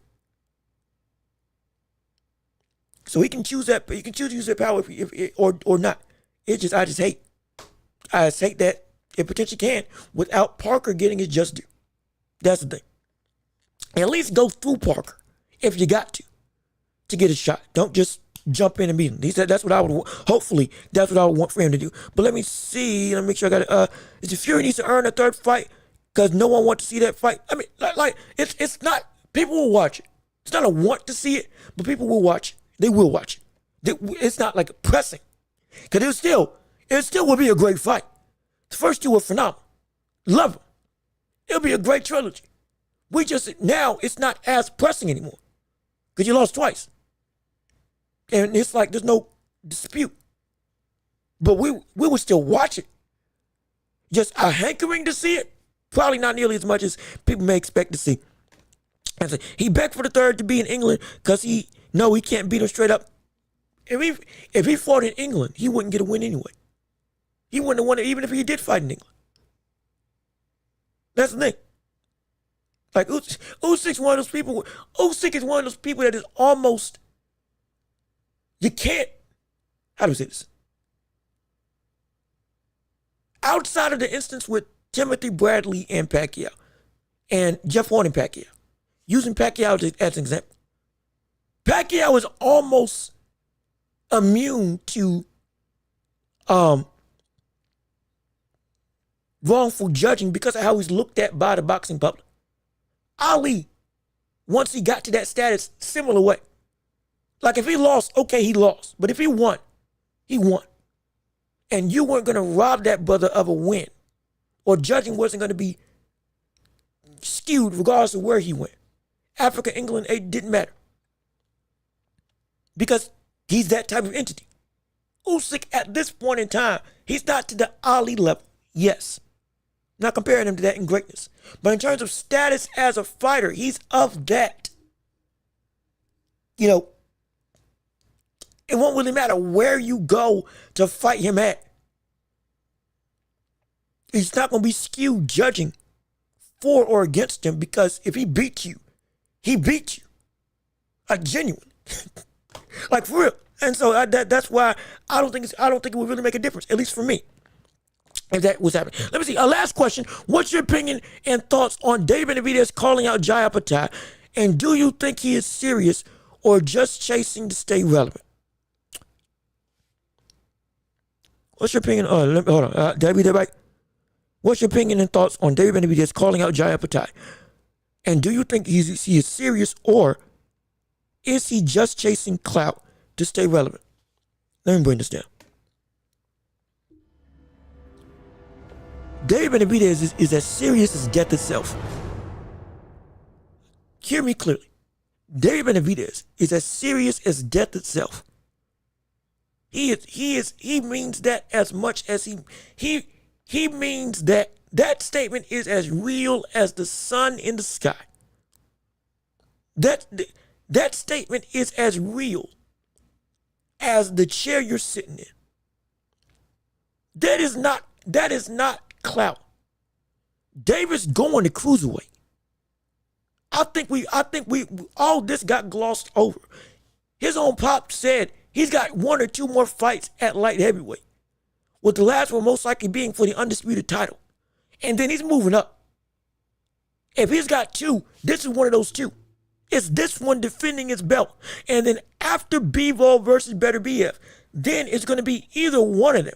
So he can choose that. He can choose to use that power or not. I just hate that it potentially can without Parker getting his just due. That's the thing. At least go through Parker if you got to get a shot. Don't just jump in and beat him. He said that's what I would. Hopefully, that's what I would want for him to do. But let me see. Let me make sure I got it. Is the Fury needs to earn a third fight because no one wants to see that fight? I mean, like it's not. People will watch it. It's not a want to see it, but people will watch it. They will watch it. It's not like pressing because it still will be a great fight. The first two were phenomenal. Love them. It'll be a great trilogy. Now it's not as pressing anymore because you lost twice. And it's like there's no dispute. But we will still watch it. Just a hankering to see it, probably not nearly as much as people may expect to see. And so he begged for the third to be in England because he can't beat him straight up. If he fought in England, he wouldn't get a win anyway. He wouldn't have won it even if he did fight in England. That's the thing. Like Usyk's one of those people. Usyk is one of those people that is almost. You can't. How do we say this? Outside of the instance with Timothy Bradley and Pacquiao, and Jeff Horn and Pacquiao, using Pacquiao as an example, Pacquiao is almost immune to wrongful judging because of how he's looked at by the boxing public. Ali, once he got to that status, similar way. Like if he lost, okay, he lost. But if he won, he won. And you weren't going to rob that brother of a win. Or judging wasn't going to be skewed regardless of where he went. Africa, England, it didn't matter. Because he's that type of entity. Usyk at this point in time, he's not to the Ali level. Yes. Not comparing him to that in greatness. But in terms of status as a fighter, he's of that. It won't really matter where you go to fight him at. He's not going to be skewed judging for or against him because if he beats you, he beats you. Like genuine. Like for real. And so that's why I don't think it would really make a difference, at least for me, if that was happening. Let me see. Last question. What's your opinion and thoughts on David Benavidez calling out Jai Patai? And do you think he is serious or just chasing to stay relevant? What's your opinion? Hold on. Did I read that right? What's your opinion and thoughts on David Benavidez calling out Jai Patai? And do you think he is serious or is he just chasing clout to stay relevant? Let me bring this down. David Benavidez is as serious as death itself. Hear me clearly. David Benavidez is as serious as death itself. He means that as much as he means that statement is as real as the sun in the sky. That statement is as real as the chair you're sitting in. That is not clout. David's going to cruiserweight. I think we all this got glossed over. His own pop said he's got one or two more fights at light heavyweight, with the last one most likely being for the undisputed title. And then he's moving up. If he's got two, this is one of those two. It's this one defending his belt. And then after Bivol versus Beterbiev, then it's going to be either one of them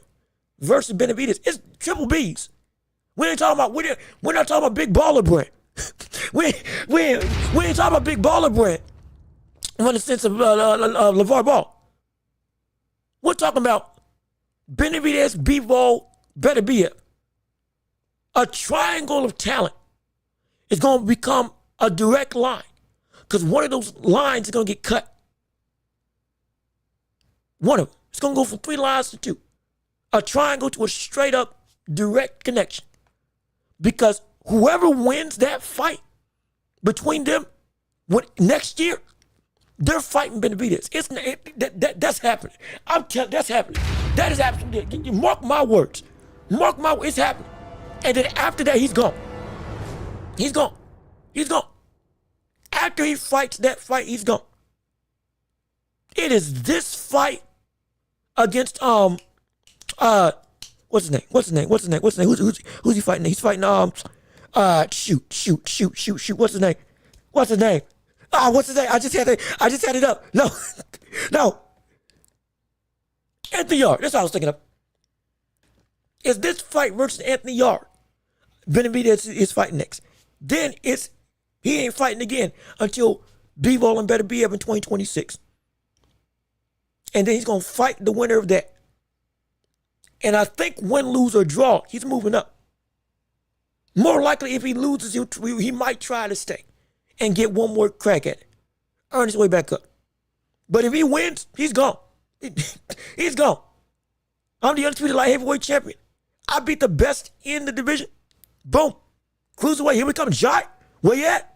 versus Benavidez. It's triple Bs. We're not talking about big baller brand. we ain't talking about big baller brand. in the sense of LeVar Ball. We're talking about Benavidez, Bivol, Beterbiev. A triangle of talent is going to become a direct line because one of those lines is going to get cut. One of them. It's going to go from 3 lines to 2. A triangle to a straight up direct connection. Because whoever wins that fight between them next year, they're fighting Benavidez. That's happening. I'm telling that's happening. That is absolutely. Mark my words. Mark my words. It's happening. And then after that, he's gone. He's gone. He's gone. After he fights that fight, he's gone. It is this fight against what's his name? What's his name? Who's he fighting? He's fighting shoot. What's his name? What's his name? I just had it up. No. Anthony Yarde. That's what I was thinking of. Is this fight versus Anthony Yarde? Benavidez is fighting next. Then he ain't fighting again until Bivol and Beterbiev in 2026. And then he's going to fight the winner of that. And I think win, lose, or draw, he's moving up. More likely, if he loses, he might try to stay and get one more crack at it. Earn his way back up. But if he wins, he's gone. He's gone. I'm the undisputed light heavyweight champion. I beat the best in the division. Boom. Cruiserweight, here we come. Jai, where you at?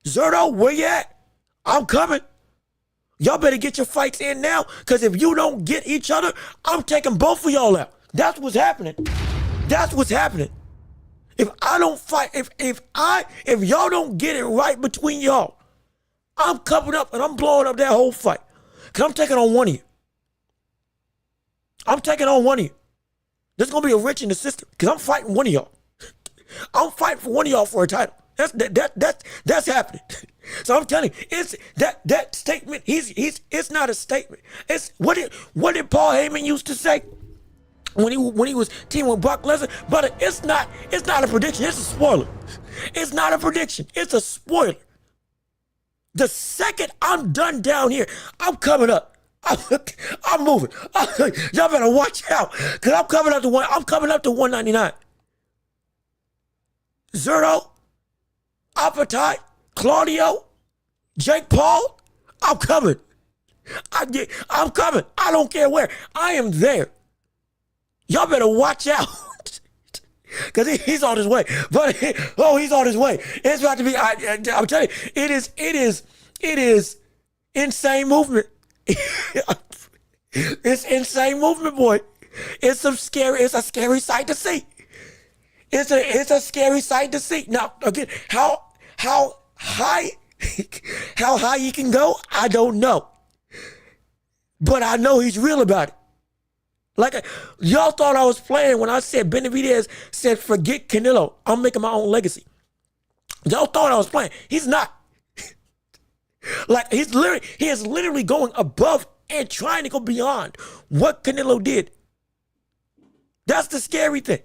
Zerto, where you at? I'm coming. Y'all better get your fights in now, because if you don't get each other, I'm taking both of y'all out. That's what's happening. That's what's happening. If I don't fight, if y'all don't get it right between y'all, I'm coming up and I'm blowing up that whole fight. Because I'm taking on one of you. I'm taking on one of you. There's going to be a wrench in the system because I'm fighting one of y'all. I'm fighting for one of y'all for a title. That's happening. So I'm telling you, it's that statement. It's not a statement. It's what did Paul Heyman used to say when he was teaming with Brock Lesnar? But it's not a prediction. It's a spoiler. It's not a prediction. It's a spoiler. The second I'm done down here, I'm coming up. I'm moving. Y'all better watch out, cause I'm coming up to 199. Zerto, Appetite, Claudio, Jake Paul, I'm coming. I'm coming. I don't care where. I am there. Y'all better watch out. Because he's on his way. But, he's on his way. It's about to be, I'm telling you, it is insane movement. It's insane movement, boy. It's a scary sight to see. It's a scary sight to see. Now, again, how high he can go, I don't know. But I know he's real about it. Like, y'all thought I was playing when I said Benavidez said, forget Canelo, I'm making my own legacy. Y'all thought I was playing. He's not. Like, he is literally going above and trying to go beyond what Canelo did. That's the scary thing.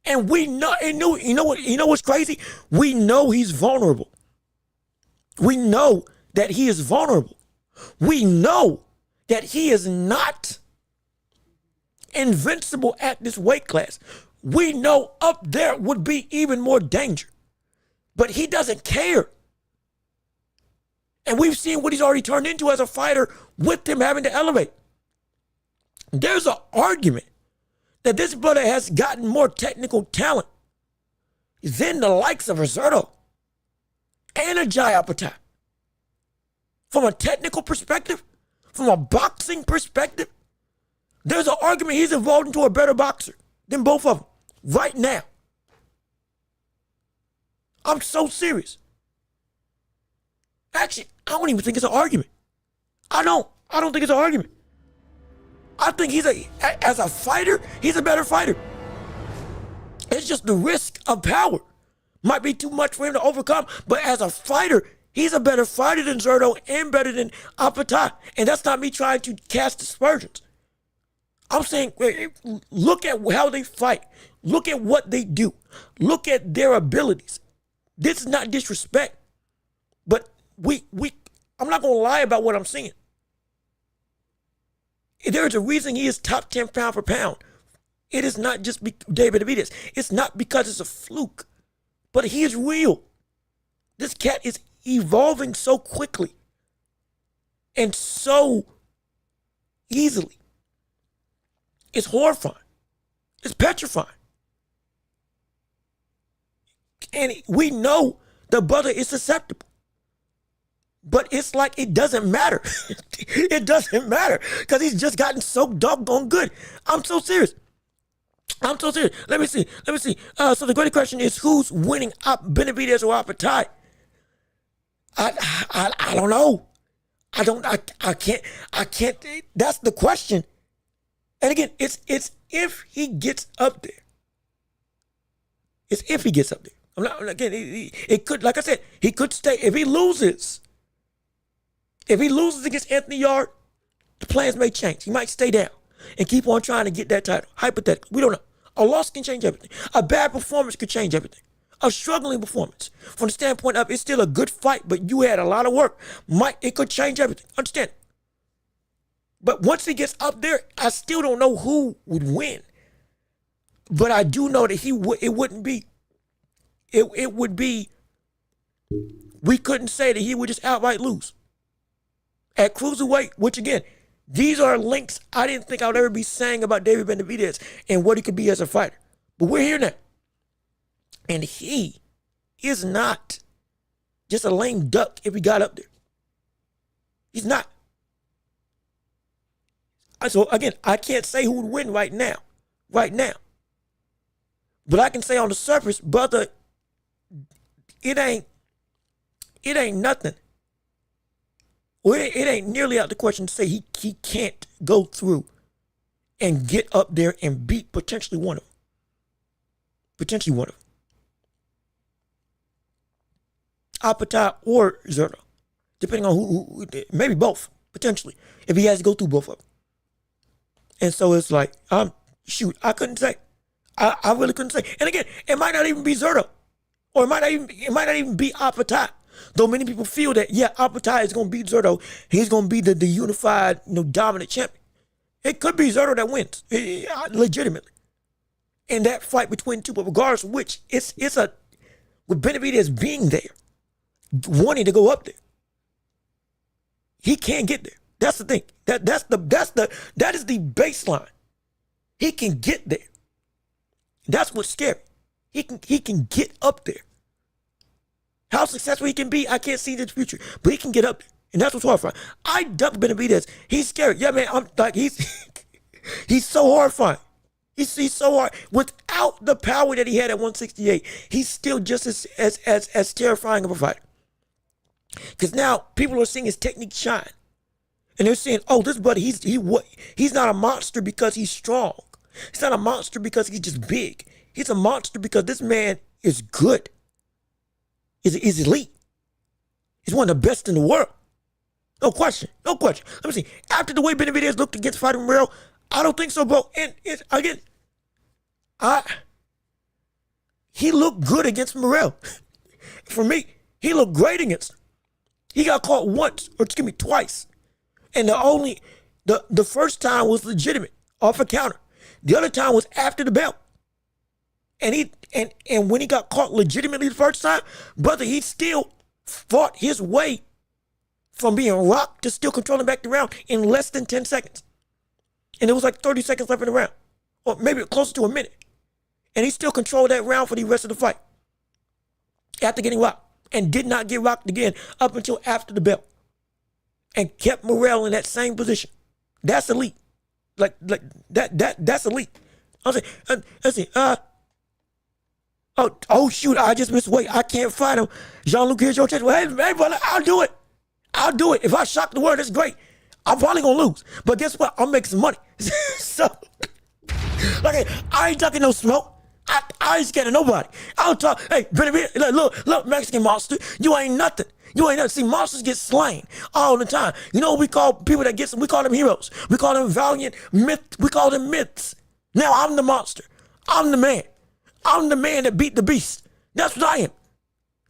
And we know, and you know what's crazy? We know he's vulnerable. We know that he is vulnerable. We know that he is not invincible at this weight class. We know up there would be even more danger. But he doesn't care. And we've seen what he's already turned into as a fighter with him having to elevate. There's an argument that this brother has gotten more technical talent than the likes of Roberto and a Jai Appetite. From a technical perspective, from a boxing perspective, there's an argument he's evolved into a better boxer than both of them right now. I'm so serious. Actually, I don't even think it's an argument. I don't think it's an argument. I think as a fighter, he's a better fighter. It's just the risk of power might be too much for him to overcome. But as a fighter, he's a better fighter than Zerto and better than Appetite. And that's not me trying to cast aspersions. I'm saying, look at how they fight. Look at what they do. Look at their abilities. This is not disrespect. But I'm not going to lie about what I'm seeing. There's a reason he is top 10 pound for pound. It is not just David Benavidez. It's not because it's a fluke, but he is real. This cat is evolving so quickly and so easily. It's horrifying. It's petrifying. And we know the brother is susceptible. But it's like it doesn't matter. It doesn't matter because he's just gotten so doggone good. I'm so serious. Let me see. So the great question is, who's winning, Benavidez or Apatai? I don't know. I can't. That's the question. And again, it's if he gets up there. It's if he gets up there. Again, it could, like I said, he could stay. If he loses against Anthony Yard, the plans may change. He might stay down and keep on trying to get that title. Hypothetically, we don't know. A loss can change everything. A bad performance could change everything. A struggling performance, from the standpoint of it's still a good fight, but you had a lot of work. It could change everything. Understand? But once he gets up there, I still don't know who would win. But I do know that it would be, we couldn't say that he would just outright lose. At cruiserweight, which again, these are links I didn't think I would ever be saying about David Benavidez and what he could be as a fighter. But we're here now. And he is not just a lame duck if he got up there. He's not. So again, I can't say who would win right now. But I can say on the surface, brother, it ain't nothing. Well, it ain't nearly out the question to say he can't go through and get up there and beat potentially one of them. Apatai or Zerto, depending on who, maybe both, potentially, if he has to go through both of them. And so it's like, shoot, I couldn't say. I really couldn't say. And again, it might not even be Zerto, or it might not even be Apatai. Though many people feel that, yeah, Apatai is going to beat Zerto. He's going to be the unified, dominant champion. It could be Zerto that wins, legitimately. In that fight between two, but regardless of which, with Benavidez being there, wanting to go up there, he can't get there. That's the thing. That is the baseline. He can get there. That's what's scary. He can get up there. How successful he can be, I can't see the future, but he can get up there, and that's what's horrifying. I duck Benavidez. He's scary. Yeah, man. I'm like he's so horrifying. He's so hard. Without the power that he had at 168, he's still just as terrifying of a fighter. Because now people are seeing his technique shine, and they're saying, "Oh, this buddy, he's not a monster because he's strong. He's not a monster because he's just big. He's a monster because this man is good. Is elite. He's one of the best in the world. No question. Let me see. After the way Benavidez looked against Fighter Morrell, I don't think so, bro. And he looked good against Morrell. For me, he looked great against him. He got caught twice. And the first time was legitimate, off a counter. The other time was after the belt. And when he got caught legitimately the first time, brother, he still fought his way from being rocked to still controlling back the round in less than 10 seconds. And it was like 30 seconds left in the round, or maybe closer to a minute. And he still controlled that round for the rest of the fight after getting rocked, and did not get rocked again up until after the belt, and kept Morrell in that same position. That's elite. Like that's elite. I was like, let's see, Oh shoot! I just missed weight. I can't fight him. Jean-Luc, here's your chance. Well, hey, brother, I'll do it. If I shock the world, it's great. I'm probably gonna lose, but guess what? I'll make some money. So, like, I ain't talking no smoke. I ain't scared of nobody. I'll talk. Hey, look, Mexican monster, you ain't nothing. See, monsters get slain all the time. You know what we call people that get? We call them heroes. We call them valiant myth. We call them myths. Now I'm the monster. I'm the man. I'm the man that beat the beast. That's what I am.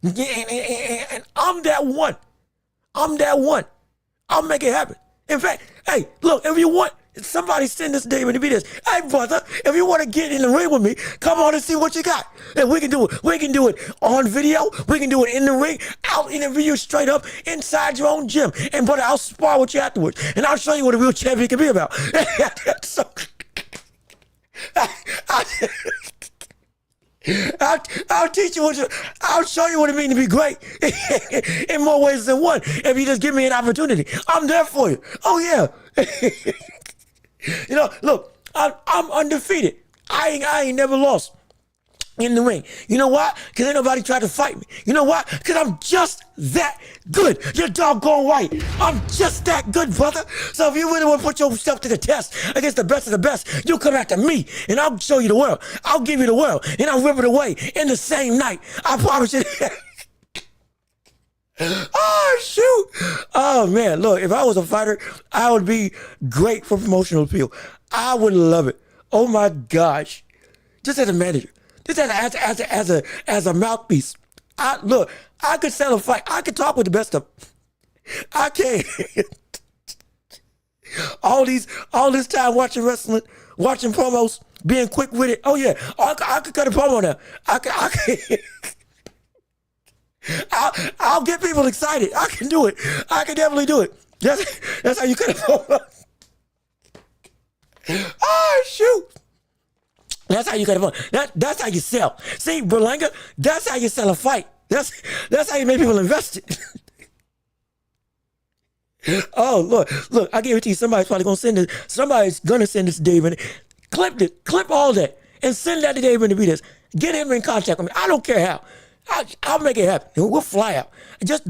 And I'm that one. I'm that one. I'll make it happen. In fact, hey, look, if you want, somebody send this David to be this. Hey, brother, if you want to get in the ring with me, come on and see what you got. And we can do it. We can do it on video. We can do it in the ring. I'll interview you straight up inside your own gym. And, brother, I'll spar with you afterwards. And I'll show you what a real champion can be about. So, I'll teach you I'll show you what it means to be great in more ways than one. If you just give me an opportunity, I'm there for you. Oh yeah. You know, look, I'm undefeated. I ain't never lost in the ring. You know why? Because ain't nobody tried to fight me. You know why? Because I'm just that good. You're doggone right. I'm just that good, brother. So if you really want to put yourself to the test against the best of the best, you come after me and I'll show you the world. I'll give you the world and I'll rip it away in the same night. I promise you. Oh, shoot. Oh, man. Look, if I was a fighter, I would be great for promotional appeal. I would love it. Oh, my gosh. Just as a manager. Just as a mouthpiece. I could sell a fight. I could talk with the best of them. I can. all this time watching wrestling, watching promos, being quick with it. Oh yeah, I could cut a promo now. I can. I'll get people excited. I can do it. I can definitely do it. That's how you cut a promo. Oh shoot. That's how you got to That's how you sell. See, Berlanga, that's how you sell a fight. That's how you make people invested. Oh, look, I guarantee you somebody's gonna send this to David. Clip all that and send that to David to be this. Get him in contact with me. I don't care how. I'll make it happen. We'll fly out. Just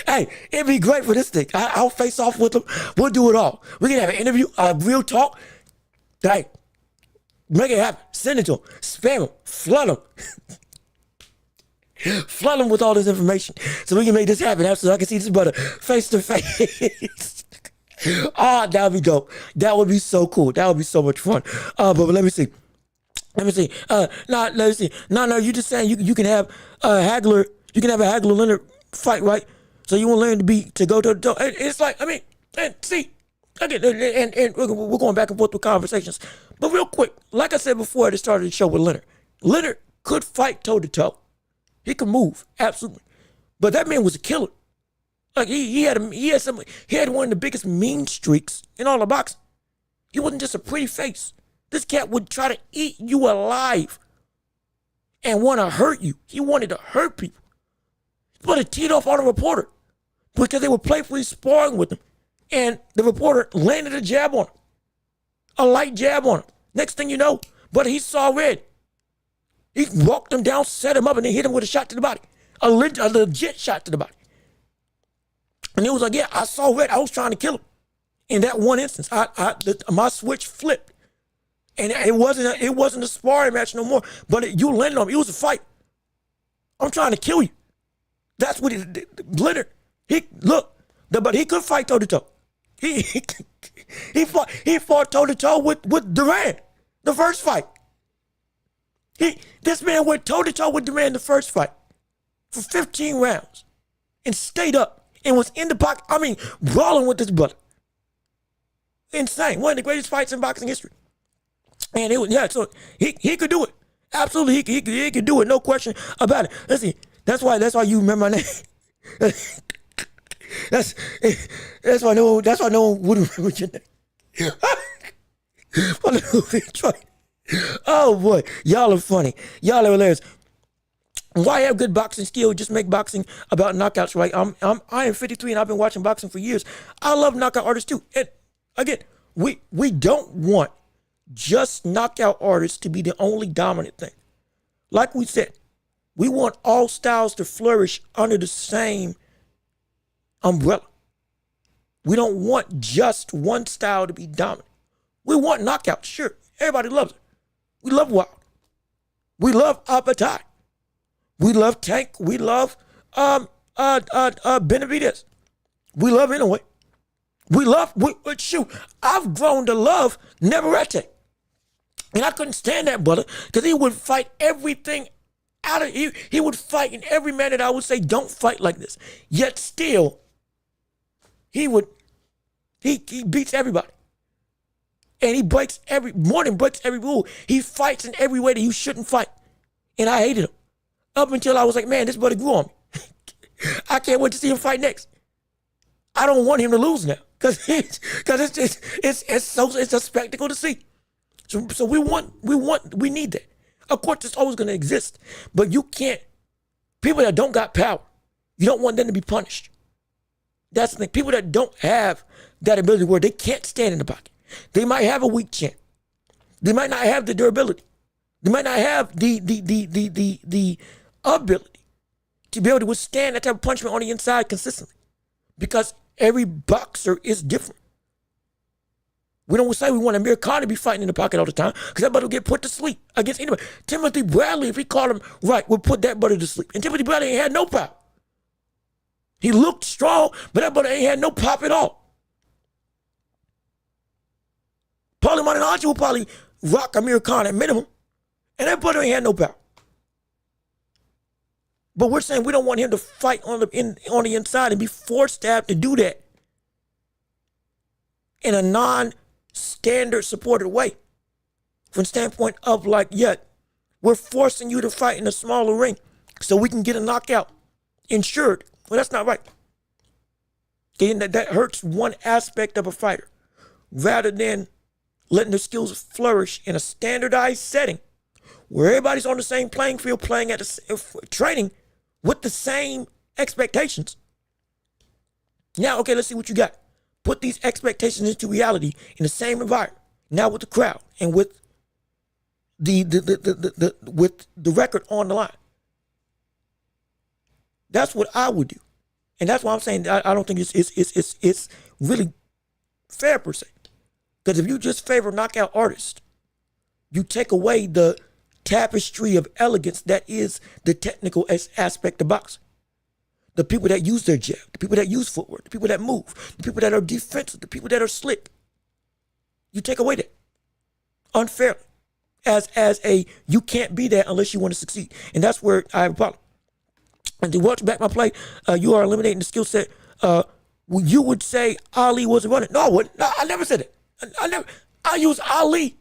hey, it'd be great for this thing. I'll face off with him. We'll do it all. We can have an interview, a real talk. Hey. Make it happen. Send it to him. Spam him. Flood him. Flood him with all this information so we can make this happen. So I can see this brother face to face. Ah, that would be dope. That would be so cool. That would be so much fun. But let me see. Let me see. No, you just saying you can have a Hagler. You can have a Hagler Leonard fight, right? So you want Leonard to go to the door. It's like, I mean, and see. Again, and we're going back and forth with conversations. But real quick, like I said before at the start of the show with Leonard, Leonard could fight toe-to-toe. He could move, absolutely. But that man was a killer. Like he had one of the biggest mean streaks in all of boxing. He wasn't just a pretty face. This cat would try to eat you alive and want to hurt you. He wanted to hurt people. He would have teed off on a reporter because they were playfully sparring with him. And the reporter landed a jab on him. A light jab on him. Next thing you know, but he saw red. He walked him down, set him up, and then hit him with a shot to the body. A legit shot to the body. And he was like, yeah, I saw red. I was trying to kill him. In that one instance, my switch flipped. And it wasn't a sparring match no more. But you landed on me. It was a fight. I'm trying to kill you. That's what he did. Leonard, but he could fight toe-to-toe. He fought toe-to-toe with Duran the first fight. This man went toe-to-toe with Duran the first fight for 15 rounds and stayed up and was in the pocket. I mean, brawling with this brother. Insane. One of the greatest fights in boxing history. And so he could do it. Absolutely, he could do it. No question about it. Let's see. That's why you remember my name. That's why no one would remember your name. Oh boy, y'all are funny. Y'all are hilarious. Why have good boxing skill? Just make boxing about knockouts, right? I am 53 and I've been watching boxing for years. I love knockout artists too. And again, we don't want just knockout artists to be the only dominant thing. Like we said, we want all styles to flourish under the same umbrella. We don't want just one style to be dominant. We want knockouts, sure. Everybody loves it. We love Wild. We love Apatai. We love Tank. We love Benavidez. We love Inoue. I've grown to love Navarrete. And I couldn't stand that brother because he would fight everything he would fight in every manner that I would say, don't fight like this. Yet still, he beats everybody. And he breaks more than breaks every rule. He fights in every way that you shouldn't fight. And I hated him. Up until I was like, man, this buddy grew on me. I can't wait to see him fight next. I don't want him to lose now. Because it's a spectacle to see. So we need that. Of course, it's always going to exist. But you can't, people that don't got power, you don't want them to be punished. That's the thing. People that don't have that ability where they can't stand in the pocket. They might have a weak chin. They might not have the durability. They might not have the ability to be able to withstand that type of punishment on the inside consistently. Because every boxer is different. We don't say we want Amir Khan to be fighting in the pocket all the time because that brother will get put to sleep against anybody. Timothy Bradley, if he called him right, would put that brother to sleep. And Timothy Bradley ain't had no power. He looked strong, but that brother ain't had no pop at all. Paulie Malignaggi will probably rock Amir Khan at minimum, and that brother ain't had no power. But we're saying we don't want him to fight on the inside and be forced to have to do that in a non-standard supported way. From the standpoint of like, we're forcing you to fight in a smaller ring so we can get a knockout insured. Well, that's not right. And that hurts one aspect of a fighter rather than letting their skills flourish in a standardized setting where everybody's on the same playing field playing at training with the same expectations. Now, okay, let's see what you got. Put these expectations into reality in the same environment. Now with the crowd and with with the record on the line. That's what I would do, and that's why I'm saying I don't think it's really fair per se. Because if you just favor knockout artists, you take away the tapestry of elegance that is the technical aspect of boxing. The people that use their jab, the people that use footwork, the people that move, the people that are defensive, the people that are slick. You take away that unfairly as you can't be that unless you want to succeed. And that's where I have a problem. And to watch back my play, you are eliminating the skill set. You would say Ali was a runner. No, I never said it. I use Ali.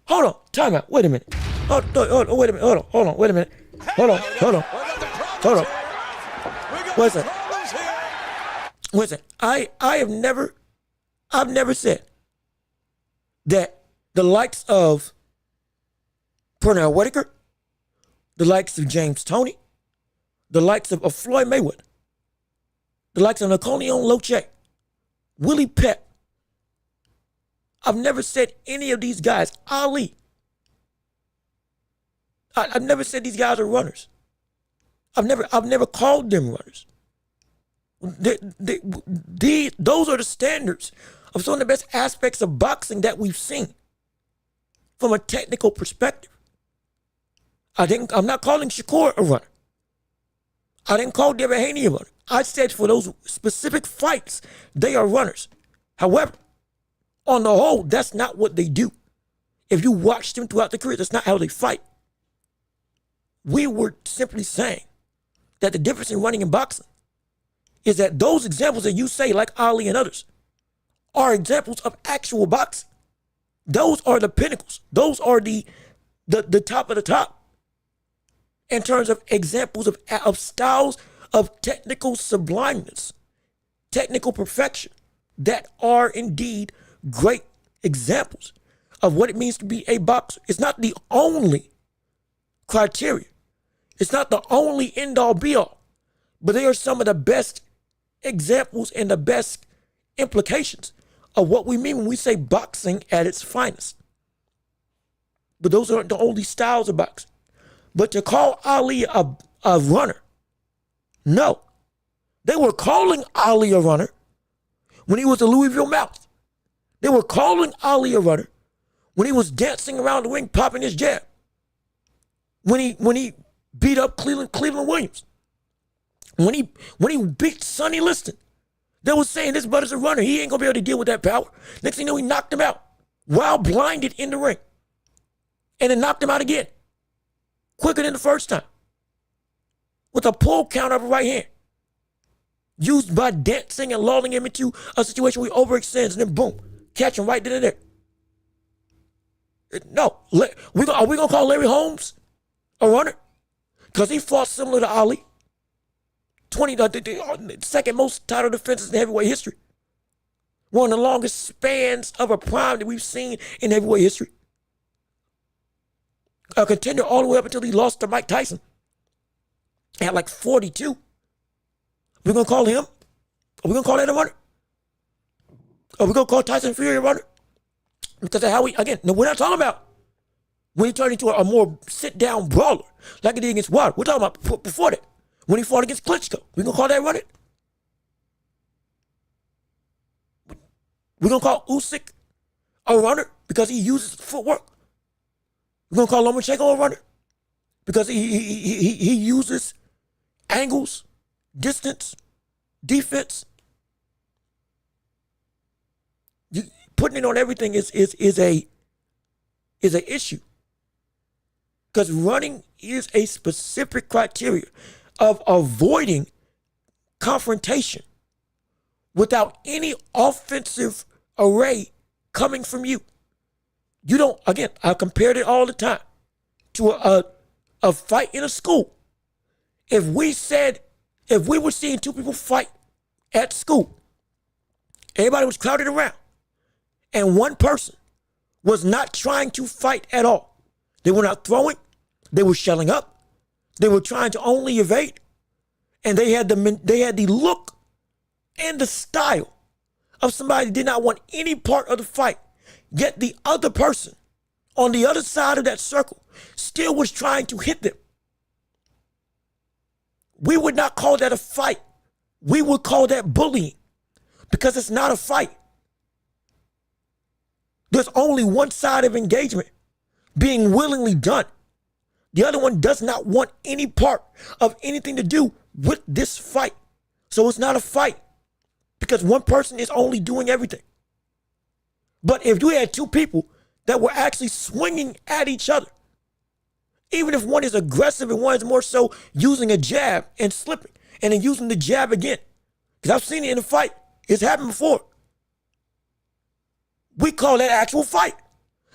Hold on, time out. Wait a minute. Wait a minute. Hold on. Wait a minute. Hold on. What's that? I've never said that the likes of Pernell Whitaker, the likes of James Toney, the likes of Floyd Mayweather, the likes of Napoleon Loche, Willie Pep. I've never said any of these guys, Ali. I've never said these guys are runners. I've never called them runners. Those are the standards of some of the best aspects of boxing that we've seen from a technical perspective. I'm not calling Shakur a runner. I didn't call Devin Haney a runner. I said for those specific fights, they are runners. However, on the whole, that's not what they do. If you watch them throughout the career, that's not how they fight. We were simply saying that the difference in running and boxing is that those examples that you say, like Ali and others, are examples of actual boxing. Those are the pinnacles. Those are the top of the top in terms of examples of styles of technical sublimeness, technical perfection that are indeed great examples of what it means to be a boxer. It's not the only criteria. It's not the only end-all be-all, but they are some of the best examples and the best implications of what we mean when we say boxing at its finest. But those aren't the only styles of boxing. But to call Ali a runner, no. They were calling Ali a runner when he was a Louisville Mouth. They were calling Ali a runner when he was dancing around the ring, popping his jab. When he beat up Cleveland Williams. When he beat Sonny Liston. They were saying this brother's a runner. He ain't gonna be able to deal with that power. Next thing you know, he knocked him out while blinded in the ring. And then knocked him out again quicker than the first time. With a pull count of a right hand. Used by dancing and lulling him into a situation where he overextends and then boom, catch him right then and there. No, are we going to call Larry Holmes a runner? Because he fought similar to Ali. The second most title defenses in heavyweight history. One of the longest spans of a prime that we've seen in heavyweight history. A contender all the way up until he lost to Mike Tyson at like 42. We're going to call him? Are we going to call that a runner? Are we going to call Tyson Fury a runner? Because of how we're not talking about when he turned into a more sit-down brawler like he did against Wilder. We're talking about before that, when he fought against Klitschko. We're going to call that running? We're going to call Usyk a runner because he uses footwork. We're going to call Lomachenko a runner because he uses angles, distance, defense. Putting it on everything is a issue. Because running is a specific criteria of avoiding confrontation without any offensive array coming from you. You don't, again, I compared it all the time to a fight in a school. If we were seeing two people fight at school, everybody was crowded around, and one person was not trying to fight at all. They were not throwing, they were shelling up, they were trying to only evade, and they had the look and the style of somebody who did not want any part of the fight, yet the other person on the other side of that circle still was trying to hit them. We would not call that a fight. We would call that bullying because it's not a fight. There's only one side of engagement being willingly done. The other one does not want any part of anything to do with this fight. So it's not a fight because one person is only doing everything. But if you had two people that were actually swinging at each other, even if one is aggressive and one is more so using a jab and slipping and then using the jab again, because I've seen it in a fight. It's happened before. We call that actual fight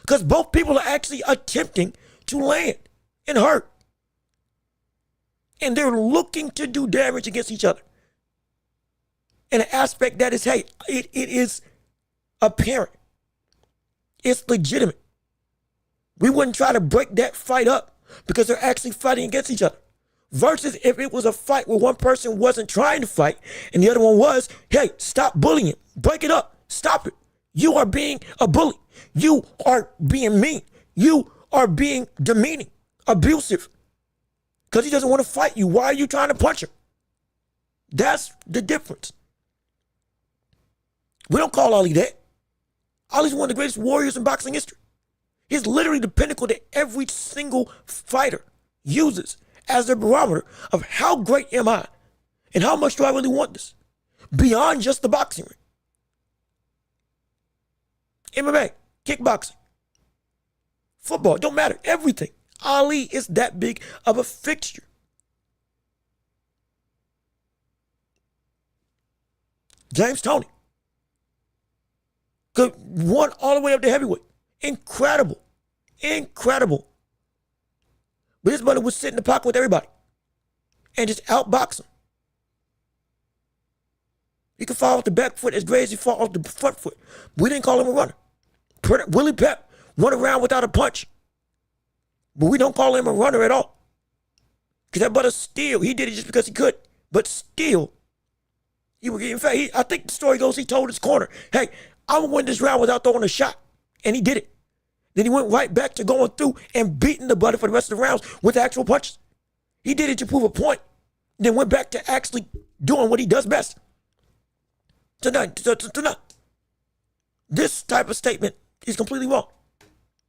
because both people are actually attempting to land and hurt. And they're looking to do damage against each other. In an aspect that is, hey, it is apparent. It's legitimate. We wouldn't try to break that fight up because they're actually fighting against each other. Versus if it was a fight where one person wasn't trying to fight and the other one was, hey, stop bullying him. Break it up. Stop it. You are being a bully. You are being mean. You are being demeaning, abusive. Because he doesn't want to fight you. Why are you trying to punch him? That's the difference. We don't call Ali that. Ali's one of the greatest warriors in boxing history. He's literally the pinnacle that every single fighter uses as their barometer of how great am I and how much do I really want this beyond just the boxing ring. MMA, kickboxing, football, don't matter, everything. Ali is that big of a fixture. James Toney, won all the way up to heavyweight. Incredible. Incredible. But his brother would sit in the pocket with everybody and just outbox him. He could fall off the back foot as great as he fall off the front foot. We didn't call him a runner. Willie Pep went around without a punch. But we don't call him a runner at all. Because that brother still, he did it just because he could. But still, in fact, I think the story goes, he told his corner, hey, I'm going to win this round without throwing a shot. And he did it. Then he went right back to going through and beating the brother for the rest of the rounds with actual punches. He did it to prove a point. Then went back to actually doing what he does best. This type of statement is completely wrong.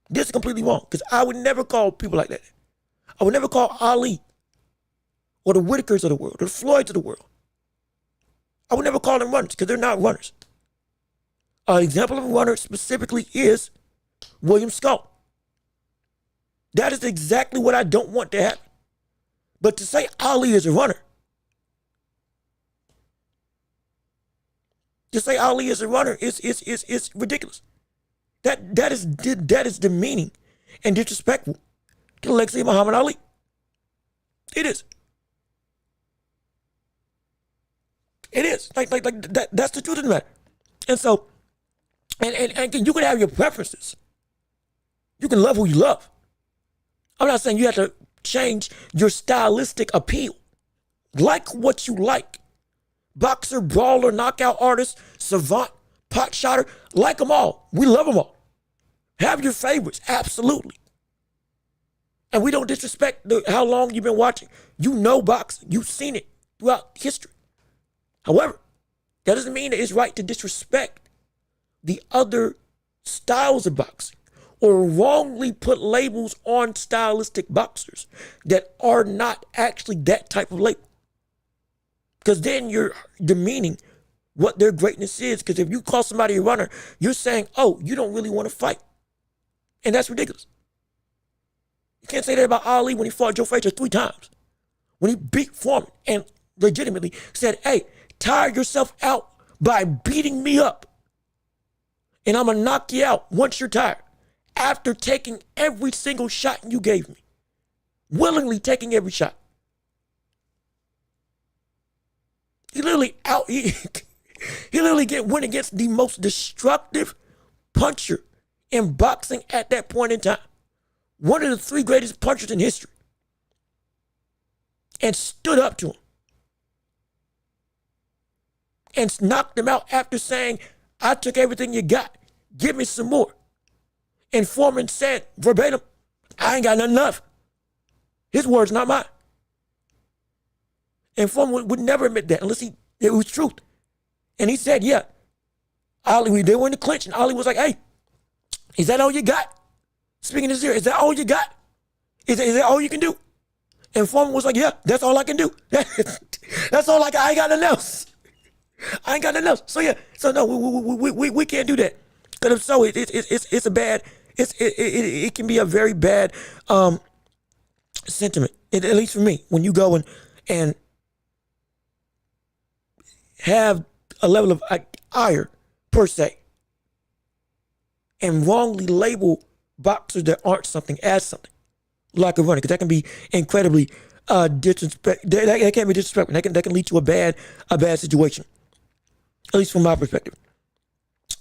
This is completely wrong because I would never call people like that. I would never call Ali or the Whitakers of the world or the Floyds of the world. I would never call them runners because they're not runners. An example of a runner specifically is William Skull. That is exactly what I don't want to happen. But to say Ali is a runner, is ridiculous. That is demeaning and disrespectful to the legacy of Muhammad Ali. It is. It is. Like that. That's the truth of the matter. And so, and you can have your preferences. You can love who you love. I'm not saying you have to change your stylistic appeal. Like what you like. Boxer, brawler, knockout artist, savant, pot shotter, like them all. We love them all. Have your favorites, absolutely. And we don't disrespect how long you've been watching. You know boxing. You've seen it throughout history. However, that doesn't mean that it's right to disrespect the other styles of boxing or wrongly put labels on stylistic boxers that are not actually that type of label. Because then you're demeaning what their greatness is. Because if you call somebody a runner, you're saying, oh, you don't really want to fight. And that's ridiculous. You can't say that about Ali when he fought Joe Frazier 3 times. When he beat Foreman and legitimately said, hey, tire yourself out by beating me up. And I'm going to knock you out once you're tired. After taking every single shot you gave me. Willingly taking every shot. He literally went against the most destructive puncher in boxing at that point in time. One of the 3 greatest punchers in history. And stood up to him. And knocked him out after saying, I took everything you got. Give me some more. And Foreman said verbatim, I ain't got nothing left. His words, not mine. And Foreman would never admit that unless it was truth. And he said, yeah. Ali, they were in the clinch, and Ali was like, hey, is that all you got? Speaking his ear, is that all you got? Is that all you can do? And Foreman was like, yeah, that's all I can do. That's all I got. I ain't got nothing else. I ain't got nothing else. So yeah, so no, we can't do that. Because if so, it's a bad, it can be a very bad sentiment, at least for me, when you go and have a level of ire, per se, and wrongly label boxers that aren't something as something, like a runner, because that can be incredibly disrespect. That can be disrespectful. That can lead to a bad situation, at least from my perspective.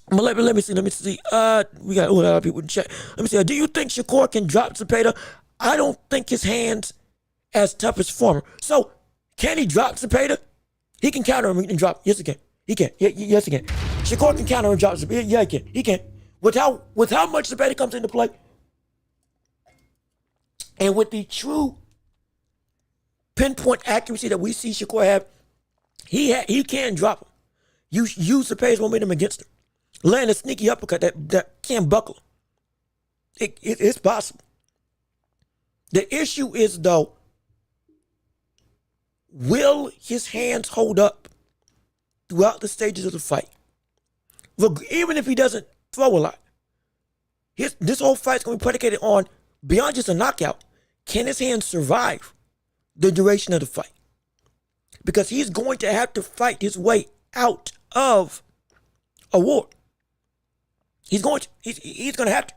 But let me see. We got a lot of people in chat. Let me see. Do you think Shakur can drop Zepeda? I don't think his hands as tough as Foreman. So can he drop Zepeda? He can counter him. He can drop. Yes, he can. He can. Yes, he can. Shakur can counter and drop Zepeda. Yeah, he can. He can. With how much Zepeda comes into play, and with the true pinpoint accuracy that we see Shakur have, he can drop him. Use Zepeda's momentum against him. Land a sneaky uppercut that can buckle him. It's possible. The issue is, though, will his hands hold up throughout the stages of the fight? Even if he doesn't throw a lot. This whole fight's going to be predicated on, beyond just a knockout, can his hands survive the duration of the fight? Because he's going to have to fight his way out of a war. He's going to have to.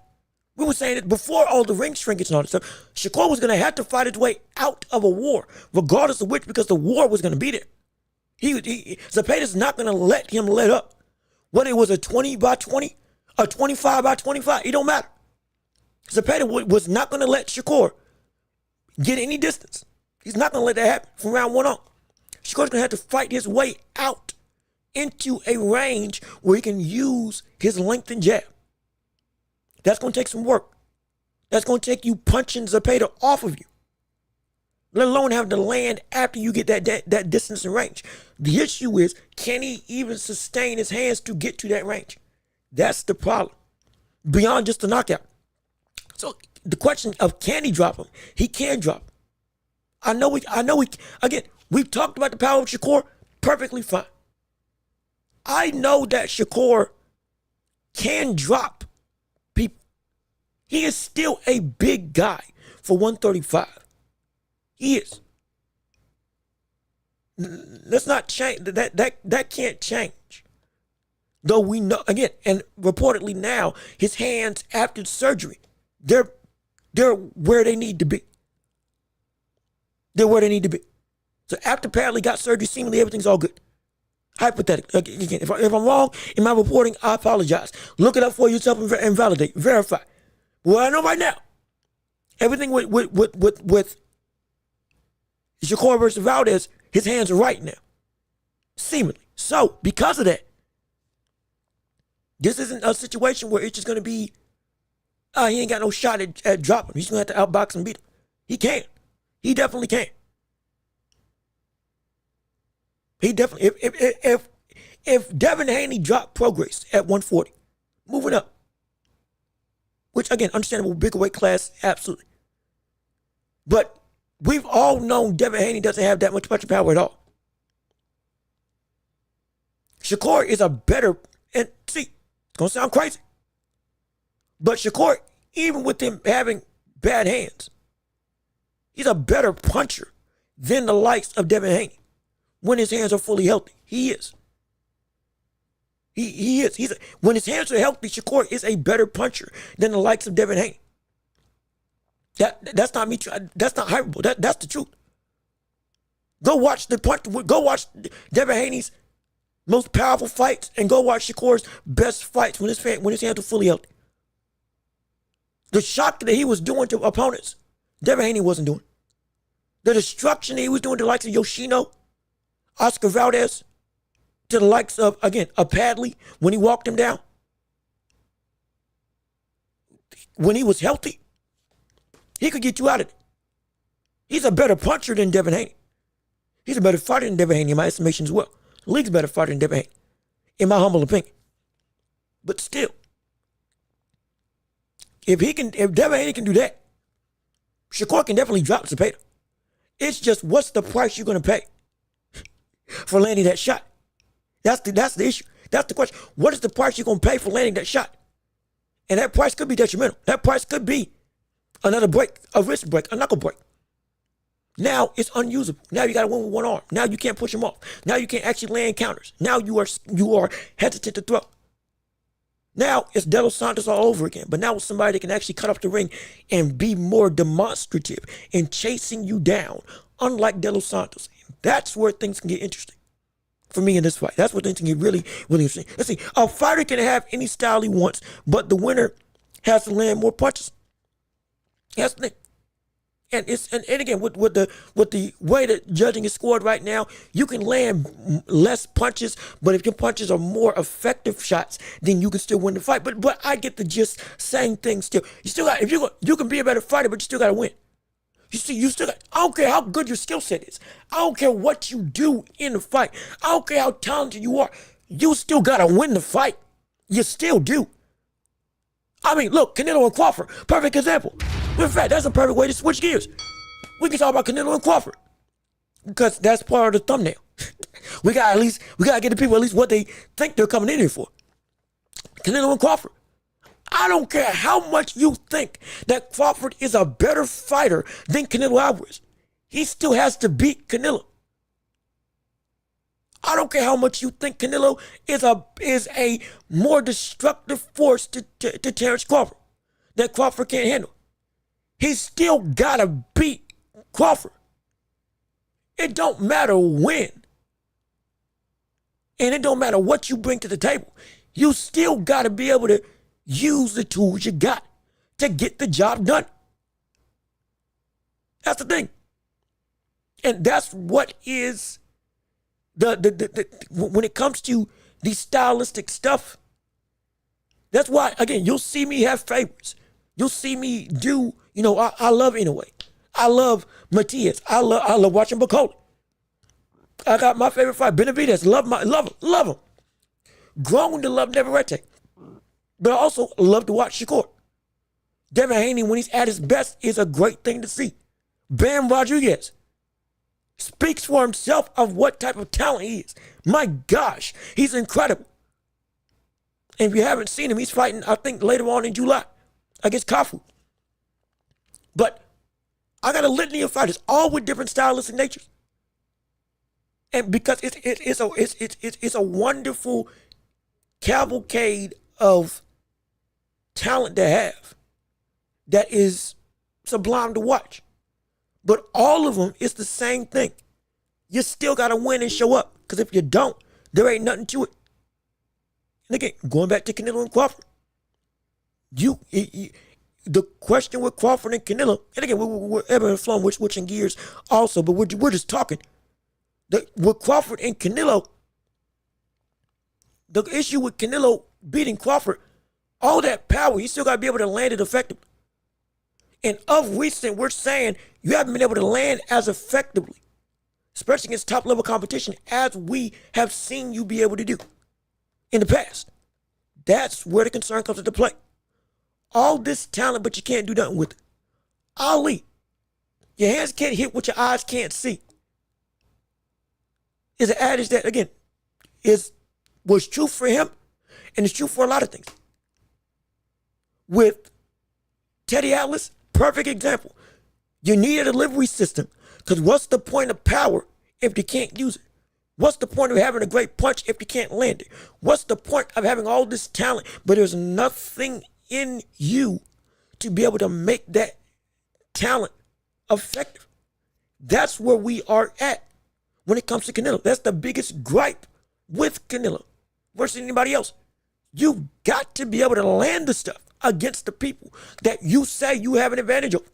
We were saying it before all the ring shrinkage and all that stuff. Shakur was going to have to fight his way out of a war, regardless of which, because the war was going to be there. Zepeda's not going to let him let up. Whether it was a 20-by-20, a 25-by-25, it don't matter. Zepeda was not going to let Shakur get any distance. He's not going to let that happen from round 1 on. Shakur's going to have to fight his way out into a range where he can use his length and jab. That's going to take some work. That's going to take you punching Zepeda off of you, let alone having to land after you get that distance and range. The issue is, can he even sustain his hands to get to that range? That's the problem. Beyond just the knockout. So the question of, can he drop him? He can drop him. I know again, we've talked about the power of Shakur, perfectly fine. I know that Shakur can drop people. He is still a big guy for 135. He is. Let's not change that can't change. Though we know again, and reportedly now, his hands after surgery, they're where they need to be. They're where they need to be. So after Padley got surgery, seemingly everything's all good. Hypothetically, again, if I'm wrong in my reporting, I apologize. Look it up for yourself and validate, verify. Well, I know right now, everything with SHAKUR versus Valdez, his hands are right now, seemingly. So because of that, this isn't a situation where it's just going to be, he ain't got no shot at dropping him. He's going to have to outbox and beat him. He can. He definitely can. He definitely, if Devin Haney dropped Prograis at 140, moving up, which again, understandable, bigger weight class, absolutely. But we've all known Devin Haney doesn't have that much punching power at all. SHAKUR is a better, and see, it's going to sound crazy, but SHAKUR, even with him having bad hands, he's a better puncher than the likes of Devin Haney. When his hands are fully healthy, he is. He is. When his hands are healthy, SHAKUR is a better puncher than the likes of Devin Haney. That's not me. That's not hyperbole. That's the truth. Go watch Devin Haney's most powerful fights, and go watch SHAKUR's best fights when his hands are fully healthy. The shock that he was doing to opponents, Devin Haney wasn't doing. The destruction that he was doing to the likes of Yoshino, Oscar Valdez, to the likes of, again, a Padley when he walked him down. When he was healthy, he could get you out of it. He's a better puncher than Devin Haney. He's a better fighter than Devin Haney in my estimation as well. The league's a better fighter than Devin Haney, in my humble opinion. But still, if Devin Haney can do that, SHAKUR can definitely drop Zepeda. It's just, what's the price you're going to pay for landing that shot? That's the issue. That's the question. What is the price you're going to pay for landing that shot? And that price could be detrimental. That price could be another break, a wrist break, a knuckle break. Now it's unusable. Now you got to win with one arm. Now you can't push him off. Now you can't actually land counters. Now you are hesitant to throw. Now it's De Los Santos all over again. But now with somebody that can actually cut up the ring and be more demonstrative in chasing you down, unlike De Los Santos. That's where things can get interesting for me in this fight. That's where things can get really, really interesting. Let's see. A fighter can have any style he wants, but the winner has to land more punches. That's the thing. And again, with the way that judging is scored right now, you can land less punches, but if your punches are more effective shots, then you can still win the fight. But I get the gist, same thing still. You still got, you can be a better fighter, but you still got to win. You still got, I don't care how good your skill set is. I don't care what you do in the fight. I don't care how talented you are. You still got to win the fight. You still do. I mean, look, Canelo and Crawford, perfect example. In fact, that's a perfect way to switch gears. We can talk about Canelo and Crawford because that's part of the thumbnail. we gotta get the people at least what they think they're coming in here for. Canelo and Crawford. I don't care how much you think that Crawford is a better fighter than Canelo Alvarez. He still has to beat Canelo. I don't care how much you think Canelo is a more destructive force to Terrence Crawford that Crawford can't handle. He's still got to beat Crawford. It don't matter when. And it don't matter what you bring to the table. You still got to be able to use the tools you got to get the job done. That's the thing. And that's what is when it comes to the stylistic stuff. That's why, again, you'll see me have favorites. You'll see me do, I love Inoue. I love Matias. I love watching Bacola. I got my favorite fight, Benavidez. Love him. Grown to love Navarrete. But I also love to watch SHAKUR. Devin Haney, when he's at his best, is a great thing to see. Bam Rodriguez speaks for himself of what type of talent he is. My gosh, he's incredible. And if you haven't seen him, he's fighting, I think, later on in July against Crawford. But I got a litany of fighters, all with different stylistic natures. And because it's a wonderful cavalcade of talent to have that is sublime to watch. But all of them is the same thing. You still got to win and show up. Because if you don't, there ain't nothing to it. And again, going back to Canelo and Crawford, the question with Crawford and Canelo, and again, we're ebbing and flowing, we're switching gears also, but we're just talking. With Crawford and Canelo, the issue with Canelo beating Crawford, all that power, you still got to be able to land it effectively. And of recent, we're saying you haven't been able to land as effectively, especially against top-level competition, as we have seen you be able to do in the past. That's where the concern comes into play. All this talent, but you can't do nothing with it. Ali, your hands can't hit what your eyes can't see. Is an adage that, again, was true for him, and it's true for a lot of things. With Teddy Atlas, perfect example. You need a delivery system, because what's the point of power if you can't use it? What's the point of having a great punch if you can't land it? What's the point of having all this talent, but there's nothing in you to be able to make that talent effective? That's where we are at when it comes to Canelo. That's the biggest gripe with Canelo versus anybody else. You've got to be able to land the stuff against the people that you say you have an advantage over.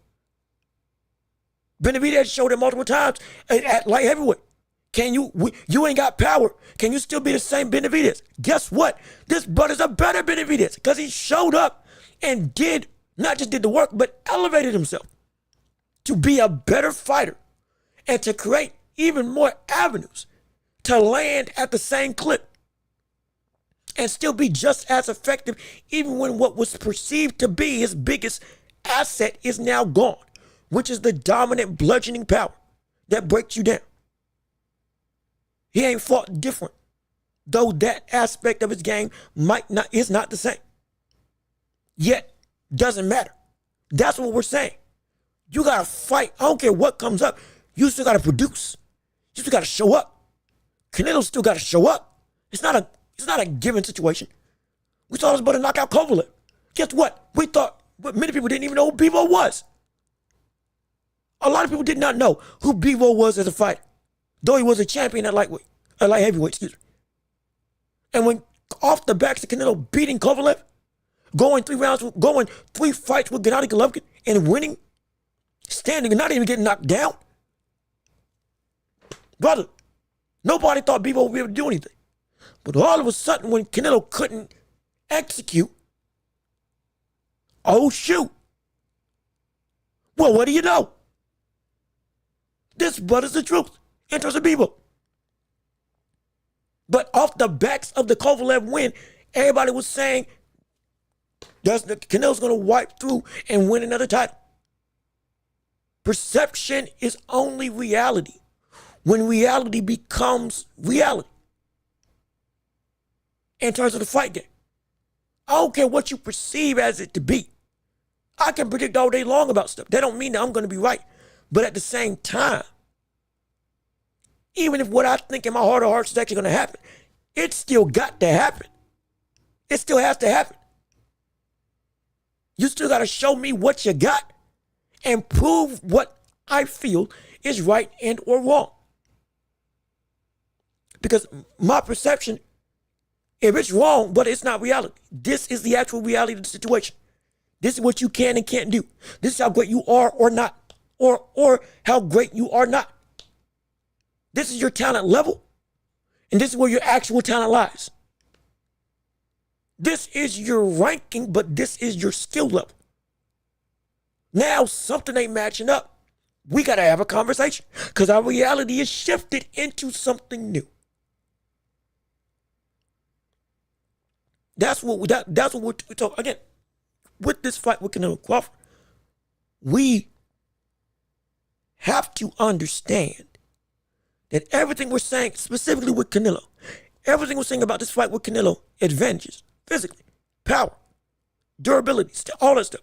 Benavidez showed it multiple times at light heavyweight. You ain't got power. Can you still be the same Benavidez? Guess what? This brother's a better Benavidez because he showed up and not just did the work, but elevated himself to be a better fighter and to create even more avenues to land at the same clip and still be just as effective, even when what was perceived to be his biggest asset is now gone, which is the dominant bludgeoning power that breaks you down. He ain't fought different, though that aspect of his game is not the same. Yet, doesn't matter. That's what we're saying. You gotta fight. I don't care what comes up. You still gotta produce. You still gotta show up. Canelo still gotta show up. It's not a given situation. We thought it was about to knock out Kovalev. Guess what? We thought, but many people didn't even know who Bivol was. A lot of people did not know who Bivol was as a fighter, though he was a champion at light heavyweight, excuse me. And when off the backs of Canelo beating Kovalev, going 3 fights with Gennady Golovkin and winning, standing and not even getting knocked down, brother, nobody thought Bivol would be able to do anything. But all of a sudden, when Canelo couldn't execute, oh shoot. Well, what do you know? This brother's the truth in terms of Bivol. But off the backs of the Kovalev win, everybody was saying Canelo's going to wipe through and win another title. Perception is only reality when reality becomes reality. In terms of the fight game, I don't care what you perceive as it to be. I can predict all day long about stuff. That don't mean that I'm going to be right. But at the same time, even if what I think in my heart of hearts is actually going to happen, it's still got to happen. It still has to happen. You still got to show me what you got and prove what I feel is right and or wrong. Because my perception, if it's wrong, but it's not reality, this is the actual reality of the situation. This is what you can and can't do. This is how great you are or not, or how great you are not. This is your talent level, and this is where your actual talent lies. This is your ranking, but this is your skill level. Now something ain't matching up. We got to have a conversation because our reality is shifted into something new. That's what we're talking again. With this fight with Canelo Crawford, we have to understand that everything we're saying, specifically with Canelo, everything we're saying about this fight with Canelo, advantages, physically, power, durability, all that stuff,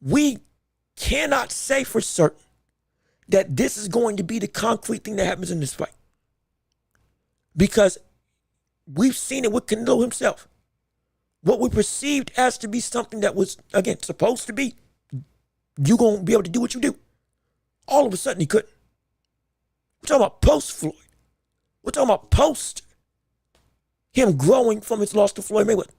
we cannot say for certain that this is going to be the concrete thing that happens in this fight. Because we've seen it with Canelo himself. What we perceived as to be something that was, again, supposed to be, you going to be able to do what you do. All of a sudden, he couldn't. We're talking about post-Floyd. We're talking about post him growing from his loss to Floyd Mayweather.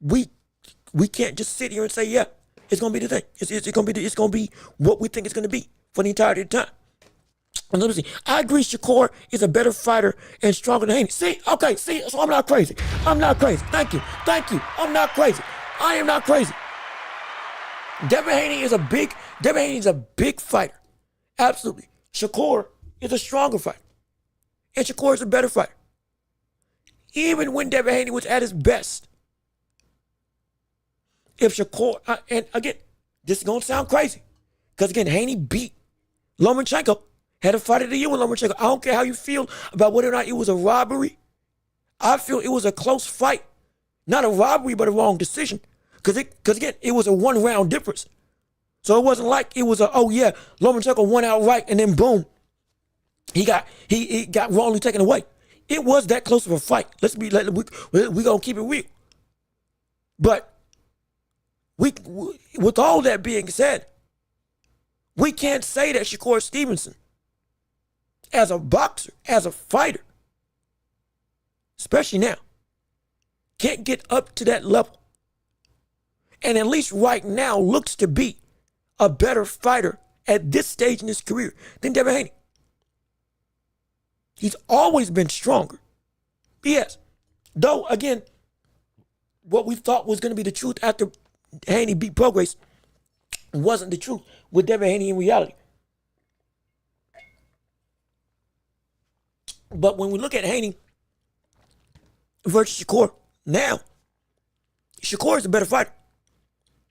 We can't just sit here and say, yeah, it's gonna be the thing. It's gonna be what we think it's gonna be for the entirety of the time. And let me see. I agree Shakur is a better fighter and stronger than Haney. See, so I'm not crazy. I'm not crazy. Thank you. I'm not crazy. I am not crazy. Devin Haney is a big fighter. Absolutely. Shakur is a stronger fighter. And Shakur is a better fighter. Even when Devin Haney was at his best. If Shakur, and again, this is going to sound crazy. Because again, Haney beat Lomachenko. Had a fight of the year with Lomachenko. I don't care how you feel about whether or not it was a robbery. I feel it was a close fight. Not a robbery, but a wrong decision. Because again, it was a 1 round difference. So it wasn't like it was Lomachenko won outright and then boom. He got wrongly taken away. It was that close of a fight. We gonna keep it real. But with all that being said, we can't say that Shakur Stevenson, as a boxer, as a fighter, especially now, can't get up to that level. And at least right now looks to be a better fighter at this stage in his career than Devin Haney. He's always been stronger. Yes. Though, again, what we thought was going to be the truth after Haney beat Prograis wasn't the truth with Devin Haney in reality. But when we look at Haney versus Shakur now, Shakur is a better fighter.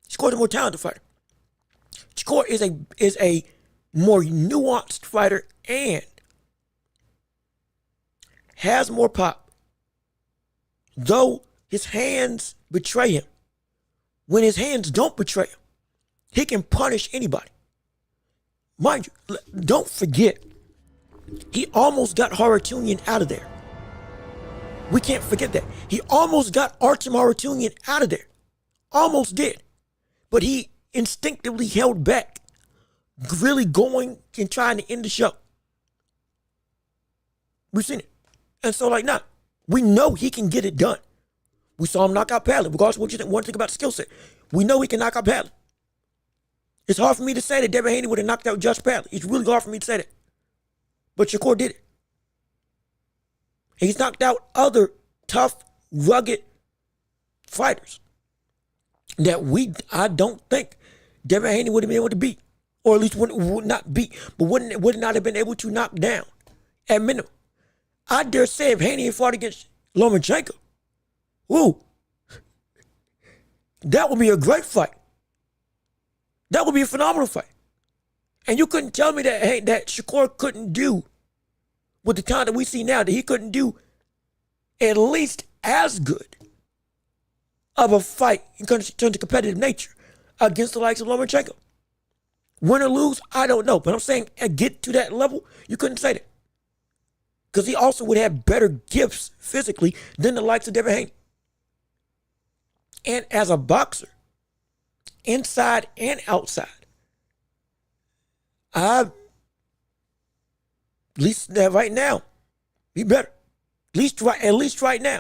Shakur is a more talented fighter. Shakur is a more nuanced fighter and has more pop. Though his hands betray him, when his hands don't betray him, he can punish anybody. Mind you, don't forget, he almost got Haratunian out of there. We can't forget that. He almost got Artem Haratunian out of there. Almost did. But he instinctively held back, really going and trying to end the show. We've seen it. And so, we know he can get it done. We saw him knock out Padley, regardless of what you think, one thing about the skill set. We know he can knock out Padley. It's hard for me to say that Devin Haney would have knocked out Josh Padley. It's really hard for me to say that. But Shakur did it. And he's knocked out other tough, rugged fighters that I don't think Devin Haney would have been able to beat. Or at least would not beat, but would not have been able to knock down at minimum. I dare say if Haney had fought against Lomachenko, that would be a great fight. That would be a phenomenal fight. And you couldn't tell me that Shakur couldn't do, with the talent that we see now, that he couldn't do at least as good of a fight in terms of competitive nature against the likes of Lomachenko. Win or lose, I don't know. But I'm saying, get to that level, you couldn't say that. Because he also would have better gifts physically than the likes of Devin Haney. And as a boxer, inside and outside, at least right now, he's better. At least right now.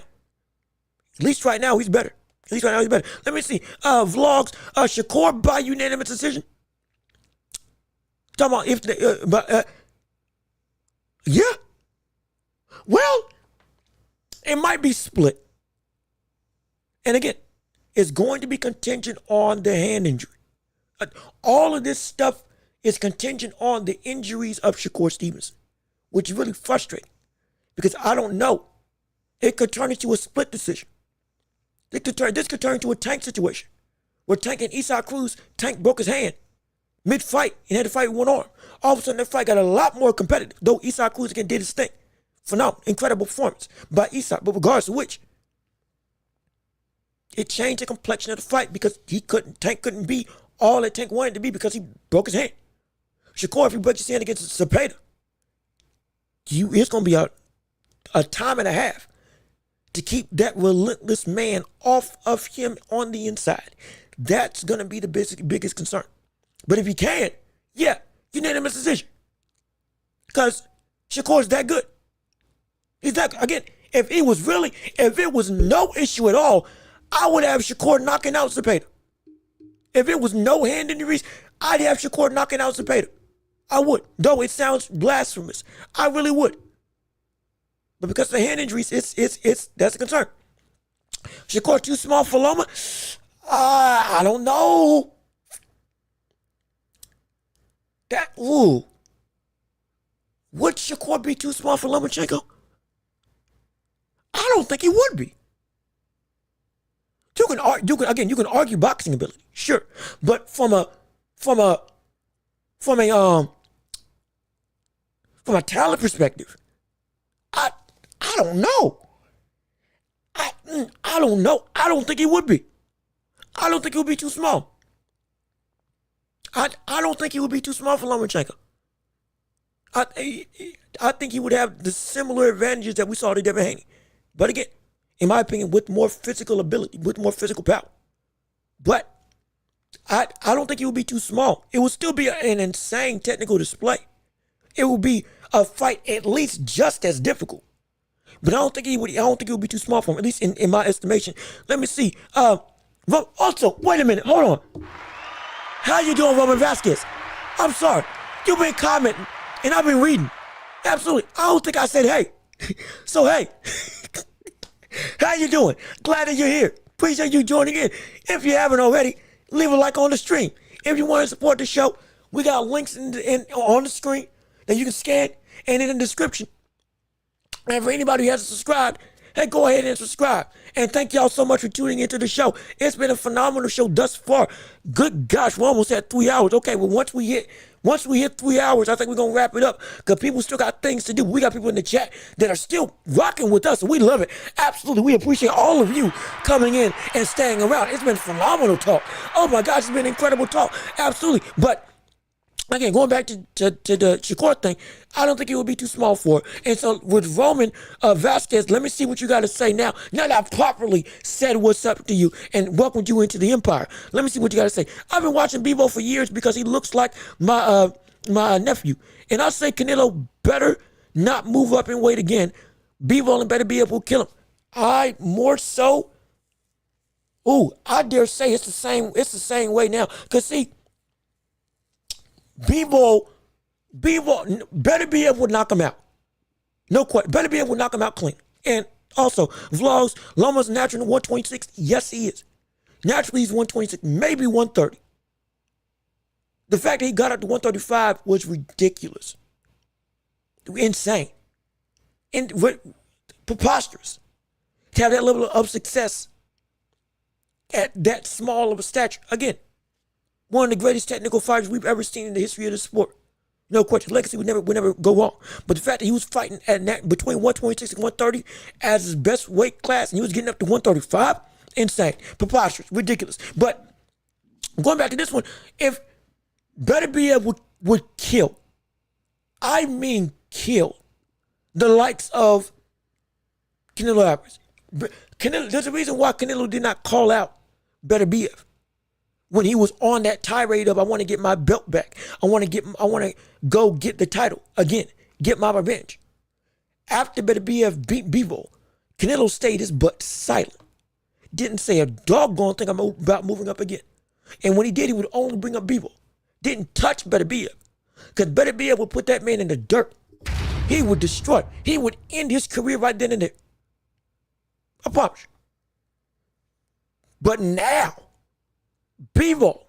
At least right now, he's better. At least right now, he's better. Let me see. Vlogs. Shakur by unanimous decision. Talking about yeah. Well, it might be split. And again, it's going to be contingent on the hand injury. All of this stuff is contingent on the injuries of Shakur Stevenson, which is really frustrating because I don't know. It could turn into a split decision. This could turn into a Tank situation where Tank and Isaac Cruz, Tank broke his hand mid-fight and had to fight with one arm. All of a sudden, that fight got a lot more competitive, though Isaac Cruz again did his thing. Phenomenal, incredible performance by Isaac, but regardless of which, it changed the complexion of the fight because Tank couldn't be all that Tank wanted to be because he broke his hand. Shakur, if he breaks his hand against Zepeda, it's going to be a time and a half to keep that relentless man off of him on the inside. That's going to be the biggest concern. But if he can, yeah, unanimous decision. Because Shakur's that good. He's that, again, if it was no issue at all, I would have Shakur knocking out Zepeda. If it was no hand injuries, I'd have Shakur knocking out Zepeda. I would, though it sounds blasphemous. I really would. But because of the hand injuries, that's a concern. Shakur too small for Loma? I don't know. Would Shakur be too small for Lomachenko? I don't think he would be. You can argue boxing ability, sure, but from a talent perspective, I don't know. I don't know. I don't think he would be. I don't think he would be too small. I don't think he would be too small for Lomachenko. I think he would have the similar advantages that we saw to Devin Haney. But again, in my opinion, with more physical ability, with more physical power. But I don't think he would be too small. It would still be an insane technical display. It would be a fight at least just as difficult. But I don't think he would be too small for him, at least in my estimation. Let me see. Also, wait a minute, hold on. How you doing, Roman Vasquez? I'm sorry. You've been commenting, and I've been reading. Absolutely. I don't think I said hey. So, hey. How you doing? Glad that you're here. Appreciate you joining in. If you haven't already, leave a like on the stream. If you want to support the show, we got links on the screen that you can scan and in the description. And for anybody who hasn't subscribed, hey, go ahead and subscribe. And thank y'all so much for tuning into the show. It's been a phenomenal show thus far. Good gosh, we're almost at 3 hours. Okay, well, once we hit 3 hours, I think we're going to wrap it up because people still got things to do. We got people in the chat that are still rocking with us, and we love it. Absolutely. We appreciate all of you coming in and staying around. It's been phenomenal talk. Oh, my gosh, it's been incredible talk. Absolutely. But again, going back to the Shakur thing, I don't think it would be too small for it. And so with Roman Vasquez, let me see what you got to say now. Now that I've properly said what's up to you and welcomed you into the empire, let me see what you got to say. I've been watching Bebo for years because he looks like my nephew. And I say Canelo better not move up in weight again. Bebo better be able to kill him. I more so, I dare say it's the same way now. Because see, Bebo better be able to knock him out. No question. Better be able to knock him out clean. And also, vlogs, Loma's natural 126. Yes, he is. Naturally, he's 126, maybe 130. The fact that he got up to 135 was ridiculous. Insane. And preposterous. To have that level of success at that small of a stature. Again, one of the greatest technical fighters we've ever seen in the history of the sport. No question. Legacy would never go wrong. But the fact that he was fighting between 126 and 130 as his best weight class, and he was getting up to 135, insane, preposterous, ridiculous. But going back to this one, if better be able would kill, I mean kill, the likes of Canelo Alvarez. There's a reason why Canelo did not call out Better BF. When he was on that tirade of I want to get my belt back, I want to go get the title again, get my revenge. After Better BF beat Bivol, Canelo stayed his butt silent, didn't say a doggone thing about moving up again. And when he did, he would only bring up Bivol, didn't touch Better BF, because Better BF would put that man in the dirt. He would destroy. He would end his career right then and there. I promise you. But now, Bivol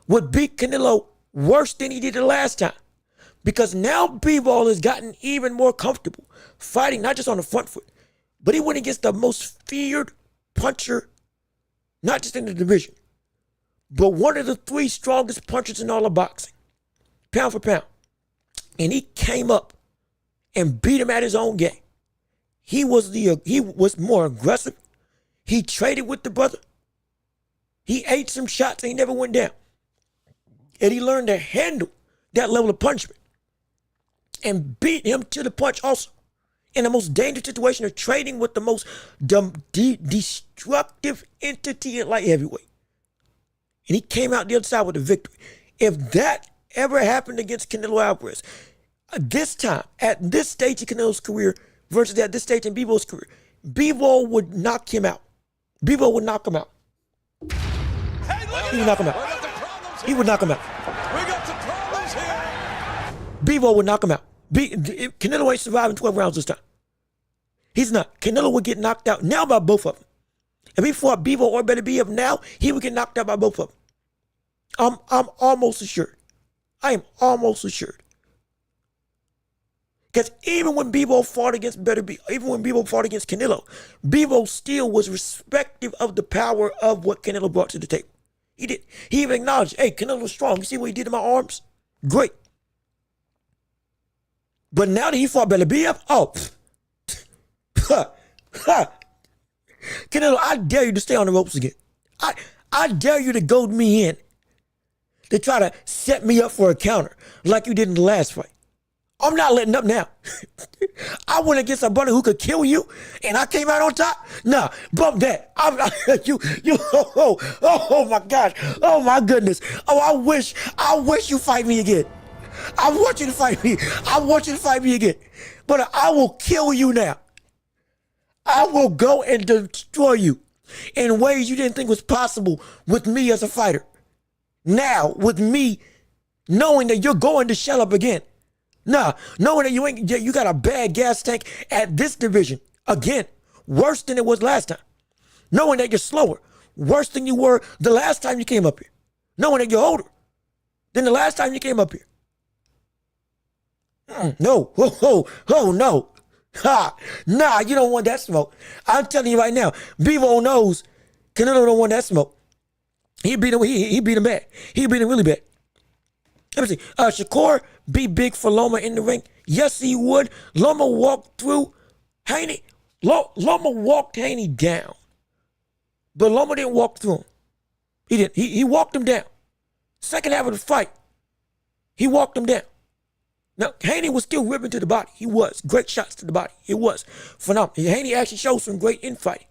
would beat Canelo worse than he did the last time. Because now Bivol has gotten even more comfortable fighting, not just on the front foot, but he went against the most feared puncher, not just in the division, but one of the 3 strongest punchers in all of boxing, pound for pound. And he came up and beat him at his own game. He was more aggressive. He traded with the brother. He ate some shots and he never went down. And he learned to handle that level of punishment and beat him to the punch also in the most dangerous situation of trading with the most destructive entity in light heavyweight. And he came out the other side with a victory. If that ever happened against Canelo Alvarez, this time, at this stage of Canelo's career versus at this stage in Bivol career, Bivol would knock him out. Bivol would knock him out. He would knock him out. He would knock him out. We got some problems here. Bivol would knock him out. Canelo ain't surviving 12 rounds this time. He's not. Canelo would get knocked out now by both of them. If he fought Bivol or Beterbiev now, he would get knocked out by both of them. I'm almost assured. I am almost assured. Because even when Bivol fought against even when Bivol fought against Canelo, Bivol still was respective of the power of what Canelo brought to the table. He did. He even acknowledged, hey, Canelo's strong. You see what he did to my arms? Great. But now that he fought Beterbiev, Canelo, I dare you to stay on the ropes again. I dare you to goad me in, to try to set me up for a counter like you did in the last fight. I'm not letting up now. I went against a brother who could kill you, and I came out on top. Nah, bump that. Oh my gosh, oh my goodness. Oh, I wish you fight me again. I want you to fight me. I want you to fight me again. But I will kill you now. I will go and destroy you in ways you didn't think was possible with me as a fighter. Now, with me knowing that you're going to shell up again. Nah, knowing that you got a bad gas tank at this division. Again, worse than it was last time. Knowing that you're slower, worse than you were the last time you came up here. Knowing that you're older than the last time you came up here. No, no. Ha, nah, you don't want that smoke. I'm telling you right now, Bivol knows Canelo don't want that smoke. He beat him. He beat him bad. He beat him really bad. Let me see. Shakur be big for Loma in the ring. Yes, he would. Loma walked through Haney. Loma walked Haney down, but Loma didn't walk through him. He didn't. He walked him down. Second half of the fight, he walked him down. Now, Haney was still ripping to the body. He was. Great shots to the body. It was phenomenal. Haney actually showed some great infighting.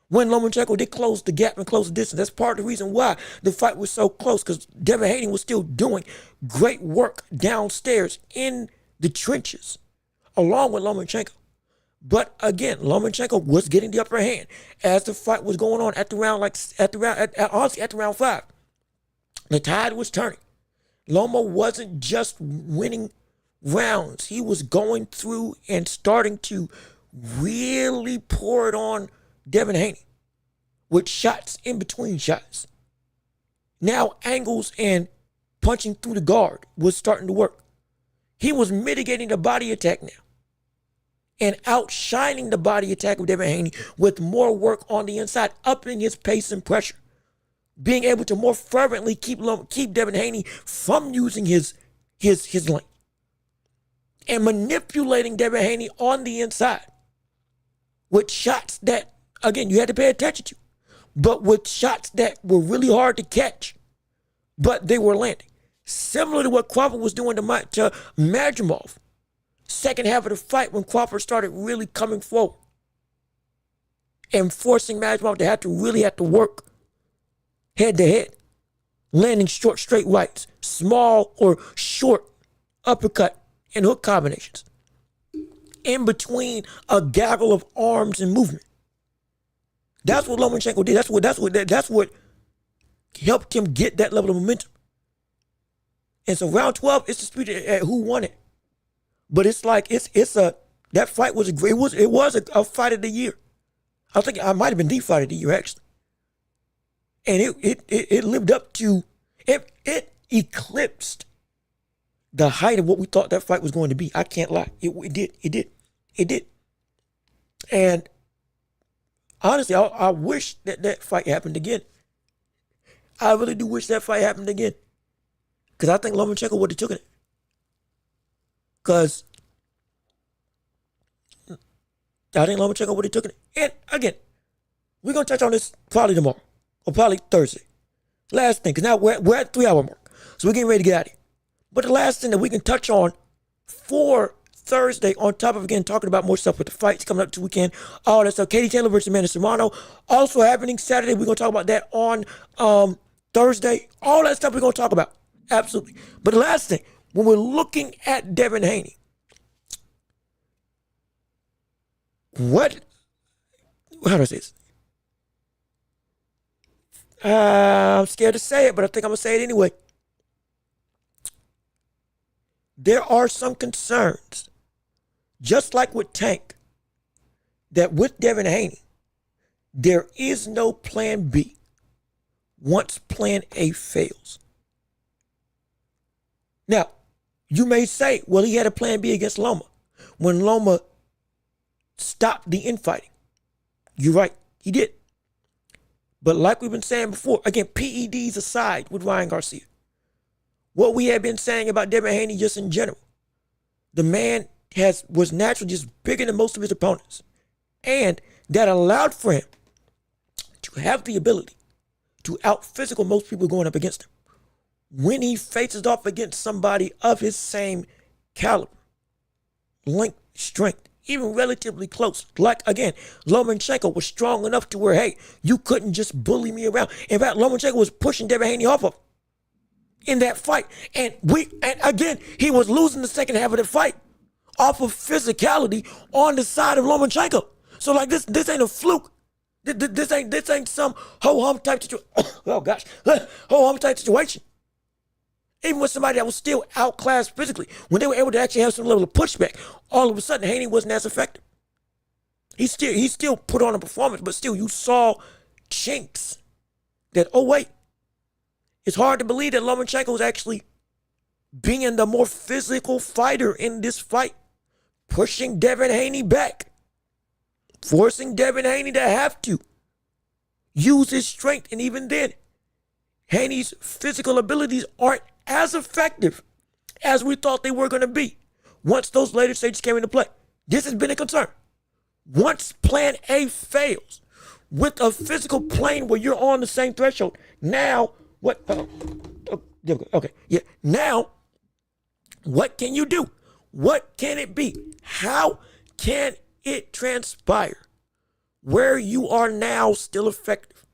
When Lomachenko did close the gap and close the distance, that's part of the reason why the fight was so close, because Devin Haney was still doing great work downstairs in the trenches, along with Lomachenko. But again, Lomachenko was getting the upper hand as the fight was going on at round 5. The tide was turning. Loma wasn't just winning rounds. He was going through and starting to really pour it on Devin Haney with shots in between shots. Now angles and punching through the guard was starting to work. He was mitigating the body attack now and outshining the body attack of Devin Haney with more work on the inside, upping his pace and pressure, being able to more fervently keep Devin Haney from using his length, and manipulating Devin Haney on the inside with shots that, again, you had to pay attention to, but with shots that were really hard to catch, but they were landing. Similar to what Crawford was doing to Madrimov. Second half of the fight, when Crawford started really coming forward and forcing Madrimov to have to work head to head, landing short straight rights, small or short uppercut and hook combinations in between a gaggle of arms and movement. That's what Lomachenko did. That's what helped him get that level of momentum. And so round 12, it's disputed at who won it. But it's like that fight was a fight of the year. I think it might have been the fight of the year actually. And it lived up to it eclipsed the height of what we thought that fight was going to be. I can't lie. It did. And honestly, I wish that fight happened again. I really do wish that fight happened again. Because I think Lomachenko would have taken it. Because I think Lomachenko would have taken it. And again, we're going to touch on this probably tomorrow or probably Thursday. Last thing, because now we're at 3 hour mark. So we're getting ready to get out of here. But the last thing that we can touch on for Thursday, on top of, again, talking about more stuff with the fights coming up this weekend, all that stuff. Katie Taylor versus Amanda Serrano. Also happening Saturday. We're going to talk about that on Thursday. All that stuff we're going to talk about. Absolutely. But the last thing, when we're looking at Devin Haney, how do I say this? I'm scared to say it, but I think I'm going to say it anyway. There are some concerns, just like with Tank, that with Devin Haney, there is no plan B once plan A fails. Now, you may say, well, he had a plan B against Loma when Loma stopped the infighting. You're right, he did. But like we've been saying before, again, PEDs aside with Ryan Garcia, what we have been saying about Devin Haney just in general, the man was naturally just bigger than most of his opponents. And that allowed for him to have the ability to out-physical most people going up against him. When he faces off against somebody of his same caliber, length, strength, even relatively close. Like, again, Lomachenko was strong enough to where, hey, you couldn't just bully me around. In fact, Lomachenko was pushing Devin Haney off of him in that fight. And again, he was losing the second half of the fight off of physicality on the side of Lomachenko. So, like, this ain't a fluke. This ain't some ho-hum type situation. Oh, gosh. Ho-hum type situation. Even with somebody that was still outclassed physically, when they were able to actually have some level of pushback, all of a sudden Haney wasn't as effective. He still put on a performance, but still you saw chinks that, oh wait, it's hard to believe that Lomachenko was actually being the more physical fighter in this fight, pushing Devin Haney back, forcing Devin Haney to have to use his strength. And even then, Haney's physical abilities aren't as effective as we thought they were going to be once those later stages came into play. This has been a concern. Once plan A fails with a physical plane where you're on the same threshold, now what? Okay, yeah. Now, what can you do? What can it be? How can it transpire where you are now still effective?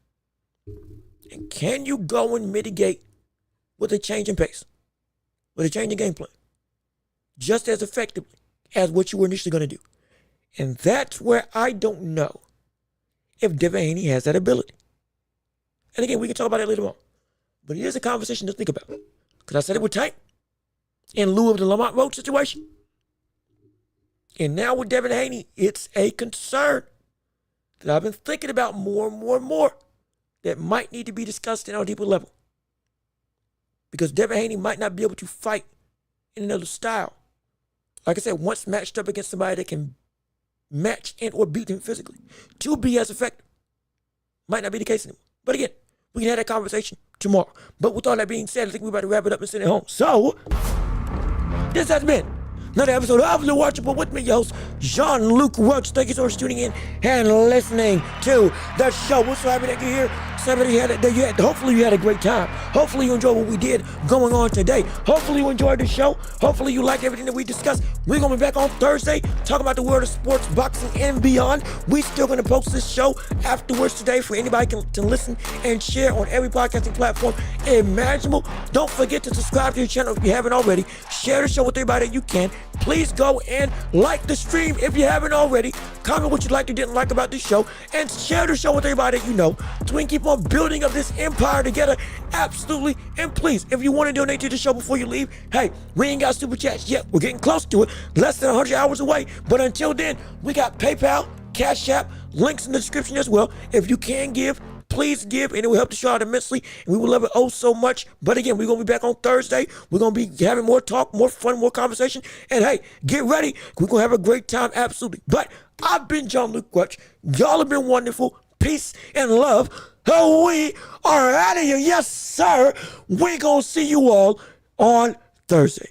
And can you go and mitigate with a change in pace, with a change in game plan, just as effectively as what you were initially going to do? And that's where I don't know if Devin Haney has that ability. And again, we can talk about that later on. But it is a conversation to think about. Because I said it with Tank in lieu of the Lamont Roach situation. And now with Devin Haney, it's a concern that I've been thinking about more and more and more that might need to be discussed on a deeper level. Because Devin Haney might not be able to fight in another style. Like I said, once matched up against somebody that can match and or beat him physically, to be as effective. Might not be the case anymore. But again, we can have that conversation tomorrow. But with all that being said, I think we're about to wrap it up and send it home. So, this has been another episode of The Watchable with me, your host, Jean-Luc Welch. Thank you so much for tuning in and listening to the show. We're so happy that you're here. Hopefully you had a great time. Hopefully you enjoyed what we did going on today. Hopefully you enjoyed the show. Hopefully you liked everything that we discussed. We're going to be back on Thursday talking about the world of sports, boxing, and beyond. We're still going to post this show afterwards today for anybody to listen and share on every podcasting platform imaginable. Don't forget to subscribe to the channel if you haven't already. Share the show with everybody that you can. Please go and like the stream if you haven't already. Comment what you liked or didn't like about this show. And share the show with everybody that you know so we can keep on building up this empire together. Absolutely. And please, if you want to donate to the show before you leave, hey, we ain't got super chats yet. We're getting close to it. Less than 100 hours away. But until then, we got PayPal, Cash App, links in the description as well. If you can give, please give, and it will help the show out immensely, and we will love it oh so much. But again, we're going to be back on Thursday. We're going to be having more talk, more fun, more conversation. And hey, get ready. We're going to have a great time, absolutely. But I've been Jean-Luc Welch. Y'all have been wonderful. Peace and love. We are out of here. Yes, sir. We're going to see you all on Thursday.